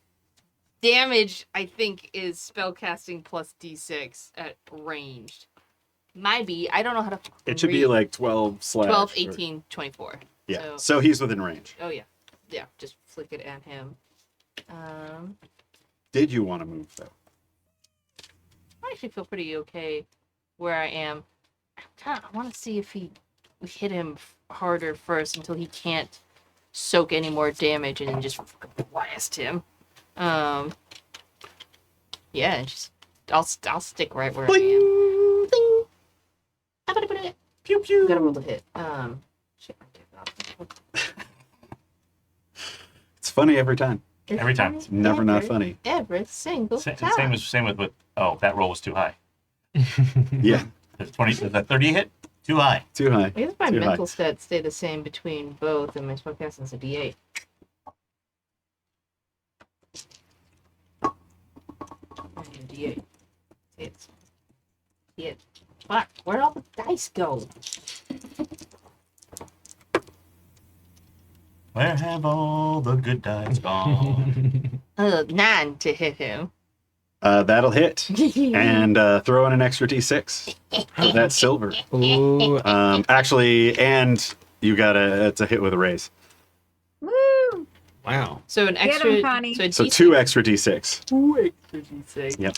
Damage, I think, is spellcasting plus d6 at ranged. Might be. I don't know how to. It should be like 12 slash. 12, or- 18, 24. Yeah. So he's within range. Oh yeah, yeah. Just flick it at him. Did you want to move though? I actually feel pretty okay where I am. I want to see if we hit him harder first until he can't soak any more damage and then just fucking blast him. Yeah, just I'll stick right where I am. Bling. Pew pew. Gotta roll the hit. Shit, I took off. It's funny every time. It's Every time. It's never not every- funny. Every single Same time. same with oh, that roll was too high. Yeah. The 20, the 30 hit? Too high. Too high. I guess my Too high. mental stats stay the same between both, and my spellcasting's a d8. D8. It's it. Fuck, where'd all the dice go? Where have all the good dice gone? 9 to hit him. That'll hit. And throw in an extra d6. That's silver. Ooh, Actually, and you got it's a hit with a raise. Woo! Wow. So an Get 'em, extra. Connie. So, a So D6. 2 extra d6. 2 extra D6. Yep.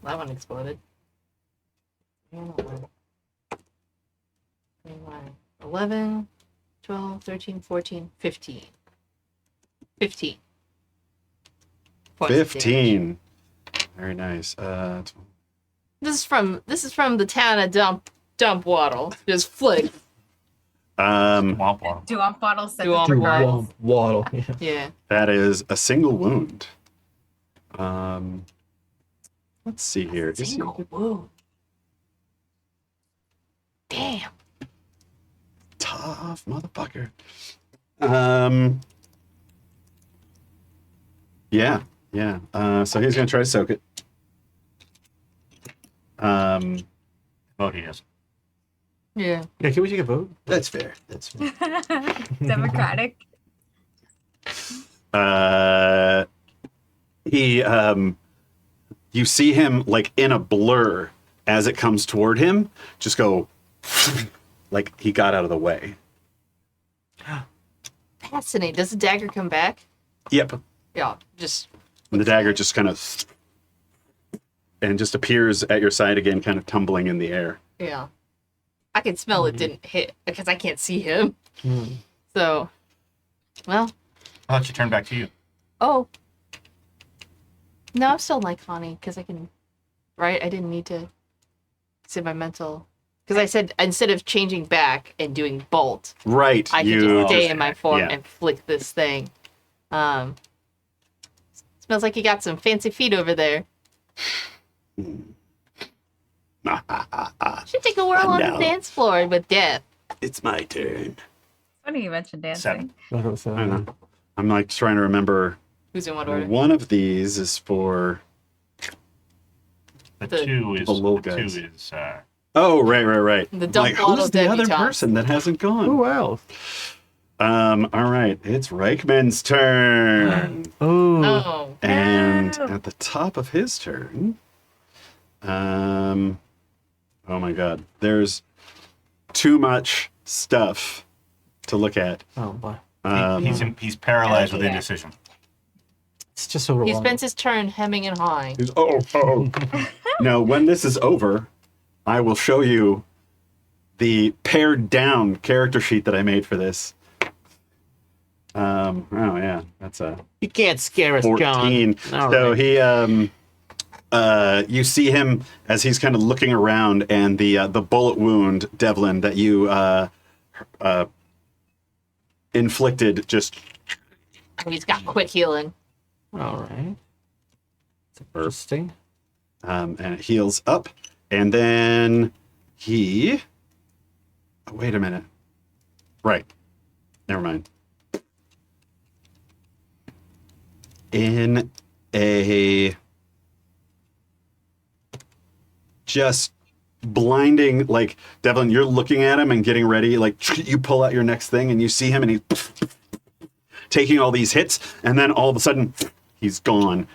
That one exploded. 11, 12, 13, 14, 15. 15. Points of damage. 15. Very nice. This is from the town of Dump Waddle. Just flick. Womp womp. Duomp bottle said Duomp the Waddle. words. Waddle. Yeah. Yeah. that is a single wound. Let's see here. Is he- Single wound. Damn. Tough motherfucker. Yeah. So he's gonna try to soak it. Vote he is. Yeah. Yeah, can we take a vote? That's fair. That's fair. Democratic. He you see him like in a blur as it comes toward him, just go like he got out of the way. Fascinating. Does the dagger come back? Yep. Yeah. Just. And the dagger just kind of and just appears at your side again, kind of tumbling in the air. Yeah. I can smell it didn't hit because I can't see him. So, well. I'll let you turn back to you. Oh. No, I'm still like Connie because I can. Right? I didn't need to. It's in my mental. Because I said instead of changing back and doing bolt, Right. I can you just stay in my form yeah. and flick this thing. Smells like you got some fancy feet over there. Should take a whirl on the No. dance floor with death. It's my turn. Funny you mentioned dancing. 7. I don't know. I'm like trying to remember. Who's in what order? One of these is for. The The- 2 is the little the guys. 2 is Oh, right. The dump Like, bottle who's the other debutante. person that hasn't gone? Who else? All right, it's Reichman's turn. Oh. Oh. And No. at the top of his turn, oh my god, there's too much stuff to look at. Oh boy. he's paralyzed with Yeah. indecision. It's just He overwhelming. spends his turn hemming and hawing. He's, oh. No, when this is over, I will show you the pared down character sheet that I made for this. Oh yeah, that's a You can't scare us, 14. John. All So right. he, you see him as he's kind of looking around, and the bullet wound, Devlin, that you inflicted, just He's got quick healing. All right. It's interesting. and it heals up, and then he. Oh, wait a minute. Right. Never mind. In a just blinding, like, Devlin, you're looking at him and getting ready, like, you pull out your next thing and you see him and he's taking all these hits, and then all of a sudden he's gone.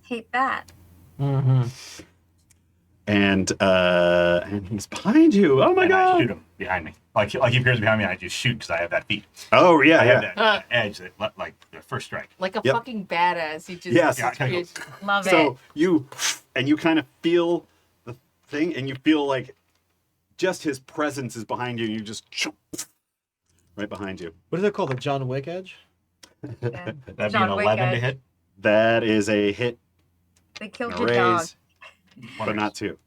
Hate that. Mm-hmm. And he's behind you. Oh my And I god. shoot him behind me. Like he appears behind me, I just shoot because I have that feet. Oh yeah, I have yeah. that edge that, like, the first strike. Like a Yep. fucking badass. He just. Yes. Yeah, I kinda go, Love So it. you kind of feel the thing, and you feel like just his presence is behind you, and you just right behind you. What is it called? The John Wick edge? Yeah. That'd be an John Wick 11 to edge. hit. That is a hit, They killed a your dog. raise, but not two.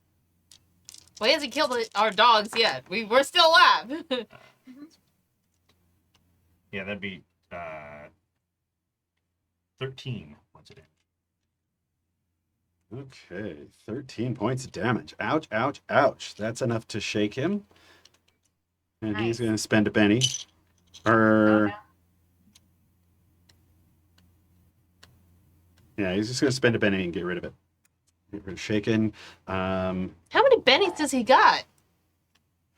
Well, he hasn't killed our dogs yet. We're still alive. Yeah, that'd be 13 once it in. Okay, 13 points of damage. Ouch, ouch, ouch. That's enough to shake him. And he's Nice. going to spend a penny. Oh, Or, no. yeah, he's just going to spend a penny and get rid of it. Get rid of shaken. How many bennies does he got?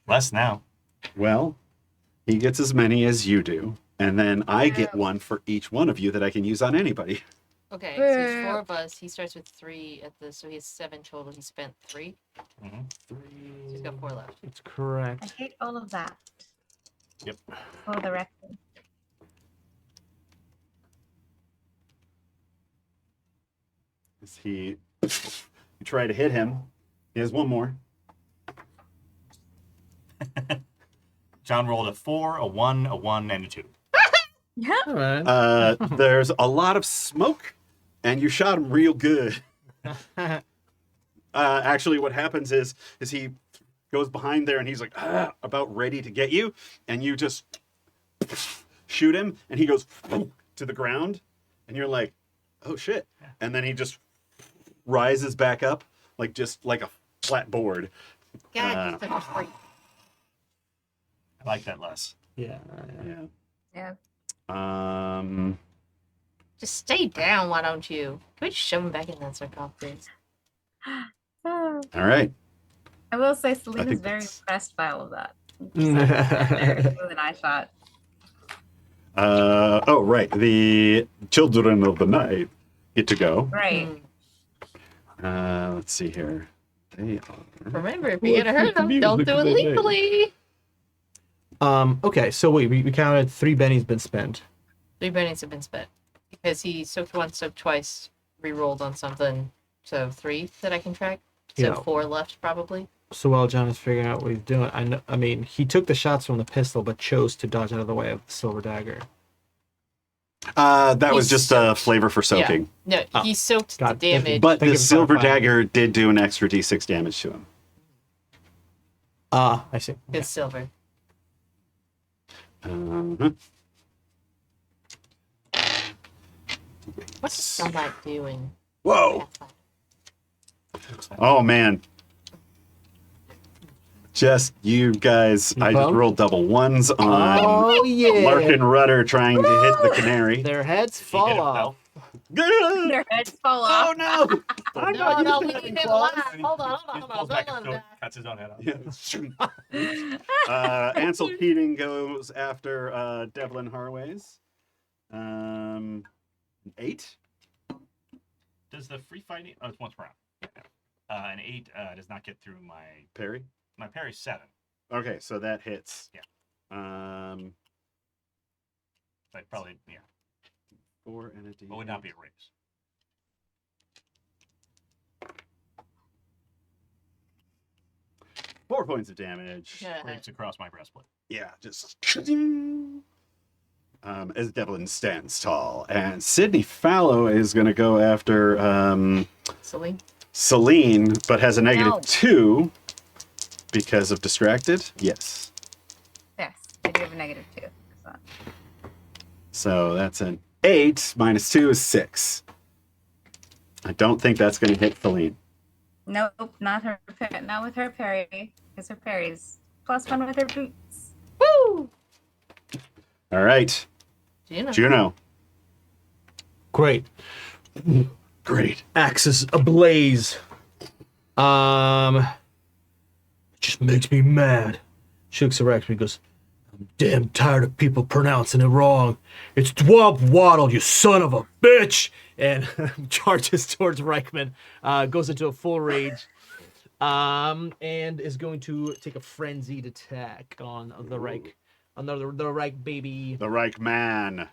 Less now. Well, he gets as many as you do. And then I get one for each one of you that I can use on anybody. Okay, so it's 4 of us. He starts with 3 at the, so he has 7 total. He spent 3. Mm-hmm. So he's got 4 left. It's correct. I hate all of that. Yep. Oh, the record. As you try to hit him. He has one more. John rolled a 4, a 1, a 1, and a 2. Yeah. All right. There's a lot of smoke, and you shot him real good. Actually, what happens is he goes behind there, and he's like, about ready to get you, and you just shoot him, and he goes to the ground, and you're like, oh shit. And then he just rises back up, just like a flat board. God, he's such a freak. I like that less. Yeah. Yeah. Yeah. Just stay down, why don't you? Can we just shove him back in that sarcophagus? Oh. All right. I will say Céline is think very that's- impressed by all of that. Better than I thought. Oh, right. The children of the night get to go. Right. Let's see here. They are. Remember, if you're gonna hurt them, don't do it legally. Okay, so wait, we counted 3 bennies been spent. 3 bennies have been spent. Because he soaked once, soaked twice, re-rolled on something. So 3 that I can track. So Yeah. 4 left, probably. So while John is figuring out what he's doing, I mean, he took the shots from the pistol, but chose to dodge out of the way of the silver dagger. That was He's just a flavor for soaking. No, Oh, he soaked the God, thank you. damage. But Thank the you for silver clarifying. dagger did do an extra d6 damage to him. I see. It's silver. Uh-huh. What's the sunlight doing? Whoa! Oh man. Just you guys, I just Bump? rolled double ones on Oh yeah. Larkin Rudder trying to hit the canary. Their heads He hit fall himself. off. Their heads fall Oh off. no! I'm not No, used we to need having him claws. alive. Hold on, He hold pulls on. back Don't his let him coat, cuts his own head off. Yeah. Ansel Keating goes after Devlin Harways. 8. Does the free fighting? Oh, it's once per round. An 8 does not get through Parry. my parry's 7. Okay, so that hits. Yeah. So But probably 4 and a D. it would not be a raise. Four points of damage. Yeah. Scrapes across my breastplate. Yeah, just as Devlin stands tall, and Sydney Fallow is going to go after Céline? Céline, but has a negative No. 2 because of distracted. Yes, Yes, I do have a negative 2. so that's an 8 minus 2 is 6. I don't think that's going to hit Céline. Nope, not her. Not with her parry. Because her parry's +1 with her boots. Woo! All right, Juno. Juno. Great. Great. Axes ablaze. Just makes me mad. She looks at me and goes, I'm damn tired of people pronouncing it wrong. It's Dwomp Waddle, you son of a bitch! And charges towards Reichman, goes into a full rage, and is going to take a frenzied attack on the Reich. On the Reich baby. The Reich man.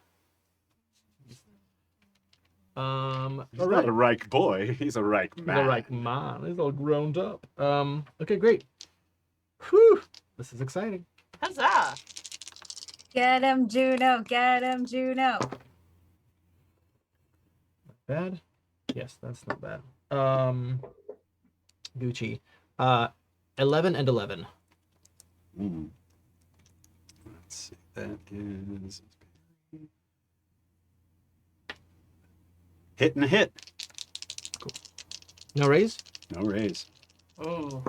He's All not right. a Reich boy. He's a Reich man. The Reich man. He's all grown up. Okay, great. Whew. This is exciting. Huzzah! Get him, Juno. Get him, Juno. Bad? Yes, that's not bad. Gucci. 11 and 11. Mm. Let's see. That is hit and a hit. No raise? No raise. Oh.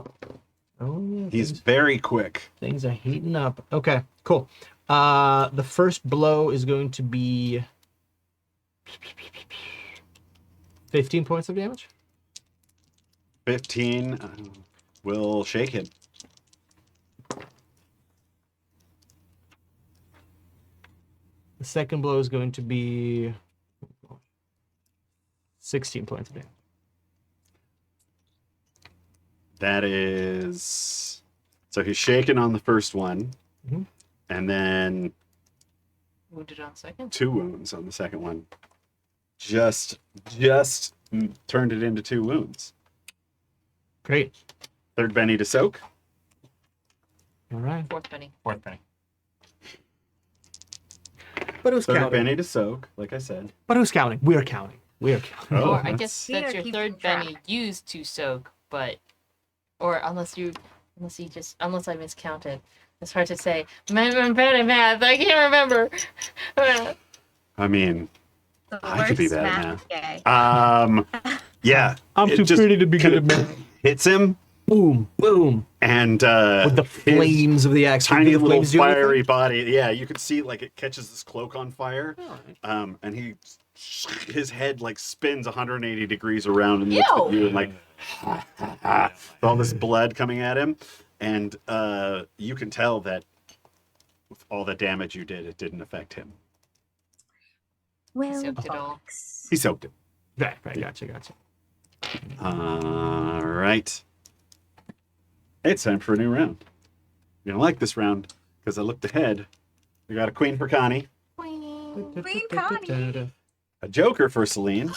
Oh, yeah. He's very quick. Things are heating up. Okay, cool. The first blow is going to be 15 points of damage. 15 will shake him. The second blow is going to be 16 points of damage. That is. So he's shaken on the first one, Mhm. and then Wounded on second. 2 wounds on the second one. Just turned it into 2 wounds. Great. Third Benny to soak. All right. Fourth penny. Fourth penny. But who's Third counting? Benny to soak, like I said. But who's counting? We're counting. We're counting. Oh, Or I that's- guess We that's are your keeping third track. penny used to soak, but unless I miscounted. It's hard to say. Math, I can't remember. I mean, The I could be worst bad at math guy. yeah. I'm it too just pretty to be good kinda at math. hits him, Boom, boom. and With the his flames of the axe. tiny Do the little flames do anything? fiery body. Yeah, you can see like it catches this cloak on fire, All right. and his head like spins 180 degrees around and looks at you and like with all this blood coming at him, and you can tell that with all the damage you did, it didn't affect him. Well, Soaked it all. box. He soaked it. Right, gotcha. All right. It's time for a new round. You're gonna like this round because I looked ahead. We got a queen for Connie, Queen Connie. a joker for Céline,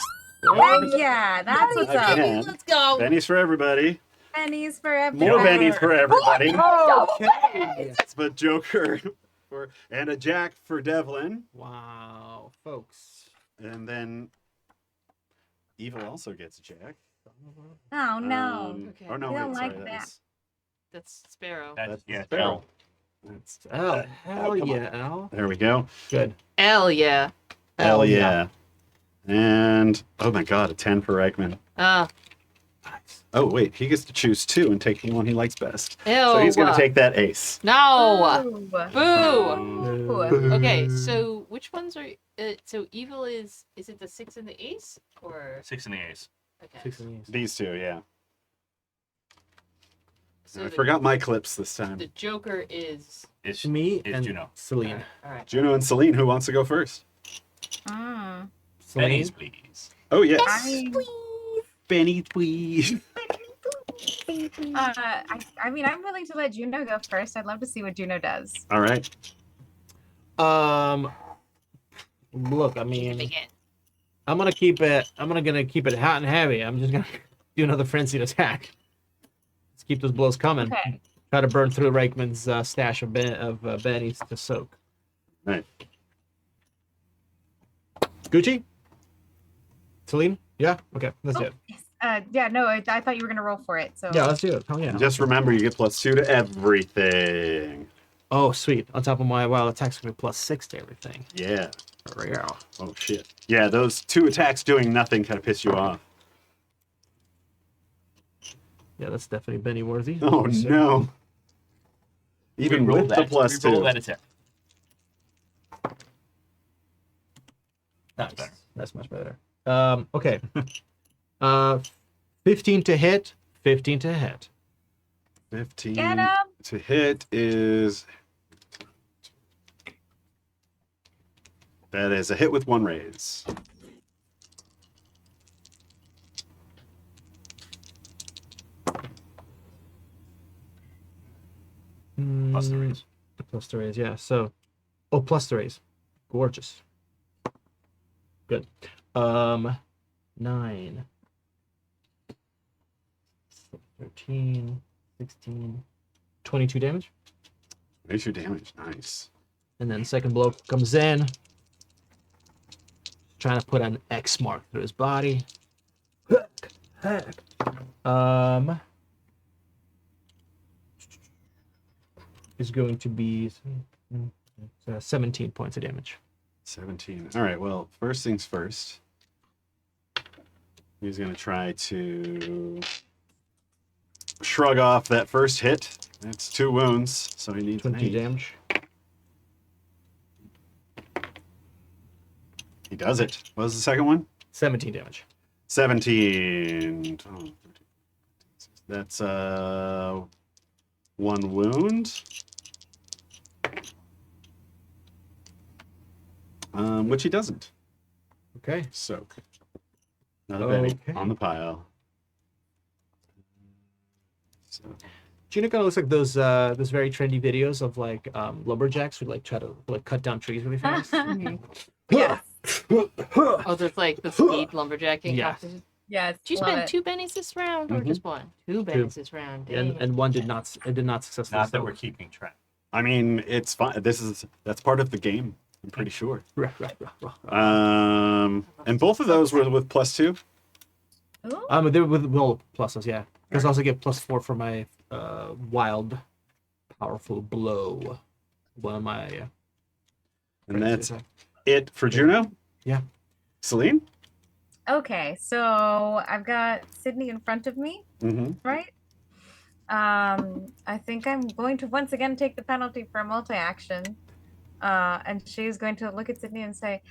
Heck yeah, that's what's up. Again. Let's go. pennies for everybody, Pennies for everyone. more pennies for everybody, Okay. but joker and a jack for Devlin, Wow, folks. and then evil also gets a jack. Oh no. Okay. Oh no, We don't wait, like sorry, that. That's Sparrow. That's yeah, Sparrow. That's Oh, hell come on. yeah, Al. There we go. Good. Hell yeah. Hell yeah. And oh my god, a 10 for Reichman. Nice. Oh wait, he gets to choose 2 and take the one he likes best. Ew. So he's gonna take that ace. No. Ooh. Boo. Ooh. Okay, so which ones are? So evil is it the 6 and the ace or? 6 and the ace. Okay. 6 and the ace. These 2, yeah. So I the, forgot my clips this time. the Joker is. It's Me It's and Juno. Céline. All right. Juno and Céline, who wants to go first? Mm. pennies, Céline. please. Oh yes. I, Benny, please. I mean, I'm willing to let Juno go first. I'd love to see what Juno does. All right. Look, I mean, Begin. I'm gonna keep it hot and heavy. I'm just gonna do another frenzied attack. Let's keep those blows coming. Okay. Try to burn through Reichman's stash of bennies to soak. Right. Gucci? Céline? Yeah? Okay, let's do it. Yes. Yeah, no, I thought you were gonna roll for it. So Yeah, let's do it. Oh, yeah. Just remember, you get +2 to everything. Oh, sweet. On top of my wild attacks, going to be +6 to everything. Yeah. Yeah. Oh shit. Yeah, those 2 attacks doing nothing kind of piss you off. Yeah, that's definitely Benny worthy. Oh no. Even Reroll with the that- +2. reroll that attack. Nice. better. That's much better. Okay. 15 to hit. 15 to hit. 15 get him. to hit is. That is a hit with 1 raise. Plus the raise. Plus the raise, yeah. So, plus the raise. Gorgeous. Good. 9. 13, 16, 22 damage. 22 damage. Nice. And then second blow comes in. Trying to put an X mark through his body. Is going to be 17 points of damage. 17. All right, well, first things first. He's going to try to shrug off that first hit. That's 2 wounds, so he needs an 20 8. damage. He does it. What was the second one? 17 damage. 17. Oh, 13. That's 1 wound. Which he doesn't. Okay. Soak. Another Benny Okay. on the pile. So, Juno kind of looks like those very trendy videos of like lumberjacks who like try to like cut down trees really fast. Yes. Oh, there's like the speed lumberjacking Yeah. competition. Yes. Did you love spend it. 2 bennies this round or Mhm. just one? 2 bennies this round. and Dang. and one did not successfully. Not that sell. we're keeping track. I mean, it's fine. That's part of the game. I'm pretty sure. Rah, rah, rah, rah. And both of those were with +2. Ooh. They were with will pluses, yeah. Because I also get +4 for my wild, powerful blow. One of my. And that's it for Juno. Yeah. Céline. Okay, so I've got Sydney in front of me, Mm-hmm. right? I think I'm going to once again take the penalty for a multi-action. And she's going to look at Sydney and say,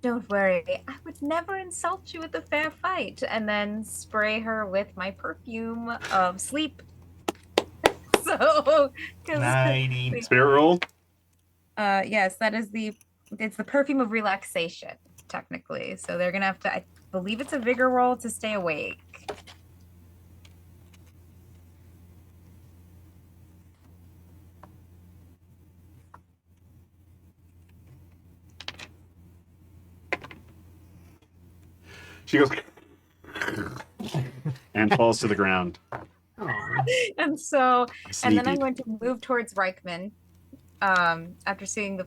"Don't worry, I would never insult you with a fair fight," and then spray her with my perfume of sleep. So, because Nighty. Spirit roll. yes, it's the perfume of relaxation, technically. So they're gonna have to, I believe it's a vigor roll to stay awake. She goes and falls to the ground. Aw. And so, and then I'm Sneaky. going to move towards Reichman. After seeing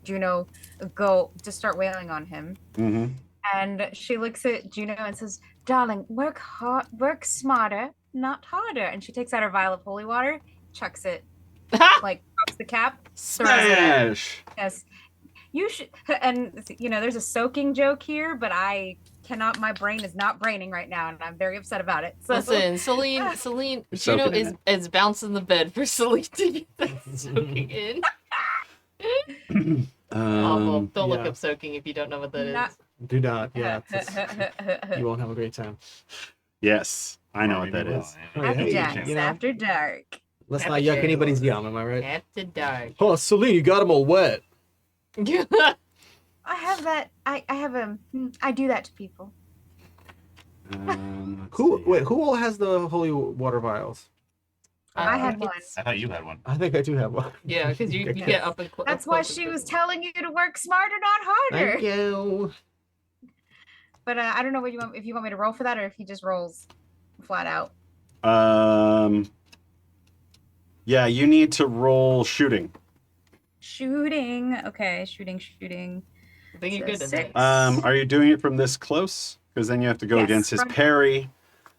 Juno go to start wailing on him, Mm-hmm. and she looks at Juno and says, "Darling, work smarter, not harder." And she takes out her vial of holy water, chucks it, like pops the cap. Smash. Yes, you should. And there's a soaking joke here, but I cannot. My brain is not braining right now, and I'm very upset about it. So, Listen, Céline, You're Juno soaking in is bouncing the bed for Céline to get that soaking in. Awful. Don't look yeah. up soaking if you don't know what that is. Not- Do not, yeah. You won't have a great time. Yes, I know what that is. Happy Hey, Jacks you know, after dark. let's not yuck anybody's yum, am I right? After dark. Oh, Celine, you got them all wet. I have that. I do that to people. Let's Who? see. Wait, who all has the holy water vials? I had one. I thought you had one. I think I do have one. Yeah, because you Okay. get up and That's why she was telling you to work smarter, not harder. Thank you. But I don't know what you want. If you want me to roll for that, or if he just rolls flat out. Yeah, you need to roll shooting. Shooting. Okay, shooting. I think you're good at Six. that. Are you doing it from this close? Because then you have to go Yes, against his from- parry.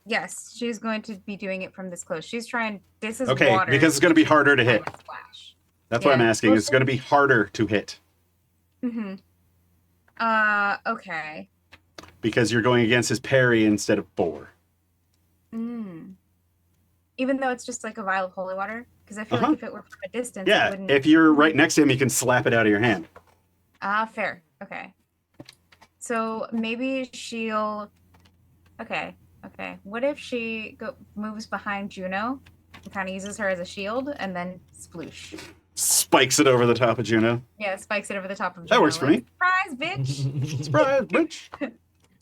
Yes, she's going to be doing it from this close. She's trying. This is Okay, water. because it's going to be harder to hit. Trying to splash. That's what I'm Yeah. asking. It's going to be harder to hit Mm-hmm. Okay. because you're going against his parry instead of 4. Mm. Even though it's just like a vial of holy water, because I feel Uh-huh. like if it were from a distance, it Yeah, wouldn't. if you're right next to him, you can slap it out of your hand. Fair. Okay. So maybe she'll. Okay. What if she moves behind Juno and kind of uses her as a shield and then sploosh? Spikes it over the top of Juno. Yeah, spikes it over the top of Juno. That works for me. Surprise, bitch! Surprise, bitch.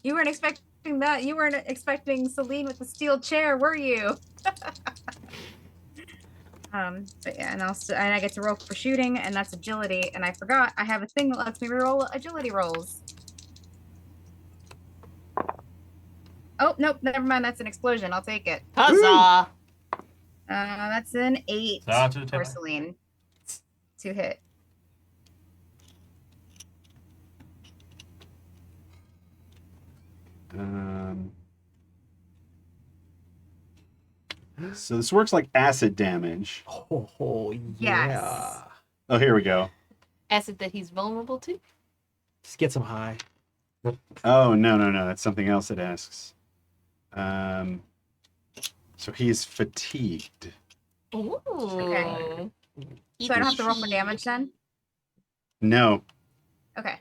You weren't expecting that. You weren't expecting Céline with the steel chair, were you? But yeah, and I get to roll for shooting, and that's agility. And I forgot I have a thing that lets me reroll agility rolls. Oh nope, never mind. That's an explosion. I'll take it. Huzzah! That's an 8 Shout out to the for table. Céline to hit. So this works like acid damage. Oh, yeah. Yes. Oh, here we go. Acid that he's vulnerable to? Just get some high. Oh, no. That's something else it asks. So he's fatigued. Ooh. Okay. So I don't have to roll for damage then? No, Okay.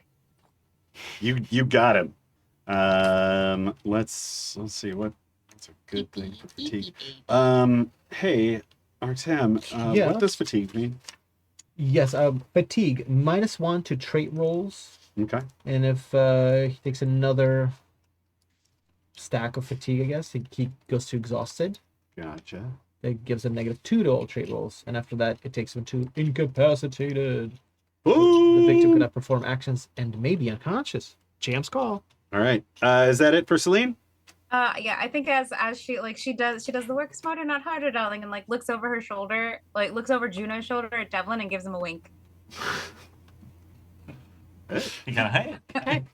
you got him. Let's see what's a good thing for fatigue. Hey, Artem, Yeah? what does fatigue mean? Yes, fatigue, -1 to trait rolls. Okay. And if he takes another stack of fatigue, I guess. He goes to exhausted. Gotcha. It gives him -2 to all trait rolls, and after that, it takes him to incapacitated. Ooh. The victim cannot perform actions and may be unconscious. GM's call. All right. Is that it for Céline? Yeah, I think as she does the work smarter, not harder, darling, and like looks over her shoulder, like looks over Juno's shoulder at Devlin and gives him a wink. You kind of hey.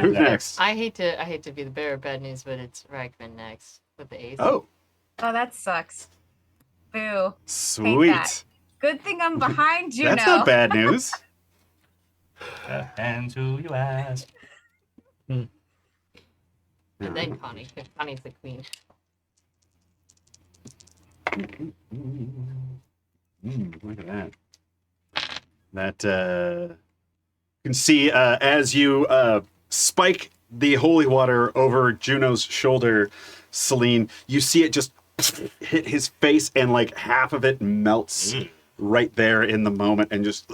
Who's that. next? I hate to be the bearer of bad news, but it's Reichman next with the ace. Oh, Oh, that sucks. Boo. sweet. that. Good thing I'm behind Juno. That's not bad news. And who you ask. And then Connie, 'cause Connie's the queen. Look at that. That you can see as you spike the holy water over Juno's shoulder, Céline, you see it just hit his face, and like half of it melts right there in the moment, and just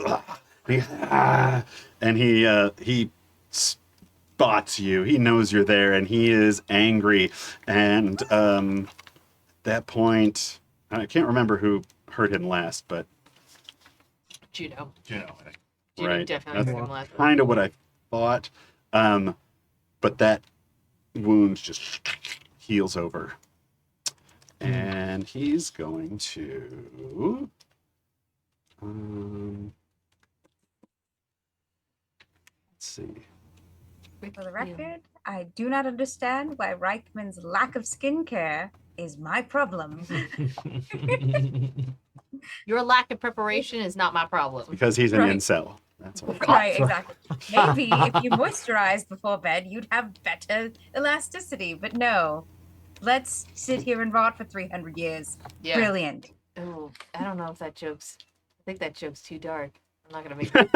and he spots you. He knows you're there, and he is angry. And at that point, I can't remember who hurt him last, but Juno. Juno, I think. Juno Right. definitely That's hurt him last. kind of what I thought. But that wound just heals over. And he's going to... let's see. For the record, I do not understand why Reichman's lack of skincare is my problem. Your lack of preparation is not my problem. Because he's an Right. incel. That's what. Right, exactly. Maybe if you moisturized before bed, you'd have better elasticity, but no. Let's sit here and rot for 300 years. Yeah. Brilliant. Oh, I don't know if that joke's. I think that joke's too dark. I'm not gonna make it.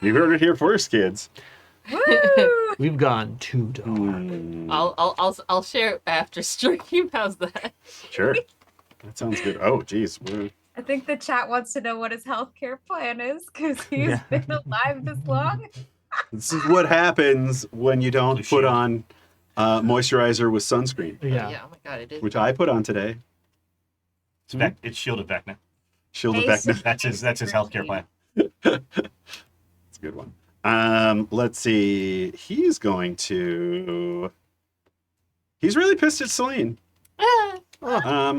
You heard it here first, kids. Woo! We've gone too dark. I'll share it after stream. How's that? Sure. That sounds good. Oh, geez. I think the chat wants to know what his healthcare plan is because he's been alive this long. This is what happens when you don't Blue put shield. on moisturizer with sunscreen, Yeah. Oh my god, it is. which I put on today. It's shielded Vecna. Shielded Ace. Vecna. That's his healthcare plan. It's a good one. Let's see. He's really pissed at Céline.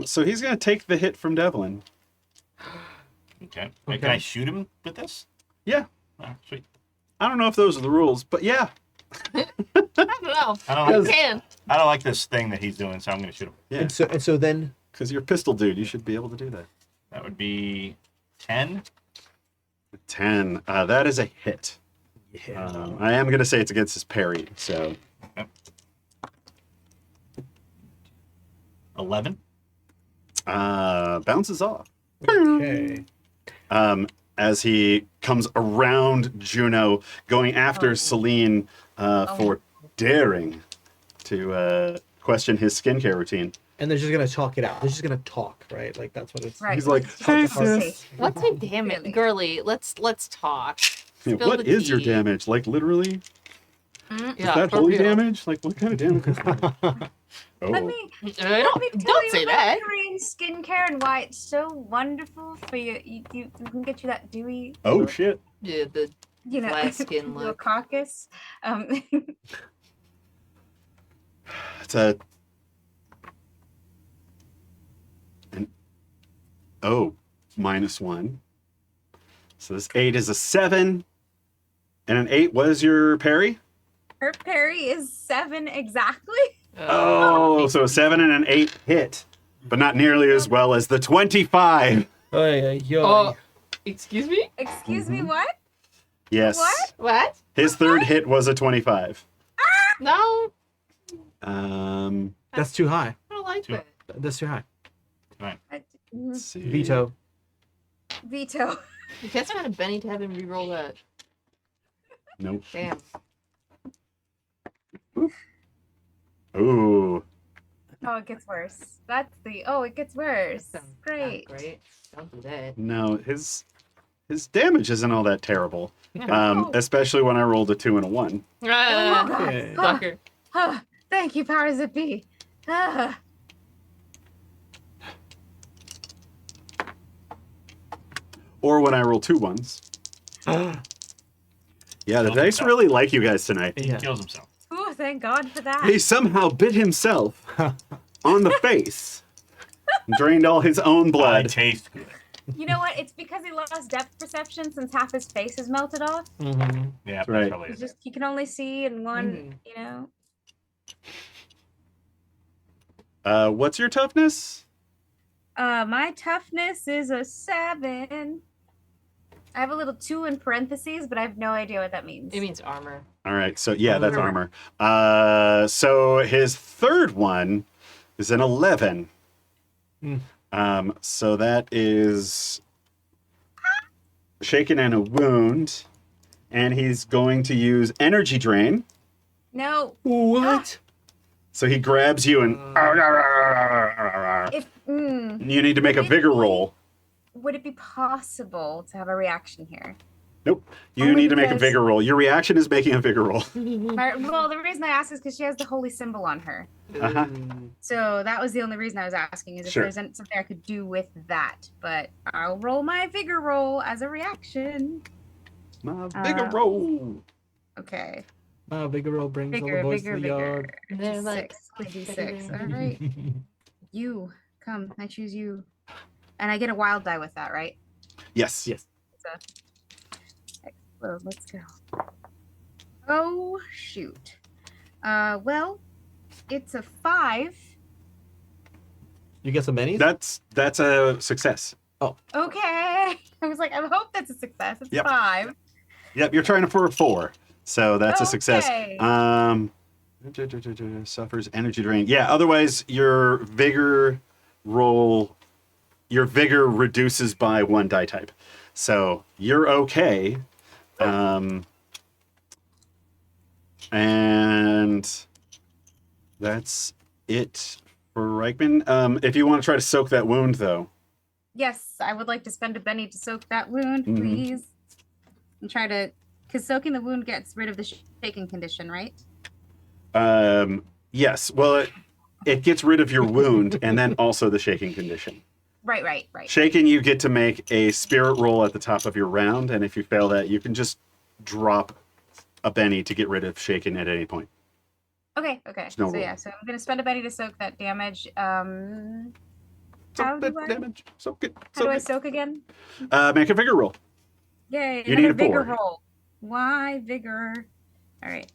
So he's going to take the hit from Devlin. Okay. Okay. Can I shoot him with this? Yeah. Oh, sweet. I don't know if those are the rules, but yeah. I don't know. I don't You like can. I don't like this thing that he's doing, so I'm going to shoot him. Yeah. And so then Because you're a pistol dude. You should be able to do that. That would be 10. 10. That is a hit. I am going to say it's against his parry, so 11. bounces off. okay. As he comes around Juno, going after Céline for daring to question his skincare routine. And they're just gonna talk it out. They're just gonna talk, right? Like that's what it's. Right. He's like, Let's "Hey, talk to sis." Sis. What's my damage, Really? girly? Let's talk. Spill What the is your tea. damage? Like literally? Yeah, Is that for holy real. damage? Like what kind of damage is that? Oh. Let me Don't tell say you that. about Korean skincare and why it's so wonderful for you. You can get you that dewy, Oh shit. Yeah, the you know, flat skin little look. caucus. It's a -1. So this 8 is a 7. And an 8 was your parry? Her parry is 7 exactly. Oh, so a 7 and an 8 hit. But not nearly as well as the 25. Oh, excuse me? Excuse me, what? Yes. What? What? His third hit was a 25. No, That's too high. I don't like that. That's too high. Let's see. Veto. Veto. You guys found a Benny to have him re-roll that. Nope. Damn. Ooh. Oh, it gets worse. That's the. Oh, it gets worse. Sounds Great. not great. Don't do that. No, his his damage isn't all that terrible, Oh. especially when I rolled a 2 and a 1. Oh, God. Okay. Sucker. Thank you, powers that be. Ah. Or when I roll 2 1s. Yeah, the Kills dice himself. really like you guys tonight. Yeah. Kills himself. Ooh, thank God for that. He somehow bit himself on the face, drained all his own I blood. taste good. You know what? It's because he lost depth perception since half his face is melted off. Mm-hmm. Yeah, That's right. probably He's it. just he can only see in one, you know. What's your toughness? My toughness is a 7. I have a little 2 in parentheses, but I have no idea what that means. It means armor. All right, so yeah, that's Armor. armor. So his third one is an 11. So that is shaken and a wound, and he's going to use energy drain. No. What? So he grabs you and If you need to make a vigor roll. would it be possible to have a reaction here? Nope. You Only need to make a because- vigor roll. Your reaction is making a vigor roll. Well, the reason I ask is because she has the holy symbol on her. Uh-huh. So that was the only reason I was asking, is if Sure. there's something I could do with that. But I'll roll my vigor roll as a reaction. My vigor Uh, roll. Okay. Wow, Vigoro brings all the Vigor, boys vigor, to the yard. vigor. They're like, D6. All right. You. Come. I choose you. And I get a wild die with that, right? Yes. Yes. Well, let's go. Oh, shoot. Well, it's a 5. You get some bennies? That's a success. Okay. I was like, I hope that's a success. It's Yep. 5. Yep, you're trying for a 4. So that's a success. Okay. Suffers energy drain. Yeah, otherwise your vigor reduces by 1 die type. So you're okay. And that's it for Reichman. If you want to try to soak that wound, though. Yes, I would like to spend a Benny to soak that wound, Mhm. please. And try to, because soaking the wound gets rid of the shaking condition, right? Yes. Well, it gets rid of your wound and then also the shaking condition. Right. Shaking, you get to make a spirit roll at the top of your round, and if you fail that, you can just drop a Benny to get rid of shaking at any point. Okay. no So rule. yeah, so I'm gonna spend a Benny to soak that damage. How Soak do that I- damage. Soak it. do I Soak soak again? it. Make a vigor roll. Yay! You need another a vigor 4. roll. Why vigor? All right.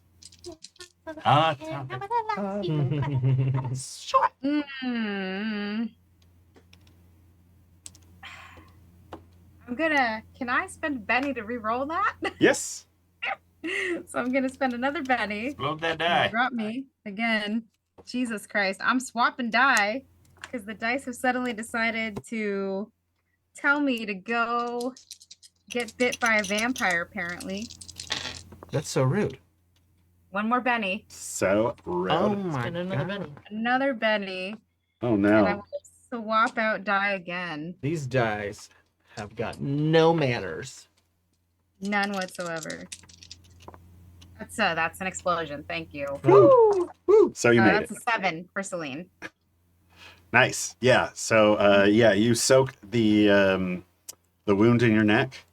Can I spend Benny to re-roll that? Yes. So I'm gonna spend another Benny. Roll that And die. Drop me again. Jesus Christ. I'm swapping die because the dice have suddenly decided to tell me to go get bit by a vampire, apparently. That's so rude. One more Benny. So rude. Oh my Spend another god. Benny. Another Benny. Oh And I no. will swap out die again. These dice have got no manners. None whatsoever. That's an explosion. Thank you. Woo. Woo. So you made it. That's a 7 for Céline. Nice. Yeah. So yeah, you soak the wound in your neck.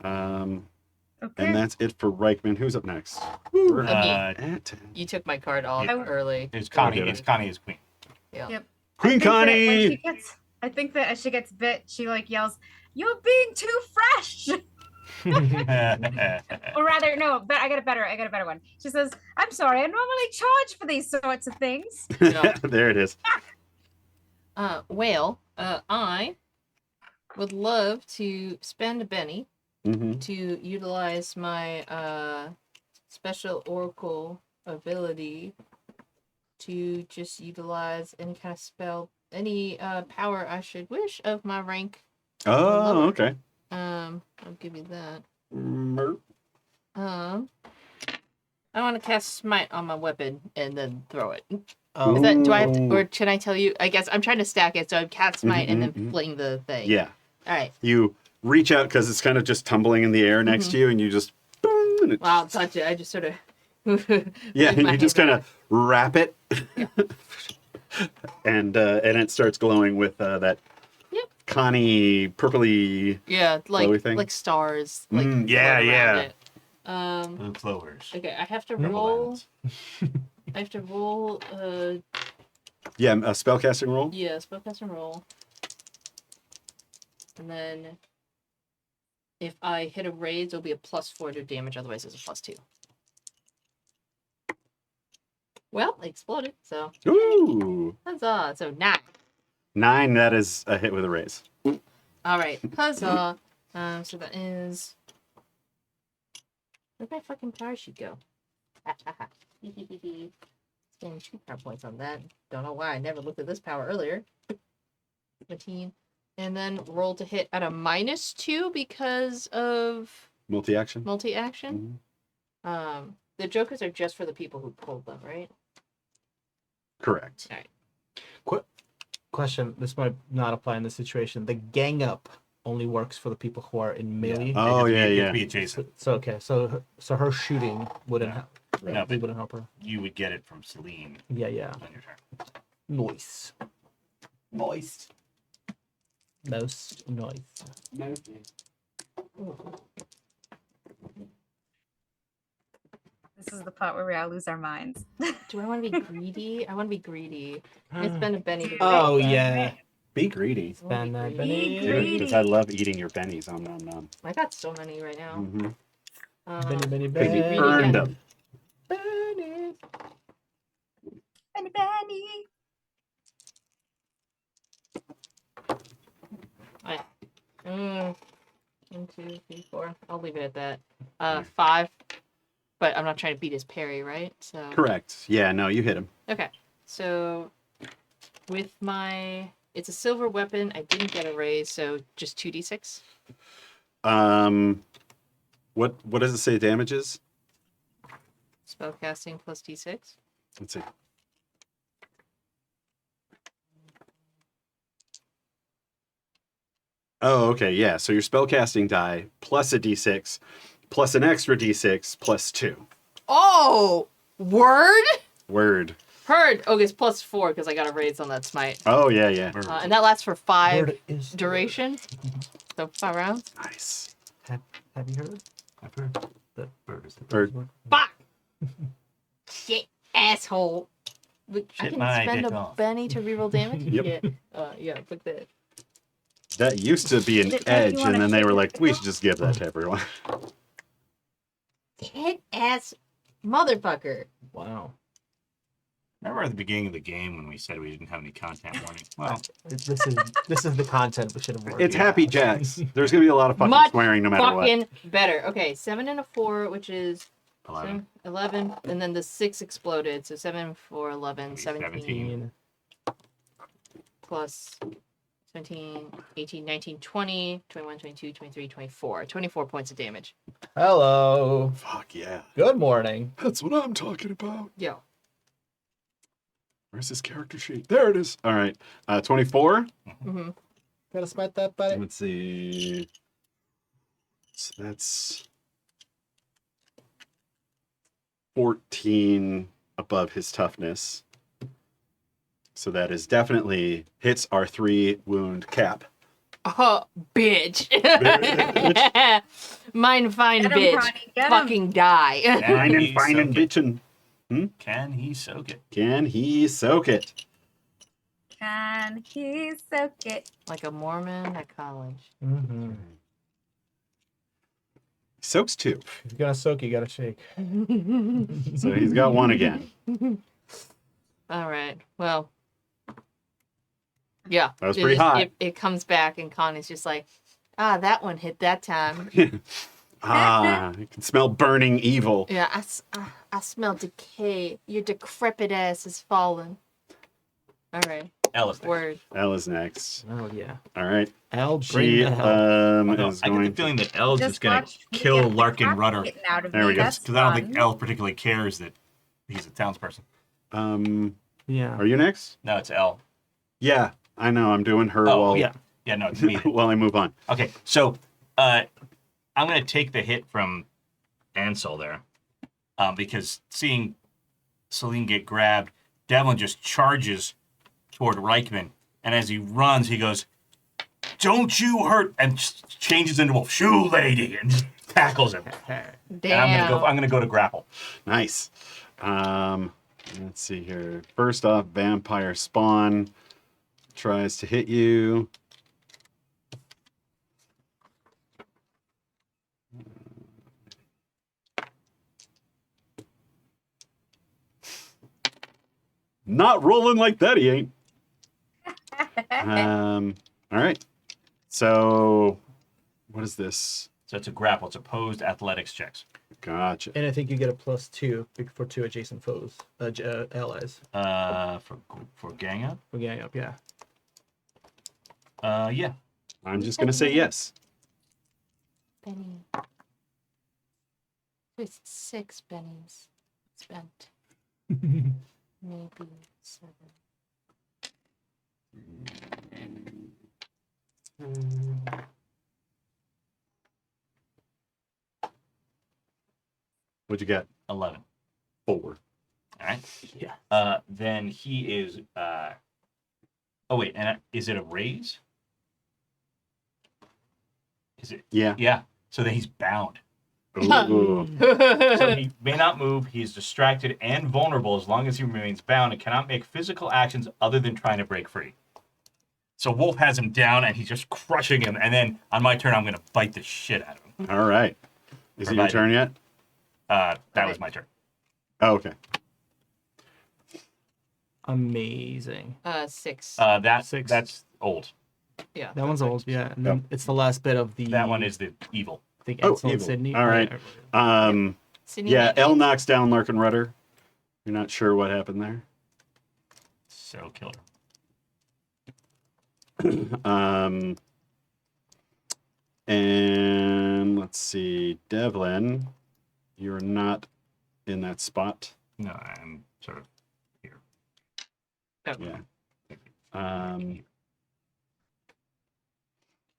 Okay. And that's it for Reichman. Who's up next? It's You took my card off I- early. Connie. Okay. It's Connie as queen. Yeah. Yep. Queen Connie. I think that as she gets bit, she like yells, "You're being too fresh!" Or rather, no, but I got a better one. She says, "I'm sorry, I normally charge for these sorts of things." There it is. Well, I would love to spend a Benny Mm-hmm. to utilize my special oracle ability to just utilize any kind of spell, any power I should wish of my rank. Oh, okay. I'll give you that. Mer- I want to cast smite on my weapon and then throw it. Oh, Is that do I have to, Ooh. or can I tell you? I guess I'm trying to stack it, so I cast smite and mhm, then mhm. fling the thing. Yeah. All right. You reach out because it's kind of just tumbling in the air next to you, and you just boom, and it, Well, I'll touch it. I just sort of. yeah, move and my you just hand kind of wrap it, and it starts glowing with that Yep. Connie purpley. Yeah, glowy thing? like stars. Like Yeah, float around yeah. it. Blue clovers. Okay, I have to Purple roll. diamonds. I have to roll. Yeah, a spellcasting roll. Yeah, spellcast and roll. And then, if I hit a raise, it'll be a +4 to damage. Otherwise, it's a +2. Well, it exploded. So Ooh, huzzah! So 9. 9. That is a hit with a raise. All right, huzzah! So that is. Where'd my fucking power sheet go? Spending 2 power points on that. Don't know why I never looked at this power earlier. 17. And then roll to hit at a -2 because of Multi-action. multi-action. The jokers are just for the people who pulled them, right? Correct. Question: this might not apply in this situation. The gang up only works for the people who are in melee. Oh, You have yeah. to be adjacent. So okay, so her shooting wouldn't help. No, It but wouldn't help her. you would get it from Céline Yeah. on your turn. Noise. Moist. Noise. Noise. This is the part where we all lose our minds. Do I want to be greedy? I want to be greedy. It's been a Benny. to Oh do that. yeah. Be greedy. I wanna Spend that be Benny. greedy. Because I love eating your bennies. Nom nom. I got so many right now. Mm-hmm. Benny, Because you Greedy earned again. them. Benny. Benny, Benny. Mm, 1, 2, 3, 4. I'll leave it at that. 5. But I'm not trying to beat his parry, right? So Correct. Yeah, no, you hit him. okay. So with my, it's a silver weapon. I didn't get a raise, so just 2d6. What does it say damage is? Spellcasting plus d6. Let's see. Oh, okay, yeah. So your spellcasting die plus a d6 plus an extra d6 plus 2. Oh, word. Word. Heard. Okay, it's plus 4 because I got a raise on that smite. Oh, yeah, yeah. And that lasts for 5 Word is the duration. So 5 rounds. Nice. word. Have you heard? I've heard. The bird is the Bird. word. Fuck! Shit, asshole. Look, I Shit can my spend dick a off. Benny to reroll damage? Yep. Yeah, click that. That used to be an Is it how you edge, wanna and then they shake were it like, we now? should just give that to everyone. Hit ass motherfucker. Wow. Remember at the beginning of the game when we said we didn't have any content warning? Well, This is the content we should have worked. It's Happy Jacks. There's going to be a lot of fucking Much swearing no matter what. Fucking better. Okay, 7 and a 4, which is 11. 11, and then the 6 exploded, so 7, 4, 11, 17, 17. plus 17, 18, 19, 20, 21, 22, 23, 24. 24 points of damage. Hello. Fuck yeah. Good morning. That's what I'm talking about. Yo. Where's this character sheet? There it is. All right. 24. Mm-hmm. Gotta smite that, buddy. Let's see. So that's 14 above his toughness. So that is definitely hits our 3 wound cap. Oh, bitch. Mine fine Get 'em, bitch. Connie, get 'em. Fucking die. Fine and he fine and soak it? bitchin'. Can he soak it? Can he soak it? Can he soak it? Like a Mormon at college. Mm-hmm. Soaks 2. If you're gonna soak, you gotta shake. So he's got 1 again. All right. Well. Yeah. That was pretty hot. It comes back and Connie's just like, that one hit that time. You can smell burning evil. Yeah, I smell decay. Your decrepit ass is fallen. All right. Alice. Word. Elle is next. Oh yeah. All right. Al, bring She the hell. I is get going the feeling that Elle's just going watch to me kill get the Larkin crap Rudder. beaten out of There me. we go. That's Because I don't think fun. Elle particularly cares that he's a townsperson. Yeah. Are you next? No, it's Elle. Yeah, I know. I'm doing her Oh, while yeah. Yeah, no, it's me. while I move on. Okay, so I'm going to take the hit from Ansel there because seeing Céline get grabbed, Devlin just charges toward Reichman. And as he runs, he goes, "Don't you hurt," and just changes into a shoe lady and just tackles him. Damn. And I'm gonna go to grapple. Nice. Let's see here. First off, Vampire Spawn tries to hit you. Not rolling like that, he ain't. All right. So, what is this? So it's a grapple. It's opposed athletics checks. Gotcha. And I think you get a +2 for 2 adjacent foes, allies. For gang up. For gang up, yeah. Yeah. I'm just gonna say yes. Penny. It's 6 pennies spent. Maybe 7. What'd you get? 11. 4. All right. Yeah. Then he is. Oh wait, and is it a raise? Is it? Yeah. Yeah. So then he's bound. Ooh. So he may not move. He is distracted and vulnerable as long as he remains bound and cannot make physical actions other than trying to break free. So Wolf has him down and he's just crushing him. And then on my turn, I'm going to bite the shit out of him. All right. Is it your turn yet? That was my turn. Oh, okay. Amazing. 6. 6. That's old. Yeah. That one's old, yeah. And then it's the last bit of the... That one is the evil. I think Oh, Ansel and evil. Sydney. All right. Sydney Yeah, Lady. L knocks down Larkin Rudder. You're not sure what happened there. So killer. And let's see, Devlin, you're not in that spot. No, I'm sort of here. Yeah.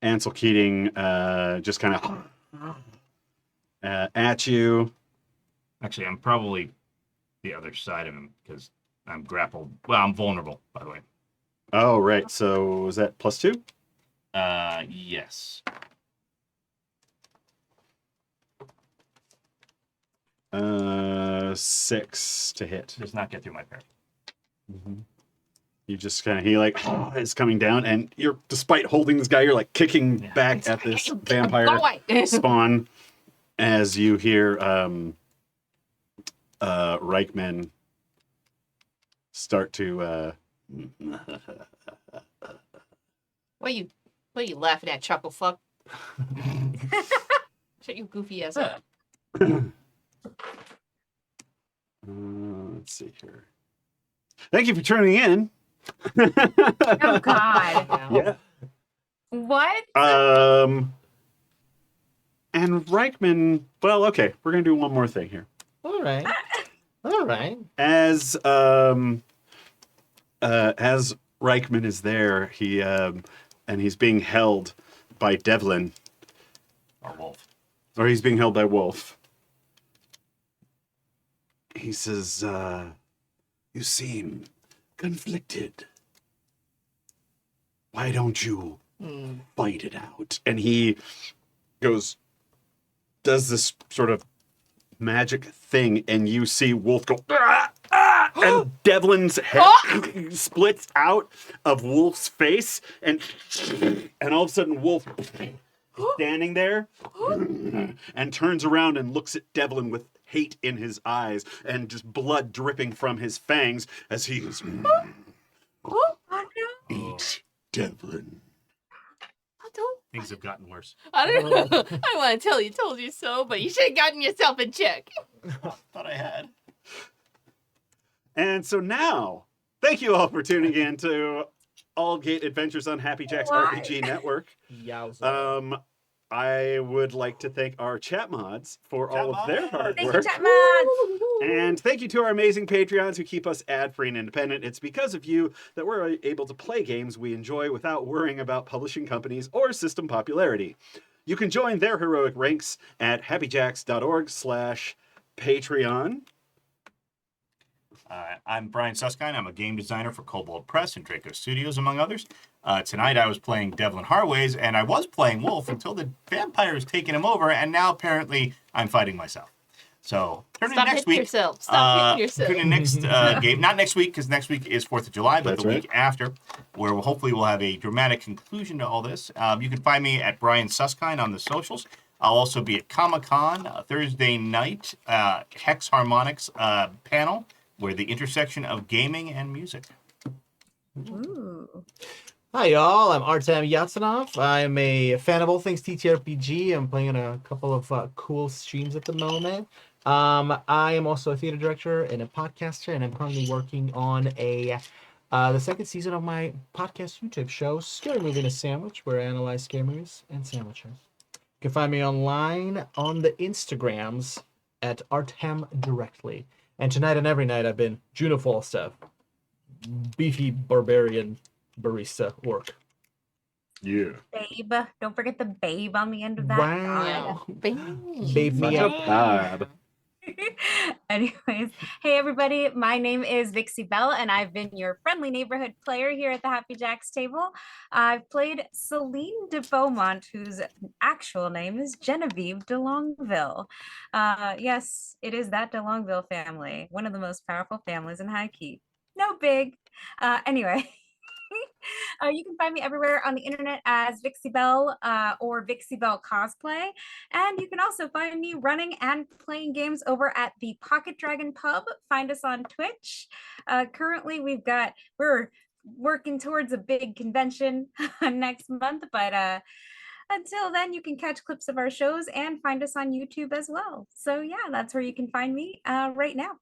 Ansel Keating just kind of at you. Actually, I'm probably the other side of him because I'm grappled. Well, I'm vulnerable, by the way. Oh, right. So was that +2? Yes. Uh, 6 to hit. Does not get through my parry. You just kind of, he like is coming down, and you're, despite holding this guy, you're like kicking back at this vampire Go away. spawn as you hear Reichman start to What you laughing at, chuckle fuck? Shut your goofy ass up. let's see here. Thank you for tuning in. Oh God. Yeah. What? And Reichman, well, okay, we're gonna do one more thing here. All right. All right. As Reichman is there, he and he's being held by Devlin, Or Wolf. or he's being held by Wolf. He says, "You seem conflicted. Why don't you fight it out?" And he does this sort of magic thing, and you see Wolf go, "Ah, ah," and Devlin's head splits out of Wolf's face, and all of a sudden Wolf standing there and turns around and looks at Devlin with hate in his eyes and just blood dripping from his fangs as he's Oh no. eat Devlin. Things have gotten worse. I don't know. I want to tell you, told you so, but you should have gotten yourself in check. Thought I had. And so now, thank you all for tuning in to Aldgate Adventures on Happy Jack's RPG Network. Yowza. I would like to thank our chat mods for all of their hard Thank you, work. Chatman. And thank you to our amazing Patreons who keep us ad-free and independent. It's because of you that we're able to play games we enjoy without worrying about publishing companies or system popularity. You can join their heroic ranks at happyjacks.org/Patreon. I'm Brian Suskind. I'm a game designer for Kobold Press and Draco Studios, among others. Tonight I was playing Devlin Harways, and I was playing Wolf until the vampire has taken him over, and now apparently I'm fighting myself. So tune in Stop next hitting week. yourself. Stop hitting yourself. Tune in next game. Not next week, because next week is 4th of July, but That's the right. week after, where hopefully we'll have a dramatic conclusion to all this. You can find me at Brian Suskind on the socials. I'll also be at Comic-Con Thursday night, Hex Harmonics panel, where the intersection of gaming and music. Ooh. Hi, y'all. I'm Artem Yatsanov. I'm a fan of all things ttrpg. I'm playing on a couple of cool streams at the moment. I am also a theater director and a podcaster, and I'm currently working on the second season of my podcast YouTube show, Scary Movie and a Sandwich, where I analyze scary movies and sandwiches. You can find me online on the Instagrams at Artem Directly. And tonight and every night I've been Juno Falstaff, beefy barbarian barista orc. Yeah. Babe. Don't forget the babe on the end of that. Wow. Babe me Such up. a vibe. Anyways, hey everybody, my name is Vixie Bell, and I've been your friendly neighborhood player here at the Happy Jacks table. I've played Céline de Beaumont, whose actual name is Genevieve de Longueville. Yes, it is that de Longueville family, one of the most powerful families in High Key. No big. Anyway. You can find me everywhere on the internet as Vixie Bell or Vixie Bell Cosplay. And you can also find me running and playing games over at the Pocket Dragon Pub. Find us on Twitch. Currently, we're working towards a big convention next month, but until then, you can catch clips of our shows and find us on YouTube as well. So yeah, that's where you can find me right now.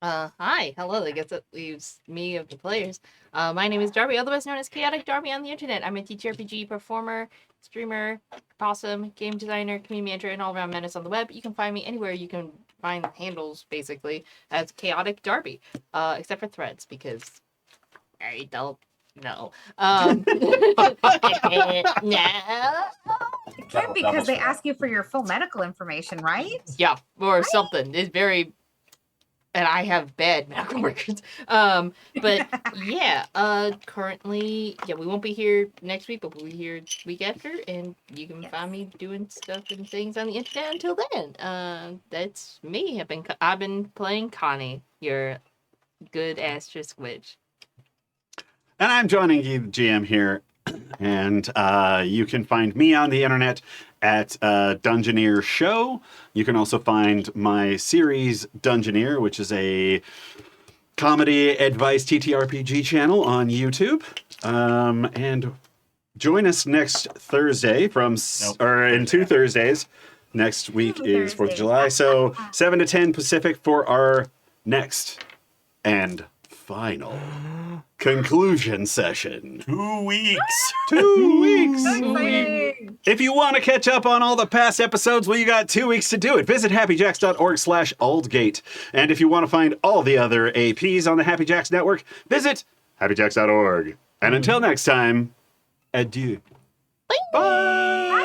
Hi, hello. I guess that leaves me of the players. My name is Darby, otherwise known as Chaotic Darby on the internet. I'm a ttrpg performer, streamer, possum, game designer, community manager, and all-around menace on the web. You can find me anywhere you can find handles, basically, as Chaotic Darby, except for Threads, because I don't know. No. It can't be because they ask you for your full medical information, right? Yeah, or something. It's very... And I have bad medical records. But yeah, currently, yeah, we won't be here next week, but we'll be here week after, and you can find me doing stuff and things on the internet until then. That's me. I've been playing Connie, your good asterisk witch. And I'm Jon Enge, the GM here. And you can find me on the internet at Dungeoneer Show. You can also find my series Dungeoneer, which is a comedy advice TTRPG channel on YouTube. And join us next Thursday in 2 Thursdays. Next week is 4th of July. So 7 to 10 Pacific for our next and final conclusion session. 2 weeks. 2 weeks. Exciting. If you want to catch up on all the past episodes, well, you got 2 weeks to do it. Visit happyjacks.org/Aldgate. And if you want to find all the other APs on the Happy Jacks network, visit happyjacks.org. And until next time, adieu. Bye. Bye.